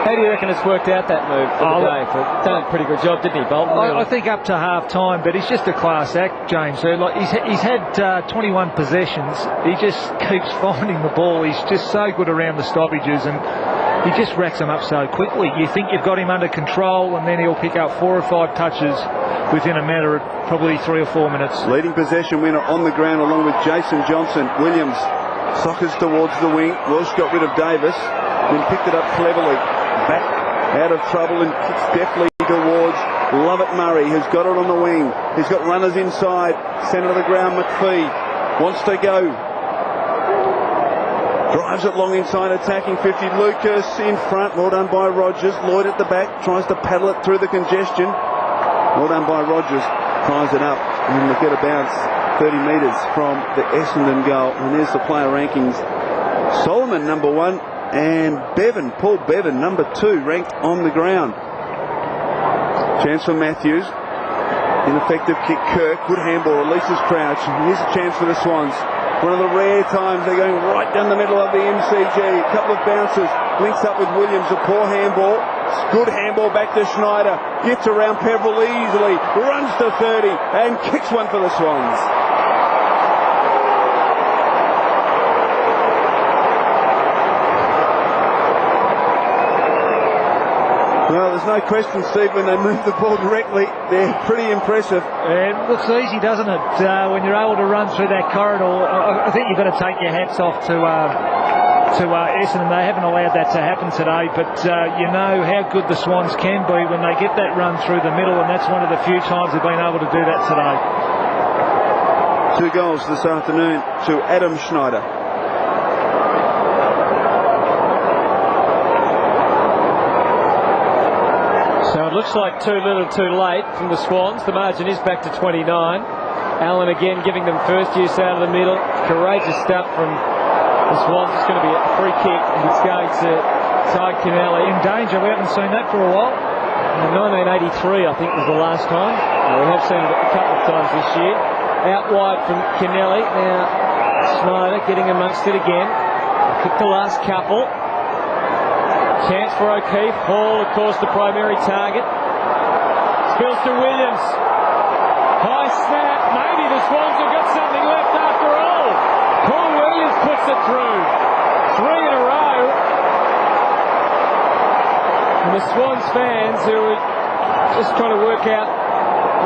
[SPEAKER 1] How do you reckon it's worked out, that move for the day? Done a pretty good job, didn't he, Bolton?
[SPEAKER 2] I think up to half time, but he's just a class act, James Hurd. Like he's had 21 possessions. He just keeps finding the ball. He's just so good around the stoppages, and he just racks them up so quickly. You think you've got him under control, and then he'll pick up 4 or 5 touches within a matter of probably 3 or 4 minutes.
[SPEAKER 3] Leading possession winner on the ground along with Jason Johnson. Williams sockers towards the wing. Welsh got rid of Davis, then picked it up cleverly. Back out of trouble and kicks deftly towards Lovett Murray, who's got it on the wing. He's got runners inside. Centre of the ground, McPhee wants to go. Drives it long inside, attacking 50. Lucas in front. Well done by Rogers. Lloyd at the back. Tries to paddle it through the congestion. Well done by Rogers. Ties it up. And they'll get a bounce 30 metres from the Essendon goal. And there's the player rankings. Solomon, number 1. And Bevan, Paul Bevan, number 2, ranked on the ground. Chance for Matthews. Ineffective kick, Kirk. Good handball. Releases Crouch. Here's a chance for the Swans. One of the rare times they're going right down the middle of the MCG. A couple of bounces. Links up with Williams. A poor handball. Good handball back to Schneider. Gets around Peverill easily. Runs to 30 and kicks one for the Swans. Well, there's no question, Steve, when they move the ball directly, they're pretty impressive.
[SPEAKER 2] It looks easy, doesn't it? When you're able to run through that corridor, I think you've got to take your hats off to Essendon. They haven't allowed that to happen today, but you know how good the Swans can be when they get that run through the middle, and that's one of the few times they've been able to do that today.
[SPEAKER 3] 2 goals this afternoon to Adam Schneider.
[SPEAKER 1] So it looks like too little too late from the Swans. The margin is back to 29. Allen again giving them first use out of the middle. Courageous stuff from the Swans. It's going to be a free kick, and it's going to Ty Kennelly.
[SPEAKER 2] In danger. We haven't seen that for a while.
[SPEAKER 1] 1983, I think, was the last time. We have seen it a couple of times this year. Out wide from Kennelly. Now Schneider getting amongst it again. Kicked the last couple. Chance for O'Keefe. Hall, of course, the primary target. Spills to Williams. High snap. Maybe the Swans have got something left after all. Paul Williams puts it through. 3 in a row. And the Swans fans, who are just trying to work out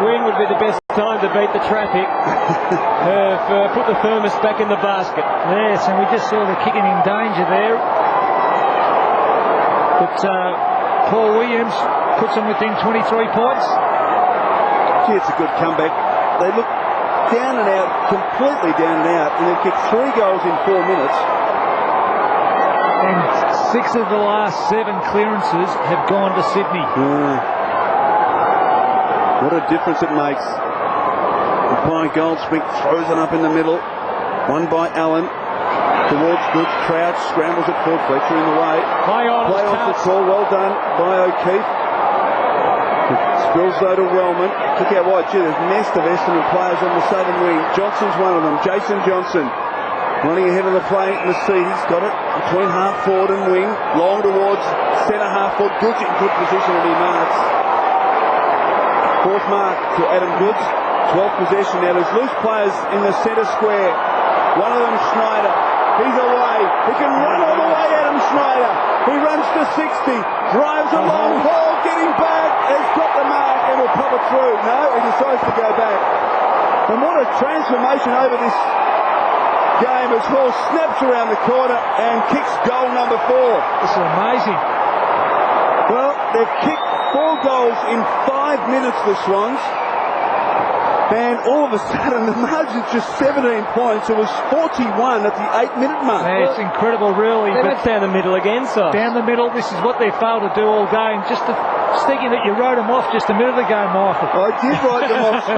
[SPEAKER 1] when would be the best time to beat the traffic have put the thermos back in the basket.
[SPEAKER 2] Yes, and we just saw the kicking in danger there. But Paul Williams puts them within 23 points.
[SPEAKER 3] Gee, it's a good comeback. They look down and out, completely down and out, and they've kicked 3 goals in 4 minutes.
[SPEAKER 2] And 6 of the last 7 clearances have gone to Sydney.
[SPEAKER 3] What a difference it makes. By Goldsmith throws it up in the middle. Won by Allen. Towards Goods. Crouch scrambles it for Fletcher in the way.
[SPEAKER 1] Play on
[SPEAKER 3] the call. Well done by O'Keefe. It spills though to Wellman. Kick out wide. Gee, there's a nest of Essendon players on the southern wing. Johnson's one of them. Jason Johnson. Running ahead of the play. Mercedes got it between half forward and wing. Long towards centre half forward. Goods in good position and he marks. Fourth mark to Adam Goods. 12th possession. Now there's loose players in the centre square. One of them Schneider. He's away. He can run all the way, Adam Schneider. He runs to 60. Drives a long haul. Getting back. Has got the mark and will pop it through. No, he decides to go back. And what a transformation over this game as Hall snaps around the corner and kicks goal number 4.
[SPEAKER 2] This is amazing.
[SPEAKER 3] Well, they've kicked 4 goals in 5 minutes, the Swans. And all of a sudden, the margin's just 17 points. It was 41 at the 8-minute mark.
[SPEAKER 2] Yeah, it's incredible, really.
[SPEAKER 1] But down the middle again, so.
[SPEAKER 2] Down the middle, this is what they failed to do all game. Just thinking that you wrote them off just a minute ago, Michael.
[SPEAKER 3] I did write them off.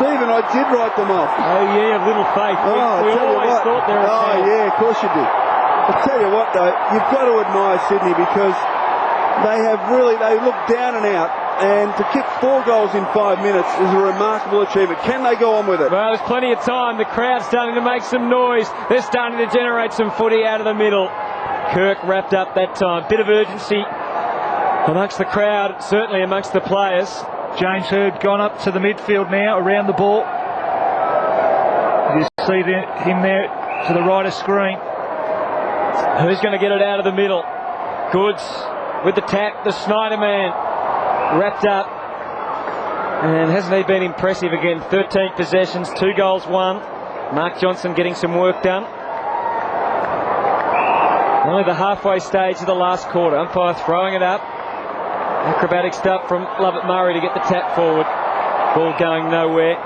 [SPEAKER 3] Stephen, I did write them off.
[SPEAKER 1] Oh, yeah, little faith. We always thought they were a chance.
[SPEAKER 3] Yeah, of course you did. I'll tell you what, though, you've got to admire Sydney because they look down and out. And to kick 4 goals in 5 minutes is a remarkable achievement. Can they go on with it?
[SPEAKER 1] Well, there's plenty of time. The crowd's starting to make some noise. They're starting to generate some footy out of the middle. Kirk wrapped up that time. Bit of urgency amongst the crowd, certainly amongst the players.
[SPEAKER 2] James Hird gone up to the midfield now, around the ball. You see him there to the right of screen.
[SPEAKER 1] Who's going to get it out of the middle? Goods with the tap, the Snyder man. Wrapped up, and hasn't he been impressive again? 13 possessions, 2 goals, 1. Mark Johnson getting some work done. Only the halfway stage of the last quarter. Umpire throwing it up. Acrobatic stuff from Lovett Murray to get the tap forward. Ball going nowhere.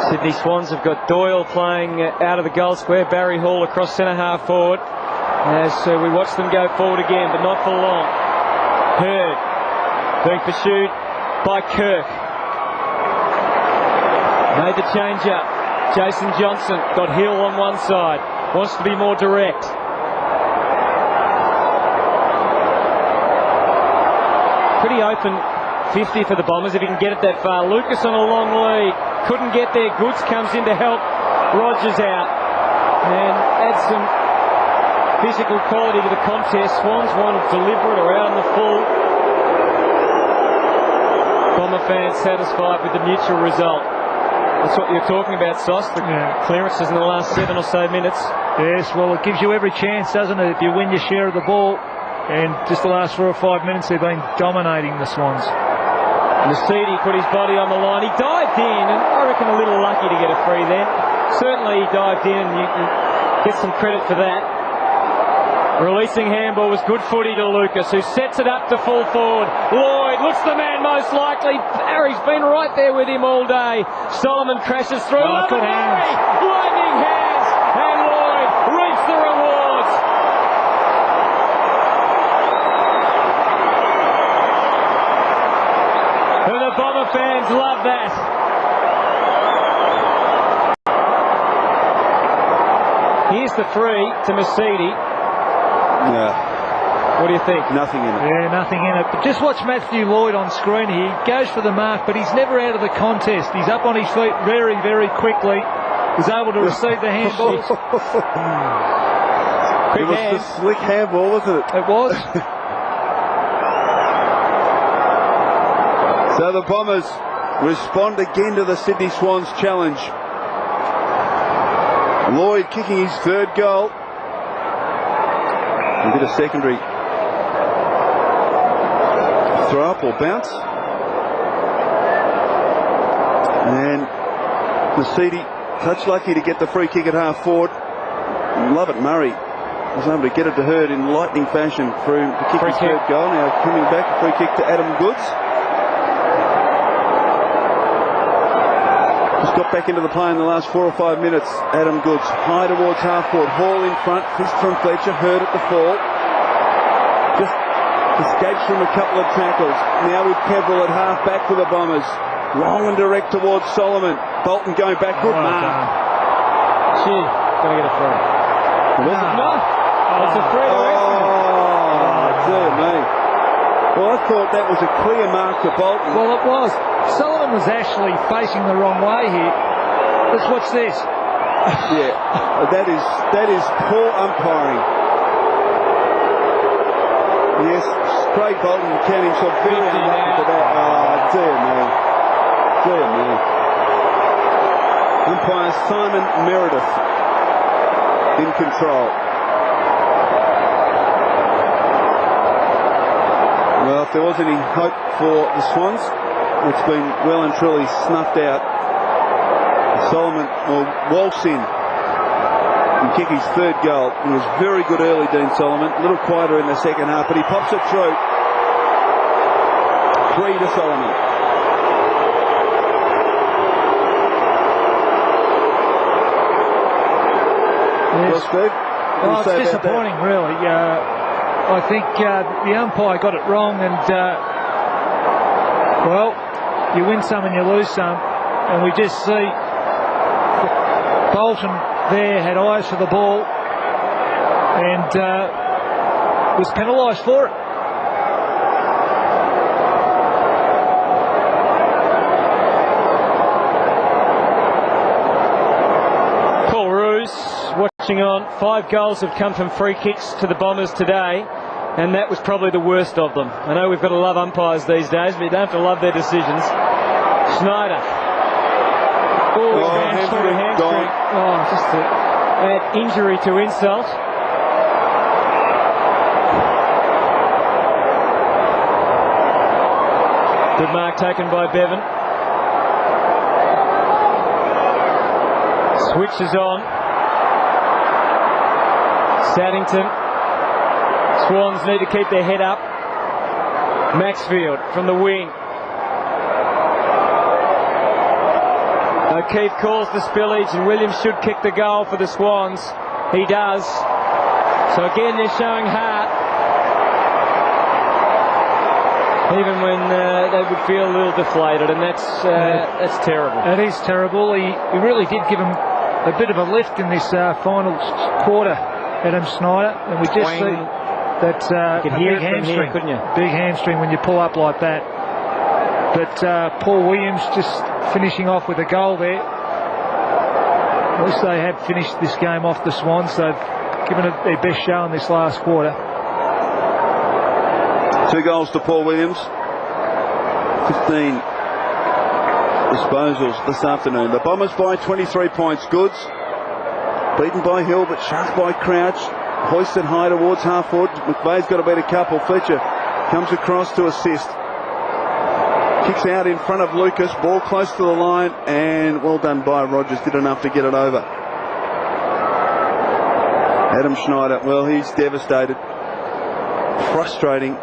[SPEAKER 1] Sydney Swans have got Doyle playing out of the goal square. Barry Hall across centre half forward. As we watch them go forward again, but not for long. Hird being pursued by Kirk. Made the change up. Jason Johnson got Hill on one side. Wants to be more direct. Pretty open 50 for the Bombers if he can get it that far. Lucas on a long lead. Couldn't get there. Goods comes in to help. Rogers out. And adds some physical quality to the contest. Swans wanted deliberate or out on the full. Bomber fans satisfied with the neutral result. That's what you're talking about, Sauce. The clearances in the last 7 or so minutes.
[SPEAKER 2] Yes, well, it gives you every chance, doesn't it, if you win your share of the ball. And just the last 4 or 5 minutes, they've been dominating the Swans.
[SPEAKER 1] Nasidi put his body on the line. He dived in, and I reckon a little lucky to get a free then. Certainly he dived in, and you can get some credit for that. Releasing handball was good footy to Lucas, who sets it up to full forward. Lloyd looks the man most likely. Barry's been right there with him all day. Solomon crashes through.
[SPEAKER 2] Oh, good hands.
[SPEAKER 1] Lightning hands, and Lloyd reaps the rewards. And the Bomber fans love that. Here's the free to Mercedes.
[SPEAKER 3] Yeah.
[SPEAKER 1] What do you think?
[SPEAKER 3] Nothing in it.
[SPEAKER 2] Yeah, nothing in it. But just watch Matthew Lloyd on screen here. He goes for the mark, but he's never out of the contest. He's up on his feet very, very quickly. He's able to receive the handballs.
[SPEAKER 3] It was the slick handball, wasn't it?
[SPEAKER 2] It was.
[SPEAKER 3] So the Bombers respond again to the Sydney Swans challenge. Lloyd kicking his 3rd goal. A bit of secondary throw up or bounce. And Nasidi touch lucky to get the free kick at half forward. Lovett Murray was able to get it to Hurd in lightning fashion for him to kick his third goal. Now coming back, a free kick to Adam Goods. Just got back into the play in the last 4 or 5 minutes. Adam Goods high towards half forward. Hall in front, fist from Fletcher. Hurd at the fall. Just escapes from a couple of tackles. Now with Peverill at half back for the Bombers. Long and direct towards Solomon. Bolton going back. Good mark.
[SPEAKER 1] Gee, gonna get a free.
[SPEAKER 3] Was it?
[SPEAKER 1] No. It's a free to Essendon.
[SPEAKER 3] Oh, dear me. Well, I thought that was a clear mark to Bolton.
[SPEAKER 2] Well, it was. Solomon was actually facing the wrong way here. Let's watch this.
[SPEAKER 3] Yeah, that is poor umpiring. Yes, Craig Bolton count himself very unlucky for that. Oh, dear me. Dear me. Umpire Simon Meredith in control. Well, if there was any hope for the Swans, it's been well and truly snuffed out. Solomon will waltz in and kick his third goal. He was very good early, Dean Solomon. A little quieter in the second half, but he pops it through. 3 to Solomon.
[SPEAKER 2] Yes. Well, it's disappointing, really. I think the umpire got it wrong, and well, you win some and you lose some, and we just see Bolton there had eyes for the ball and was penalised for it.
[SPEAKER 1] Watching on, 5 goals have come from free kicks to the Bombers today, and that was probably the worst of them. I know we've got to love umpires these days, but you don't have to love their decisions. Schneider. Hamstring. Oh, just to add injury to insult. Good mark taken by Bevan. Switches on. Saddington. Swans need to keep their head up. Maxfield from the wing. O'Keefe calls the spillage, and Williams should kick the goal for the Swans. He does. So again, they're showing heart, even when they would feel a little deflated, and that's terrible.
[SPEAKER 2] That is terrible. He really did give him a bit of a lift in this final quarter, Adam Schneider, and we just see that
[SPEAKER 1] big hamstring, here, couldn't you?
[SPEAKER 2] Big hamstring when you pull up like that. But Paul Williams just finishing off with a goal there. At least they have finished this game off, the Swans. They've given it their best show in this last quarter.
[SPEAKER 3] 2 goals to Paul Williams. 15 disposals this afternoon. The Bombers by 23 points. Goods beaten by Hill, but shoved by Crouch. Hoisted high towards half forward. McVeigh's got to beat a couple. Fletcher comes across to assist. Kicks out in front of Lucas. Ball close to the line, and well done by Rogers. Did enough to get it over. Adam Schneider, well, he's devastated. Frustrating.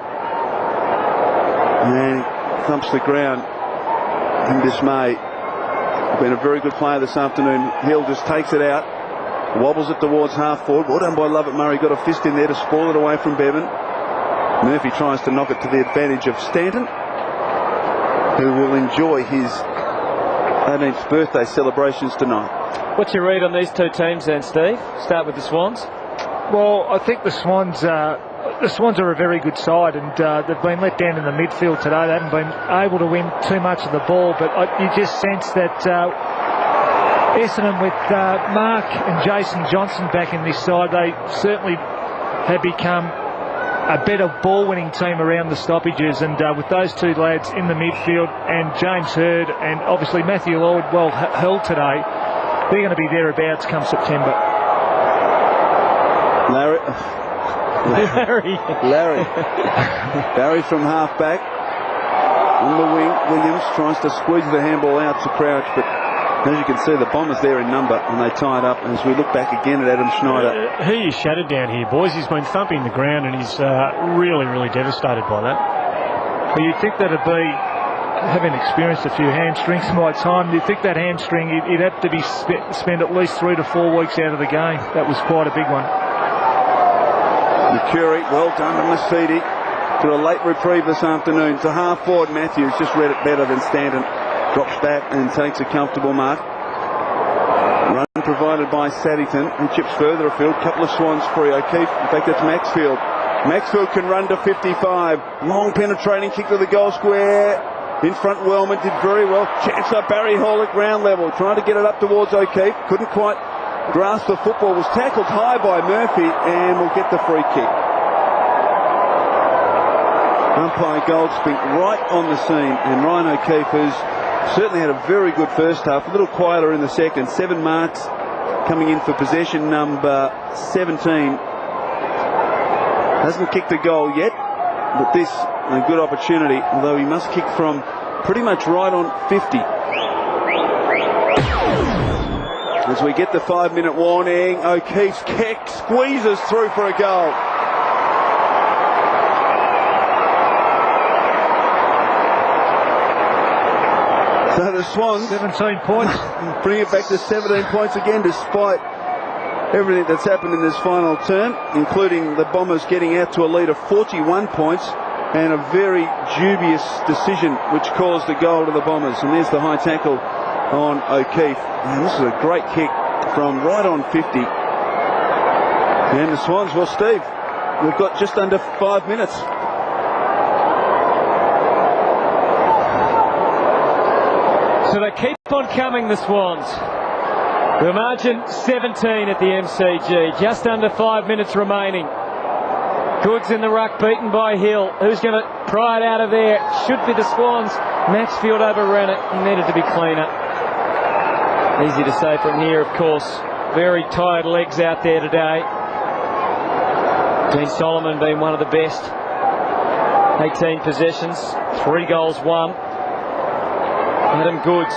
[SPEAKER 3] And thumps the ground in dismay. Been a very good player this afternoon. Hill just takes it out. Wobbles it towards half forward. Well done by Lovett Murray. Got a fist in there to spoil it away from Bevan. Murphy tries to knock it to the advantage of Stanton, who will enjoy his 18th birthday celebrations tonight.
[SPEAKER 1] What's your read on these two teams then, Steve? Start with the Swans.
[SPEAKER 2] Well, I think the Swans are a very good side, and they've been let down in the midfield today. They haven't been able to win too much of the ball, but you just sense that Essendon, with Mark and Jason Johnson back in this side, they certainly have become a better ball-winning team around the stoppages, and with those two lads in the midfield and James Hurd and obviously Matthew Lloyd well held today, they're going to be thereabouts come September.
[SPEAKER 3] Larry. Barry from half back. On the wing, Williams tries to squeeze the handball out to Crouch, but as you can see, the Bombers there in number, and they tie it up. As we look back again at Adam Schneider.
[SPEAKER 4] He is shattered down here, boys. He's been thumping the ground, and he's really, really devastated by that.
[SPEAKER 2] Well, you'd think that'd be, having experienced a few hamstrings in my time, you'd think that hamstring, he'd have to be spent at least 3 to 4 weeks out of the game. That was quite a big one.
[SPEAKER 3] Mercuri, well done to Masidi. To a late reprieve this afternoon. To half forward, Matthews just read it better than Stanton. Drops back and takes a comfortable mark. Run provided by Saddington. He chips further afield. Couple of Swans free. O'Keefe, in fact, that's Maxfield. Maxfield can run to 55. Long penetrating kick to the goal square. In front, Wellman did very well. Chance up Barry Hall at ground level. Trying to get it up towards O'Keefe. Couldn't quite grasp the football. Was tackled high by Murphy and will get the free kick. Umpire Goldspink right on the scene, and Ryan O'Keefe, who's certainly had a very good first half, a little quieter in the second. 7 marks coming in for possession number 17. Hasn't kicked a goal yet, but this a good opportunity, although he must kick from pretty much right on 50. As we get the 5-minute warning, O'Keefe's kick squeezes through for a goal. So the Swans
[SPEAKER 2] 17 points.
[SPEAKER 3] Bring it back to 17 points again, despite everything that's happened in this final term, including the Bombers getting out to a lead of 41 points and a very dubious decision which caused the goal to the Bombers. And there's the high tackle on O'Keefe. And this is a great kick from right on 50. And the Swans, well, Steve, we've got just under 5 minutes.
[SPEAKER 1] So they keep on coming, the Swans. The margin 17 at the MCG. Just under 5 minutes remaining. Goods in the ruck, beaten by Hill. Who's going to pry it out of there? Should be the Swans. Maxfield overran it. He needed to be cleaner. Easy to say from here, of course. Very tired legs out there today. Dean Solomon being one of the best. 18 possessions, 3 goals won. Adam Goods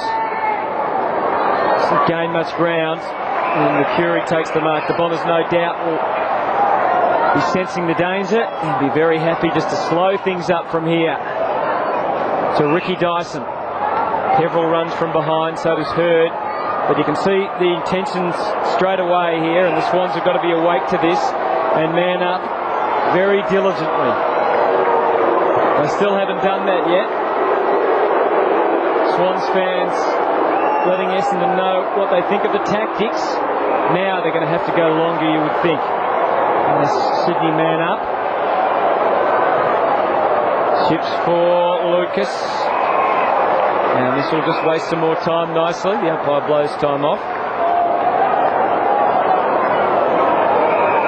[SPEAKER 1] doesn't gain much ground, and Mercuri takes the mark. The Bombers no doubt will be sensing the danger and be very happy just to slow things up from here. To Ricky Dyson. Peveril runs from behind, so does Hurd, but you can see the intentions straight away here, and the Swans have got to be awake to this and man up very diligently. They still haven't done that yet. Swans fans letting Essendon know what they think of the tactics. Now they're going to have to go longer, you would think. And Sydney man up. Chips for Lucas. And this will just waste some more time nicely. The umpire blows time off.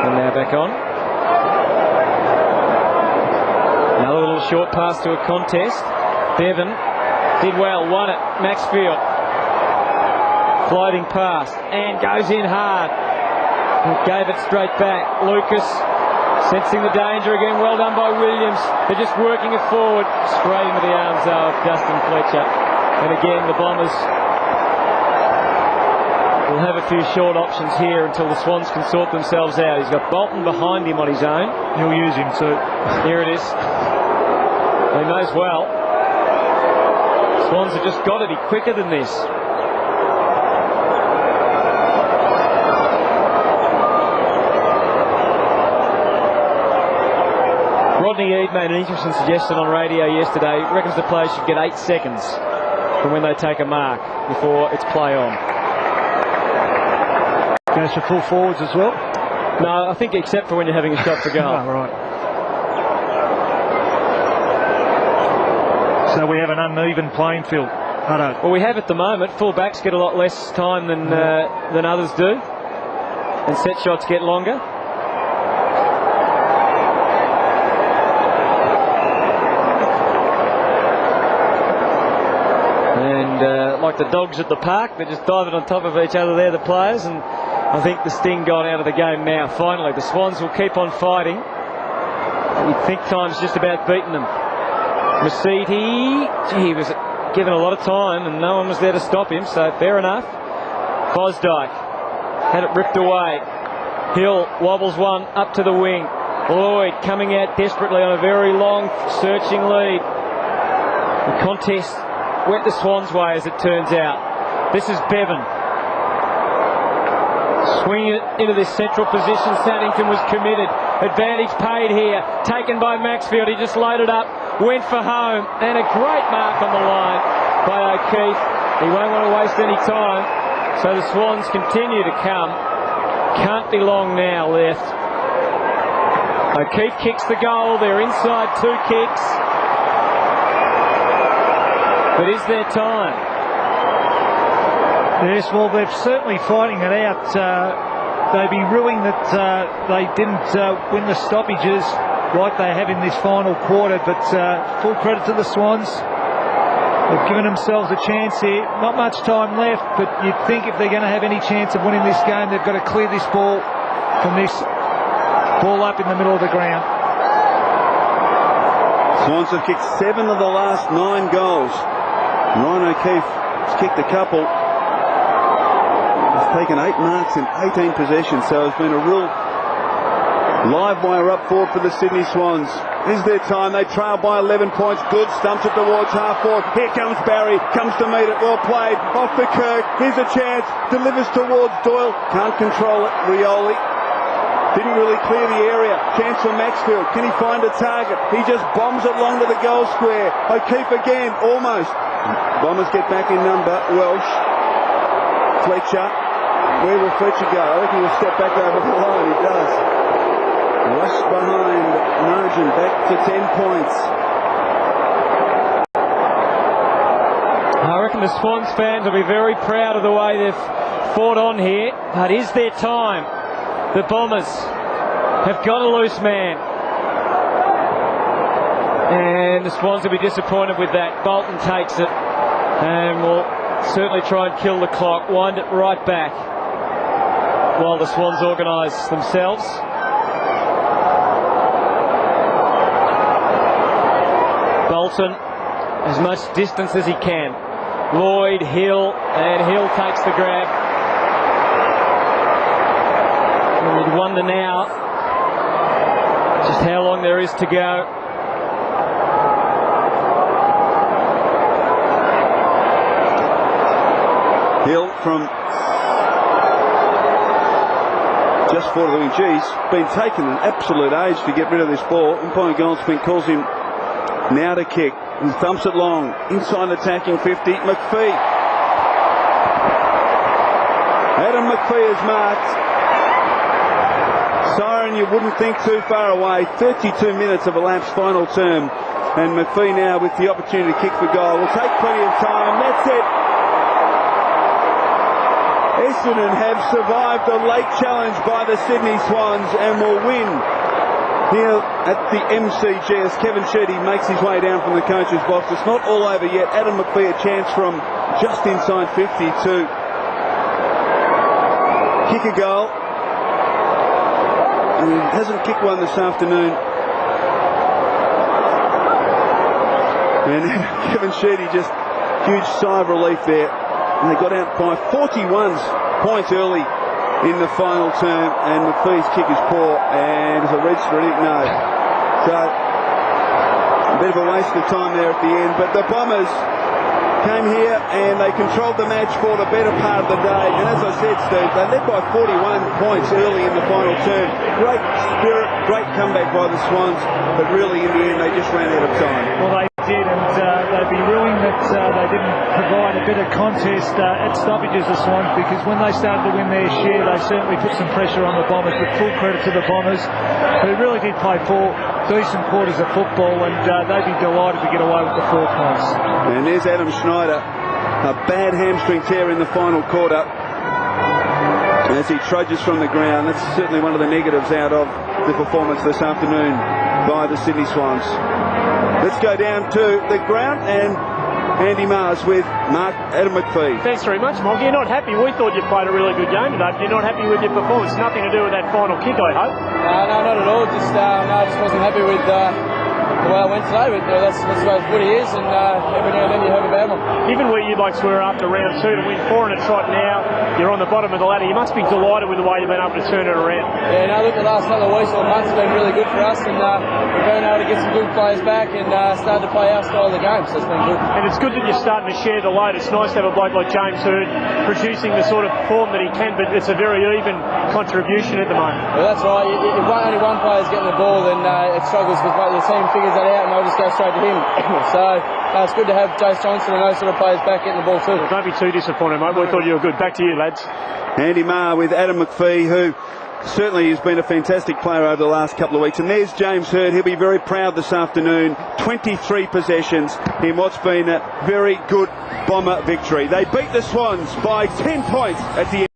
[SPEAKER 1] And now back on. Another little short pass to a contest. Bevan did well, won it. Maxfield. Floating pass and goes in hard. Gave it straight back. Lucas sensing the danger again. Well done by Williams. They're just working it forward. Straight into the arms of Dustin Fletcher. And again, the Bombers will have a few short options here until the Swans can sort themselves out. He's got Bolton behind him on his own.
[SPEAKER 2] He'll use him too.
[SPEAKER 1] Here it is. He knows well. Swans have just got to be quicker than this. Rodney Eade made an interesting suggestion on radio yesterday. He reckons the players should get 8 seconds from when they take a mark before it's play on.
[SPEAKER 2] Goes for full forwards as well?
[SPEAKER 1] No, I think except for when you're having a shot for goal.
[SPEAKER 2] Oh, right. So we have an uneven playing field.
[SPEAKER 1] Well, we have at the moment. Full-backs get a lot less time than others do. And set shots get longer. And like the dogs at the park, they're just diving on top of each other there, the players. And I think the sting gone out of the game now. Finally, the Swans will keep on fighting. You'd think time's just about beaten them. Masiti, he was given a lot of time and no one was there to stop him, so fair enough. Fosdyke had it ripped away. Hill wobbles one up to the wing. Lloyd coming out desperately on a very long searching lead. The contest went the Swans' way, as it turns out. This is Bevan. Swinging it into this central position. Saddington was committed. Advantage paid here. Taken by Maxfield. He just loaded up. Went for home. And a great mark on the line by O'Keefe. He won't want to waste any time. So the Swans continue to come. Can't be long now left. O'Keefe kicks the goal. They're inside 2 kicks. But is there time?
[SPEAKER 2] Yes, well, they're certainly fighting it out. They'd be ruing that they didn't win the stoppages like they have in this final quarter, but full credit to the Swans. They've given themselves a chance here. Not much time left, but you'd think if they're going to have any chance of winning this game, they've got to clear this ball from this ball up in the middle of the ground.
[SPEAKER 3] Swans have kicked 7 of the last 9 goals. Ryan O'Keefe has kicked a couple. He's taken 8 marks in 18 possessions, so it's been a real live wire up forward for the Sydney Swans. Is their time? They trail by 11 points. Good, stumps it towards half forward. Here comes Barry, comes to meet it. Well played, off the Kirk. Here's a chance, delivers towards Doyle. Can't control it, Rioli. Didn't really clear the area. Chance for Maxfield. Can he find a target? He just bombs it long to the goal square. O'Keefe again, almost. Bombers get back in number. Welsh. Fletcher. Where will Fletcher go? I think he'll step back over the line. He does. Rush behind Nugent, back to 10 points.
[SPEAKER 1] I reckon the Swans fans will be very proud of the way they've fought on here. But is there time? The Bombers have got a loose man. And the Swans will be disappointed with that. Bolton takes it and will certainly try and kill the clock. Wind it right back while the Swans organise themselves. Bolton as much distance as he can. Lloyd, Hill, and Hill takes the grab. And we'd wonder now just how long there is to go.
[SPEAKER 3] Hill from just 4 to the wing. Geez, been taking an absolute age to get rid of this ball. Umpire Goldsmith calls him now to kick. He thumps it long. Inside attacking 50. McPhee. Adam McPhee is marked. Siren, you wouldn't think too far away. 32 minutes of elapsed final term. And McPhee now with the opportunity to kick for goal. Will take plenty of time. That's it. Essendon have survived a late challenge by the Sydney Swans and will win here at the MCG as Kevin Sheedy makes his way down from the coach's box. It's not all over yet. Adam McPhee a chance from just inside 50 to kick a goal. And he hasn't kicked one this afternoon. And Kevin Sheedy just huge sigh of relief there. And they got out by 41 points early in the final term, and McPhee's kick is poor, and there's a red for it, no. So, a bit of a waste of time there at the end, but the Bombers came here and they controlled the match for the better part of the day, and as I said, Steve, they led by 41 points early in the final term. Great spirit, great comeback by the Swans, but really in the end they just ran out of time.
[SPEAKER 2] Well, they did, and they'd be ruined that they didn't provide a bit of contest at stoppages, the Swans, because when they started to win their share, they certainly put some pressure on the Bombers, but full credit to the Bombers, who really did play 4 decent quarters of football, and they'd be delighted to get away with the 4 points.
[SPEAKER 3] And there's Adam Schneider, a bad hamstring tear in the final quarter as he trudges from the ground. That's certainly one of the negatives out of the performance this afternoon by the Sydney Swans. Let's go down to the ground and Andy Mars with Adam McPhee.
[SPEAKER 4] Thanks very much, Monk. You're not happy. We thought you played a really good game today, but you're not happy with your performance. Nothing to do with that final kick, I hope.
[SPEAKER 14] No, not at all. Just wasn't happy with
[SPEAKER 17] the way I went today, but that's the way Woody is, and every now and then you have a bad one.
[SPEAKER 4] Given where you blokes were after round 2 to win 4 in a trot now, you're on the bottom of the ladder. You must be delighted with the way you've been able to turn it around.
[SPEAKER 17] Yeah, no, look, the last couple of weeks or months have been really good for us, and we've been able to get some good players back and start to play our style of the game, so it's been good.
[SPEAKER 4] And it's good that you're starting to share the load. It's nice to have a bloke like James Hird producing the sort of form that he can, but it's a very even contribution at the moment.
[SPEAKER 17] Well, that's right. If only one player's getting the ball, then it struggles because the team figures that out and they'll just go straight to him. So it's good to have Jace Johnson and those sort of players back getting the ball too.
[SPEAKER 4] Well, don't be too disappointed, mate. We thought you were good. Back to you, lads.
[SPEAKER 3] Andy Marr with Adam McPhee, who certainly has been a fantastic player over the last couple of weeks. And there's James Hird. He'll be very proud this afternoon. 23 possessions in what's been a very good Bomber victory. They beat the Swans by 10 points at the end.